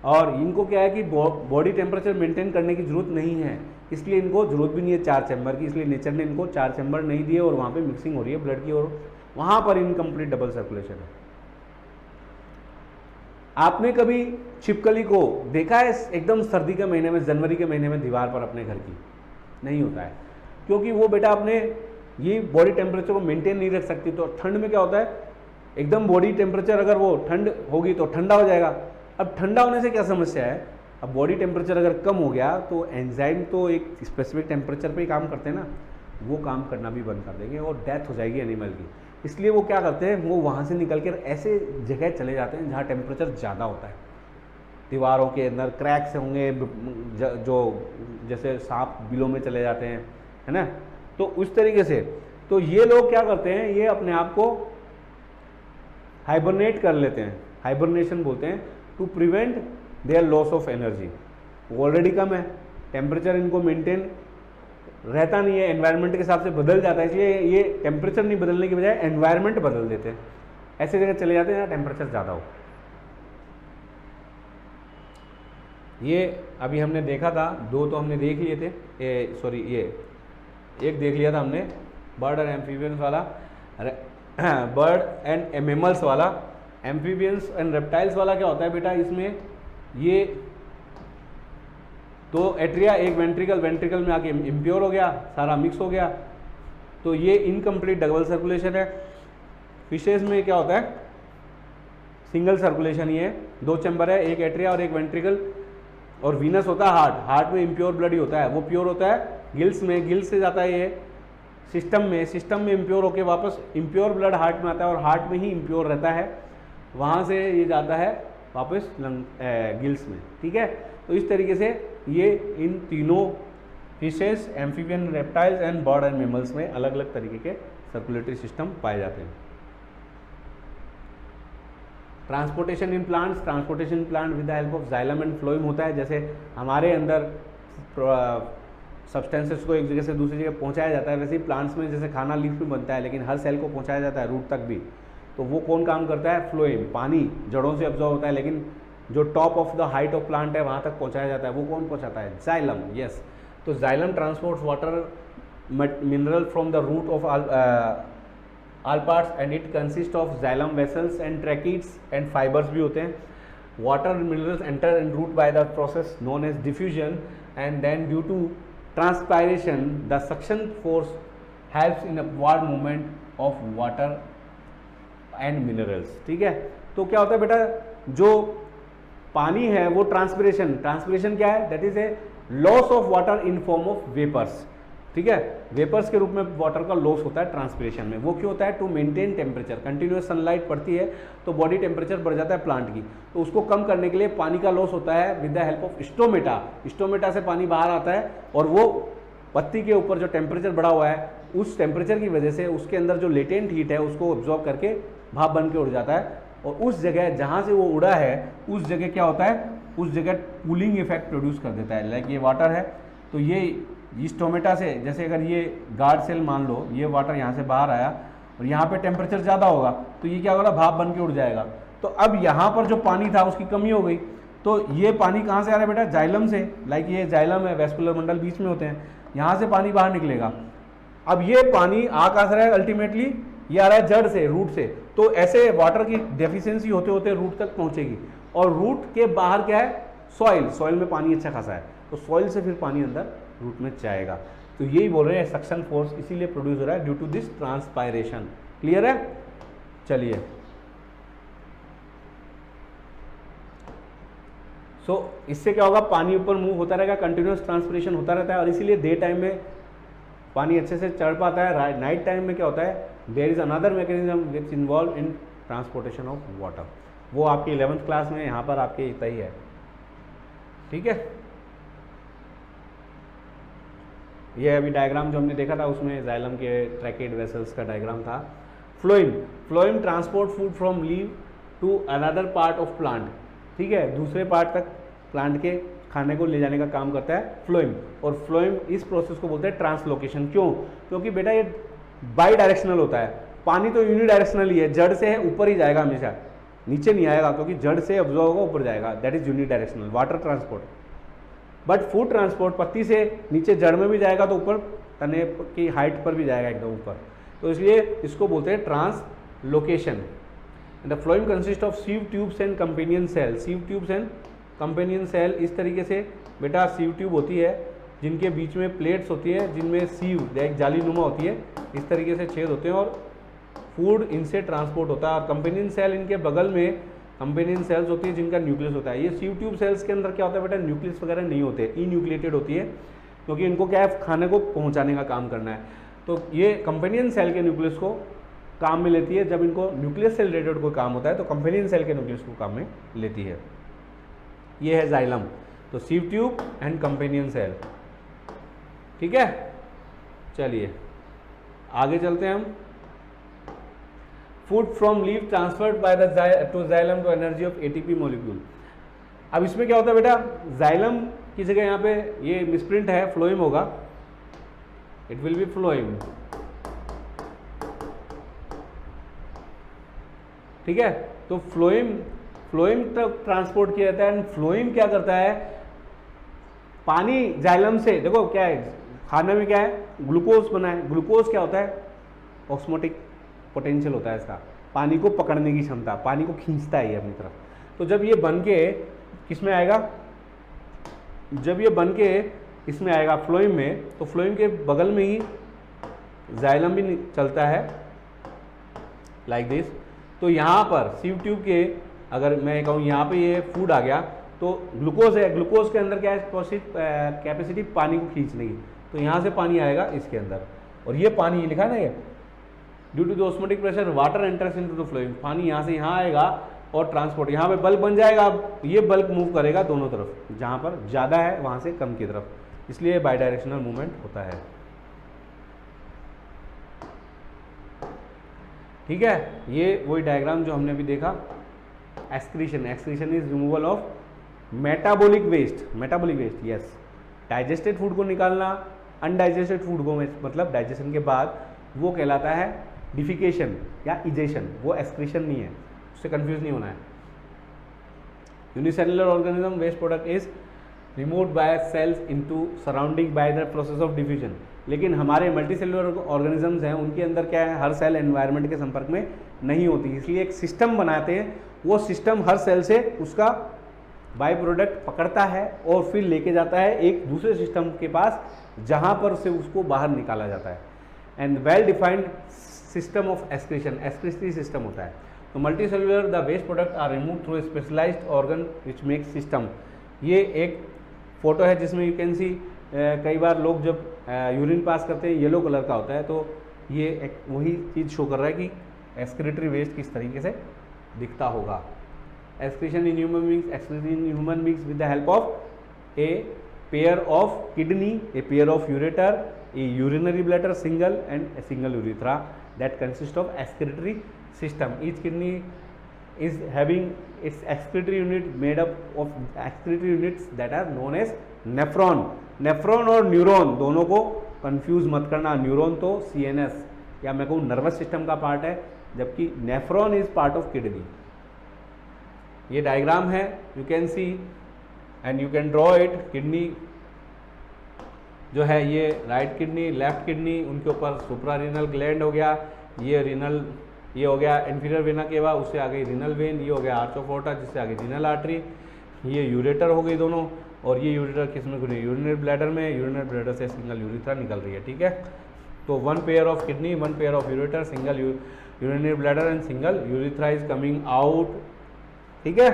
और इनको क्या है कि बॉडी टेम्परेचर मेंटेन करने की जरूरत नहीं है, इसलिए इनको जरूरत भी नहीं है 4 चैम्बर की, इसलिए नेचर ने इनको 4 चैम्बर नहीं दिए, और वहाँ पर मिक्सिंग हो रही है ब्लड की, और वहाँ पर इनकम्प्लीट डबल सर्कुलेशन है। आपने कभी छिपकली को देखा है एकदम सर्दी के महीने में, जनवरी के महीने में दीवार पर अपने घर की? नहीं होता है, क्योंकि वो बेटा अपने ये बॉडी टेम्परेचर को मेंटेन नहीं रख सकती। तो ठंड में क्या होता है, एकदम बॉडी टेम्परेचर अगर वो ठंड होगी तो ठंडा हो जाएगा। अब ठंडा होने से क्या समस्या है, अब बॉडी टेम्परेचर अगर कम हो गया तो एंजाइम तो एक स्पेसिफिक टेम्परेचर पे ही काम करते हैं ना, वो काम करना भी बंद कर देंगे और डेथ हो जाएगी एनिमल की। इसलिए वो क्या करते हैं, वो वहाँ से निकल कर ऐसे जगह चले जाते हैं जहाँ टेम्परेचर ज़्यादा होता है। दीवारों के अंदर क्रैक्स होंगे, जो जैसे सांप बिलों में चले जाते हैं, है ना, तो उस तरीके से तो ये लोग क्या करते हैं, ये अपने आप को हाइबरनेट कर लेते हैं, हाइबरनेशन बोलते हैं, to prevent their loss of energy. वो ऑलरेडी कम है, टेम्परेचर इनको मेंटेन रहता नहीं है, एनवायरनमेंट के हिसाब से बदल जाता है, इसलिए ये टेम्परेचर नहीं बदलने की बजाय एनवायरनमेंट बदल देते हैं, ऐसे जगह चले जाते हैं जहाँ टेम्परेचर ज़्यादा हो। ये अभी हमने देखा था, 2 तो हमने देख लिए थे, ये एक देख लिया था हमने, बर्ड एंड एम्फीबियंस वाला, बर्ड एंड मैमल्स वाला। एम्फीबियंस एंड रेप्टाइल्स वाला क्या होता है बेटा, इसमें ये 2 एट्रिया 1 वेंट्रिकल, वेंट्रिकल में आके इम्प्योर हो गया, सारा मिक्स हो गया, तो ये इनकम्प्लीट डबल सर्कुलेशन है। फिशेज में क्या होता है, सिंगल सर्कुलेशन ही है, 2 चैम्बर है, 1 एट्रिया और 1 वेंट्रिकल। और वीनस होता है हार्ट, हार्ट में इम्प्योर ब्लड ही होता है, वो प्योर होता है गिल्स में, गिल्स से जाता है ये सिस्टम में, सिस्टम में इम्प्योर होके वापस इम्प्योर ब्लड हार्ट में आता है, और हार्ट में ही इम्प्योर रहता है, वहाँ से ये जाता है वापस गिल्स में। ठीक है, तो इस तरीके से ये इन तीनों fishes, amphibian, reptiles and bird and mammals में अलग अलग तरीके के सर्कुलेटरी सिस्टम पाए जाते हैं। Transportation in plants, transportation in plant with the help of xylem and phloem होता है। जैसे हमारे अंदर सब्सटेंसेस को एक जगह से दूसरी जगह पहुंचाया जाता है, वैसे ही प्लांट्स में जैसे खाना लीफ में बनता है, लेकिन हर सेल को पहुंचाया जाता है रूट तक भी, तो वो कौन काम करता है? फ्लोएम। पानी जड़ों से अब्जॉर्ब होता है, लेकिन जो top of the height of plant है वहाँ तक पहुँचाया जाता है, वो कौन पहुँचाता है? जाइलम। यस, तो xylem transports water mineral from the root of all parts and it consist of xylem vessels and tracheids and fibres भी होते हैं. Water minerals enter in root by the process known as diffusion and then due to transpiration the suction force helps in upward movement of water and minerals. ठीक है, तो क्या होता है बेटा, जो पानी है वो ट्रांसपिरेशन क्या है? That is a loss of water in form of vapours. ठीक है, वेपर्स के रूप में वाटर का लॉस होता है ट्रांसपिरेशन में. वो क्यों होता है? To maintain temperature. Continuous sunlight पड़ती है तो बॉडी टेम्परेचर बढ़ जाता है प्लांट की, तो उसको कम करने के लिए पानी का लॉस होता है with the help of stomata. Stomata से पानी बाहर आता है और वो पत्ती के ऊपर जो टेम्परेचर बढ़ा हुआ है उस टेम्परेचर की वजह से उसके अंदर जो लेटेंट हीट है उसको ऑब्जॉर्ब करके भाप बन के उड़ जाता है, और उस जगह जहाँ से वो उड़ा है उस जगह क्या होता है? उस जगह कूलिंग इफेक्ट प्रोड्यूस कर देता है. लाइक ये वाटर है, तो ये इस टोमेटा से, जैसे अगर ये गार्ड सेल मान लो, ये वाटर यहाँ से बाहर आया और यहाँ पे टेम्परेचर ज़्यादा होगा तो ये क्या होगा? भाप बन के उड़ जाएगा. तो अब यहाँ पर जो पानी था उसकी कमी हो गई, तो ये पानी कहाँ से आ रहा है बेटा? जाइलम से. लाइक ये जाइलम है, वेस्कुलर मंडल बीच में होते हैं, यहाँ से पानी बाहर निकलेगा. अब ये पानी आ कहाँ से रहा है? अल्टीमेटली ये आ रहा है जड़ से, रूट से. तो ऐसे वाटर की डेफिशिएंसी होते होते रूट तक पहुँचेगी, और रूट के बाहर क्या है? सॉइल में पानी अच्छा खासा है, तो सॉइल से फिर पानी अंदर रूट में जाएगा. तो यही बोल रहे हैं सक्शन फोर्स इसीलिए प्रोड्यूस हो रहा है due to this transpiration. Clear है? चलिए, इससे क्या होगा? पानी ऊपर मूव होता रहेगा, कंटिन्यूस ट्रांसपिरेशन होता रहता है, और इसीलिए डे टाइम में पानी अच्छे से चढ़ पाता है. नाइट टाइम में क्या होता है? There is another mechanism which involve in transportation of water. वो आपकी 11th क्लास में यहाँ पर आपके इतना ही है. ठीक है, ये अभी डायग्राम जो हमने देखा था उसमें जाइलम के ट्रैकेड वेसल्स का डायग्राम था. Phloem transport food from leave to another part of plant. ठीक है, दूसरे पार्ट तक प्लांट के खाने को ले जाने का काम करता है फ्लोएम. और फ्लोएम इस प्रोसेस को बोलते हैं ट्रांसलोकेशन. क्यों? क्योंकि बेटा ये बाई डायरेक्शनल होता है. पानी तो यूनिडायरेक्शनल ही है, जड़ से है ऊपर ही जाएगा हमेशा, नीचे नहीं आएगा, क्योंकि जड़ से अब्जॉर्ब होगा ऊपर जाएगा. That is unidirectional water transport. But food transport पत्ती से नीचे जड़ में भी जाएगा तो ऊपर तने की हाइट पर भी जाएगा एकदम ऊपर, तो इसलिए इसको बोलते हैं translocation. The phloem consist of sieve tubes and companion cell. Sieve tubes and companion cell इस तरीके से बेटा सीव ट्यूब होती है जिनके बीच में प्लेट्स होती है, जिनमें सीव एक जालीनुमा होती है, इस तरीके से छेद होते हैं और फूड इनसे ट्रांसपोर्ट होता है. और कंपेनियन सेल इनके बगल में कंपेनियन सेल्स होती है जिनका न्यूक्लियस होता है. ये सीव ट्यूब सेल्स के अंदर क्या होता है बेटा? न्यूक्लियस वगैरह नहीं होते, इन्यूक्लिएटेड होती है, क्योंकि इनको क्या है? खाने को पहुंचाने का काम करना है. तो ये कंपेनियन सेल के न्यूक्लियस को काम में लेती है. जब इनको न्यूक्लियस से रिलेटेड कोई काम होता है तो कंपेनियन सेल के न्यूक्लियस को काम में लेती है. ये है जाइलम. तो sieve tube and companion cell. ठीक है, चलिए आगे चलते हैं हम. Food from leave transferred by the to xylem to energy of ATP molecule. अब इसमें क्या होता है बेटा? जाइलम की जगह यहाँ पे ये मिसप्रिंट है, फ्लोएम होगा. It will B phloem. ठीक है, तो फ्लोएम तक ट्रांसपोर्ट किया जाता है. एंड फ्लोएम क्या करता है? पानी जाइलम से, देखो क्या है खाने में, क्या है? ग्लूकोज बना है. ग्लूकोज क्या होता है? ऑस्मोटिक पोटेंशियल होता है इसका, पानी को पकड़ने की क्षमता, पानी को खींचता है ये अपनी तरफ. तो जब ये बन के किस में आएगा? जब ये बन के इसमें आएगा फ्लोएम में, तो फ्लोएम के बगल में ही जाइलम भी चलता है लाइक दिस. तो यहाँ पर सीव ट्यूब के, अगर मैं कहूँ यहाँ पे ये फूड आ गया तो ग्लूकोज है, ग्लूकोज के अंदर क्या है? कैपेसिटी पानी को खींचने की. तो यहाँ से पानी आएगा इसके अंदर, और ये पानी ये लिखा है ना, ये due to the osmotic pressure water enters into the phloem. पानी यहाँ से यहाँ आएगा और ट्रांसपोर्ट, यहाँ पे बल्क बन जाएगा. अब ये बल्क मूव करेगा दोनों तरफ, जहाँ पर ज़्यादा है वहाँ से कम की तरफ, इसलिए बाई डायरेक्शनल मूवमेंट होता है. ठीक है, ये वही डायग्राम जो हमने अभी देखा. Excretion is removal of metabolic waste. Yes, digested food को निकालना, अनडाइजेस्टेड फूड को, मतलब डाइजेशन के बाद, वो कहलाता है डिफिकेशन या इजेशन, वो एक्सक्रीशन नहीं है, उससे कंफ्यूज नहीं होना है। Unicellular organism waste product is removed by cells into surrounding by the process of diffusion. लेकिन हमारे मल्टीसेलुलर ऑर्गेनिजम्स हैं, उनके अंदर क्या है, हर सेल एनवायरनमेंट के संपर्क में नहीं होती, इसलिए एक सिस्टम बनाते हैं, वो सिस्टम हर सेल से उसका बाई प्रोडक्ट पकड़ता है और फिर लेके जाता है एक दूसरे सिस्टम के पास, जहाँ पर से उसको बाहर निकाला जाता है। And well defined system of excretion, excretory system होता है। तो multi cellular the waste product are remove through specialized organ which make system. ये एक फोटो है जिसमें यू कैन सी कई बार लोग जब यूरिन पास करते हैं येलो कलर का होता है, तो ये एक वही चीज़ शो कर रहा है कि एक्सक्रीटरी वेस्ट किस तरीके से दिखता होगा। Excretion in human beings, excretion in human beings with the help of a pair of kidney, a pair of ureter, A urinary bladder single and a single urethra that consist of excretory system. Each kidney is having its excretory unit made up of excretory units that are known as nephron. Nephron और neuron दोनों को confuse मत करना। Neuron तो CNS या मैं कहूँ nervous system का पार्ट है, जबकि nephron is part of kidney. ये डायग्राम है, you can C and you can draw it. Kidney जो है ये राइट किडनी, लेफ्ट किडनी, उनके ऊपर सुप्रारीनल ग्लैंड हो गया, ये रीनल, ये हो गया इंफीरियर वेना केवा, उससे आगे रीनल वेन, ये हो गया आर्च ऑफ एओर्टा, जिससे आगे रीनल आर्टरी, ये यूरेटर हो गई दोनों, और ये यूरेटर किस में खुली, यूरिनरी ब्लैडर में, यूरिनरी ब्लैडर से सिंगल यूरिथ्रा निकल रही है, ठीक है। तो one pair of kidney, one pair of ureter, single urinary bladder and single urethra is coming out, ठीक है।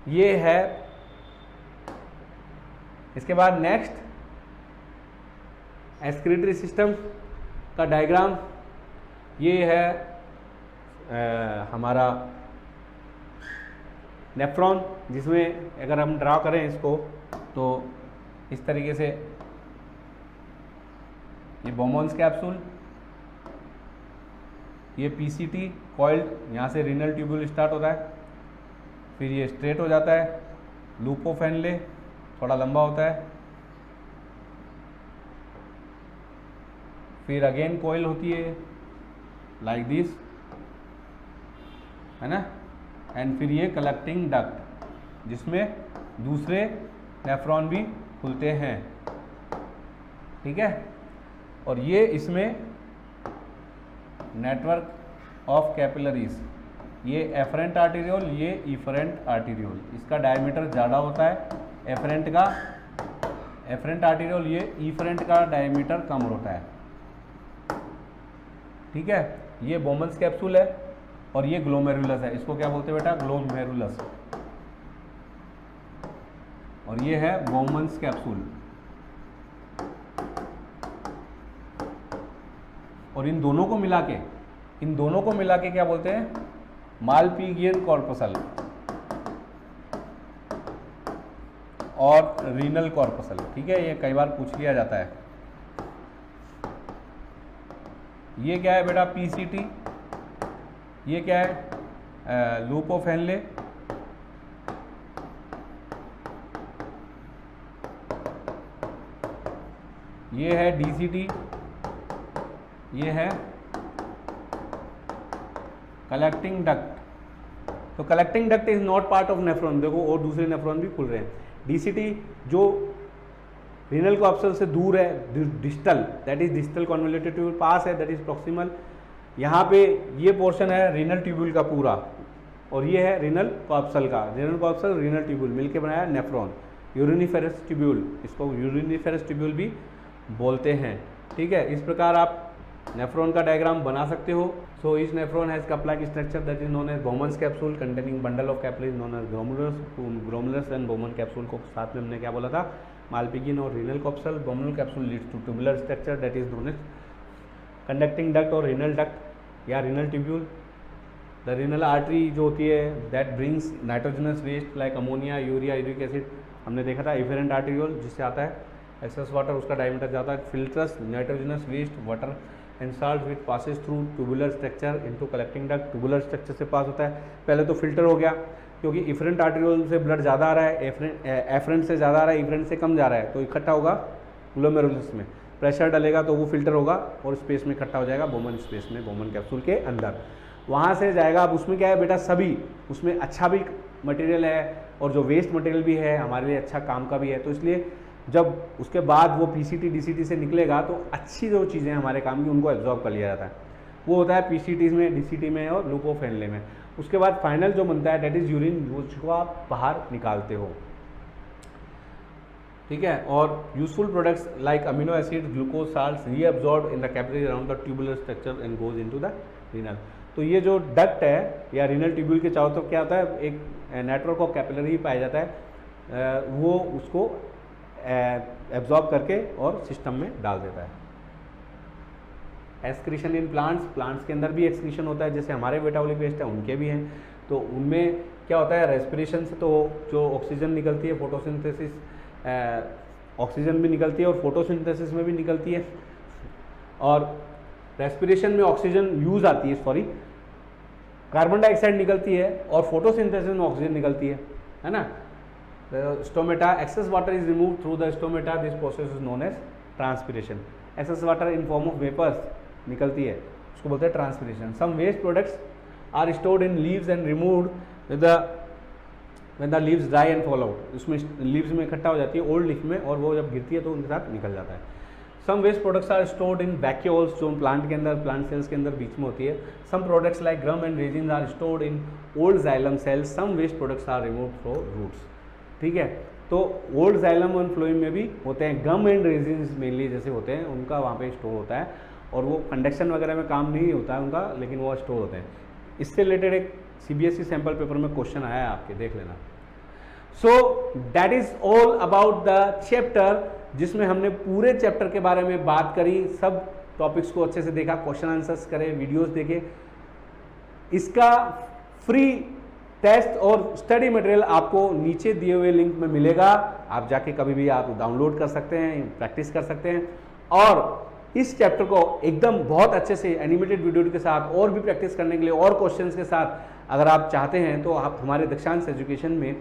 ये है। इसके बाद नेक्स्ट एक्सक्रीटरी सिस्टम का डायग्राम, ये है हमारा नेफ्रॉन, जिसमें अगर हम ड्रा करें इसको तो इस तरीके से ये बोमोन्स कैप्सूल, ये PCT कॉइल्ड, यहाँ से रीनल ट्यूब्यूल स्टार्ट होता है, फिर ये स्ट्रेट हो जाता है, लूप ऑफ हेनले थोड़ा लंबा होता है, फिर अगेन कोयल होती है लाइक दिस, है ना, एंड फिर ये कलेक्टिंग डक्ट, जिसमें दूसरे नेफ्रॉन भी खुलते हैं, ठीक है। और ये इसमें नेटवर्क ऑफ कैपिलरीज, ये एफरेंट आर्टीरियोल, ये इफरेंट आर्टीरियोल, इसका डायमीटर ज़्यादा होता है एफरेंट का, एफरेंट आर्टीरियोल, ये इफरेंट का डायमीटर कम होता है, ठीक है। ये बोमन्स कैप्सूल है और ये ग्लोमेरुलस है, इसको क्या बोलते हैं बेटा, ग्लोमेरुलस, और ये है बोमन्स कैप्सूल। और इन दोनों को मिला के क्या बोलते हैं, मालपीगियन कॉर्पसल और रीनल कॉर्पसल, ठीक है। ये कई बार पूछ लिया जाता है। ये क्या है बेटा, PCT, ये क्या है, लूप ऑफ हेनले, ये है DCT, ये है कलेक्टिंग डक्ट। तो collecting duct is not part of nephron, देखो और दूसरे नेफ्रॉन भी खुल रहे हैं। DCT जो रीनल कॉप्सल से दूर है, distal, that is distal convoluted tubule, पास है दैट इज प्रॉक्सिमल। यहाँ पे ये पोर्शन है रीनल ट्यूब्यूल का पूरा, और ये है रीनल कॉप्सल का, रीनल कॉप्सल रीनल ट्यूब्यूल मिलके बनाया नेफ्रॉन। यूरिनिफेरस ट्यूब्यूल, इसको यूरिनिफेरस ट्यूब्यूल भी बोलते हैं, ठीक है। इस प्रकार आप नेफ्रॉन का डायग्राम बना सकते हो। So each nephron has cup like structure that is known as Bowman's capsule containing bundle of capillaries known as glomerulus. Glomerulus and Bowman capsule को साथ में हमने क्या बोला था, मालपीगियन और renal corpuscle. Bowman's capsule leads to tubular structure that is known as conducting duct और renal duct या renal tubule. The renal artery जो होती है that brings nitrogenous waste like ammonia, urea, uric acid, हमने देखा था। Efferent arteriole जिससे आता है एक्सेस वाटर, उसका डायमीटर ज़्यादा है। Filters nitrogenous waste water and salt which passes through tubular structure into collecting duct. Tubular structure से पास होता है, पहले तो फिल्टर हो गया क्योंकि इफरेंट आर्टीरियोल से ब्लड ज़्यादा आ रहा है, एफरेंट से ज़्यादा आ रहा है, इफरेंट से कम जा रहा है, तो इकट्ठा होगा ग्लोमेरुलस में। प्रेशर डलेगा तो वो फिल्टर होगा और स्पेस में इकट्ठा हो जाएगा बोमन स्पेस में, बोमन कैप्सूल के अंदर। वहाँ से जाएगा, अब उसमें क्या है बेटा, सभी उसमें अच्छा भी मटेरियल है और जो वेस्ट मटेरियल भी है हमारे लिए अच्छा काम का भी है, तो इसलिए जब उसके बाद वो पीसीटी डीसीटी से निकलेगा तो अच्छी जो चीज़ें हमारे काम की उनको एब्जॉर्ब कर लिया जाता है। वो होता है पीसीटी में, डीसीटी में और लूप ऑफ हेनले में। उसके बाद फाइनल जो बनता है डेट इज़ यूरिन, जिसको आप बाहर निकालते हो, ठीक है। और useful products like amino acid, glucose, salts reabsorb in the capillary around the tubular structure and goes into the renal. तो ये जो डक्ट है या रीनल ट्यूब्यूल के चारों तरफ क्या होता है, एक नेटवर्क ऑफ कैपिलरी पाया जाता है, वो उसको एब्जॉर्ब करके और सिस्टम में डाल देता है। एक्सक्रीशन इन प्लांट्स, प्लांट्स के अंदर भी एक्सक्रीशन होता है, जैसे हमारे मेटाबॉलिक वेस्ट है उनके भी हैं। तो उनमें क्या होता है, रेस्पिरेशन से तो जो ऑक्सीजन निकलती है, फोटोसिंथेसिस, ऑक्सीजन भी निकलती है और फोटोसिंथेसिस में भी निकलती है। और रेस्पिरेशन में ऑक्सीजन यूज आती है, सॉरी कार्बन डाइऑक्साइड निकलती है और फोटोसिंथेसिस में ऑक्सीजन निकलती है ना। Stomata, excess water is remove through the stomata, this process is known as transpiration. Excess water in form of vapours निकलती है, उसको बोलते हैं transpiration. Some waste products are stored in leaves and removed when the leaves dry and fall out. उसमें leaves में इकट्ठा हो जाती है ओल्ड लीफ में, और वो जब गिरती है तो उनके साथ निकल जाता है। Some waste products are stored in vacuoles, जो प्लांट के अंदर, प्लांट सेल्स के अंदर बीच में होती है। Some products like gum and resin are stored in old xylem cells. Some waste products are removed through roots, ठीक है। तो ओल्ड जाइलम और फ्लोएम में भी होते हैं, गम एंड रेजिन मेनली जैसे होते हैं उनका वहाँ पे स्टोर होता है, और वो कंडक्शन वगैरह में काम नहीं होता है उनका, लेकिन वो स्टोर होते हैं। इससे रिलेटेड एक सीबीएसई सैम्पल पेपर में क्वेश्चन आया है आपके, देख लेना। सो that is all about the chapter, जिसमें हमने पूरे चैप्टर के बारे में बात करी, सब टॉपिक्स को अच्छे से देखा, क्वेश्चन आंसर्स करे, वीडियोस देखे। इसका फ्री टेस्ट और स्टडी मटेरियल आपको नीचे दिए हुए लिंक में मिलेगा, आप जाके कभी भी आप डाउनलोड कर सकते हैं, प्रैक्टिस कर सकते हैं। और इस चैप्टर को एकदम बहुत अच्छे से एनिमेटेड वीडियो के साथ और भी प्रैक्टिस करने के लिए और क्वेश्चंस के साथ अगर आप चाहते हैं तो आप हमारे दक्षांश एजुकेशन में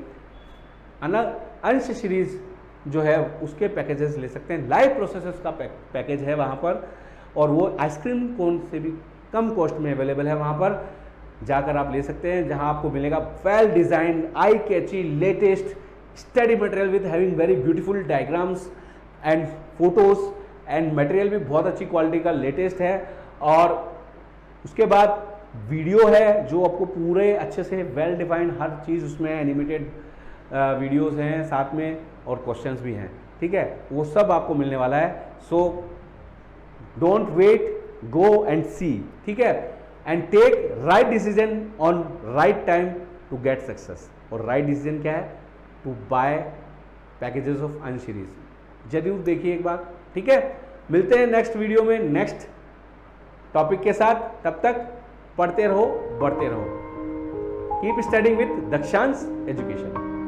अंश सीरीज जो है उसके पैकेजेस ले सकते हैं। लाइव प्रोसेसर्स का पैकेज है वहाँ पर, और वो आइसक्रीम कोन से भी कम कॉस्ट में अवेलेबल है, वहाँ पर जाकर आप ले सकते हैं, जहाँ आपको मिलेगा well designed, eye catchy, latest study material with having very beautiful diagrams and photos, and material भी बहुत अच्छी क्वालिटी का लेटेस्ट है। और उसके बाद वीडियो है जो आपको पूरे अच्छे से वेल डिफाइंड हर चीज़ उसमें एनिमेटेड वीडियोस हैं साथ में, और क्वेश्चंस भी हैं, ठीक है, वो सब आपको मिलने वाला है। So don't wait, go and see, ठीक है, and take right decision on right time to get success. और राइट डिसीजन क्या है, to buy packages of Ansh series. जरूर देखिए एक बार, ठीक है। मिलते हैं नेक्स्ट वीडियो में नेक्स्ट टॉपिक के साथ, तब तक पढ़ते रहो, बढ़ते रहो। Keep studying with Dakshansh education.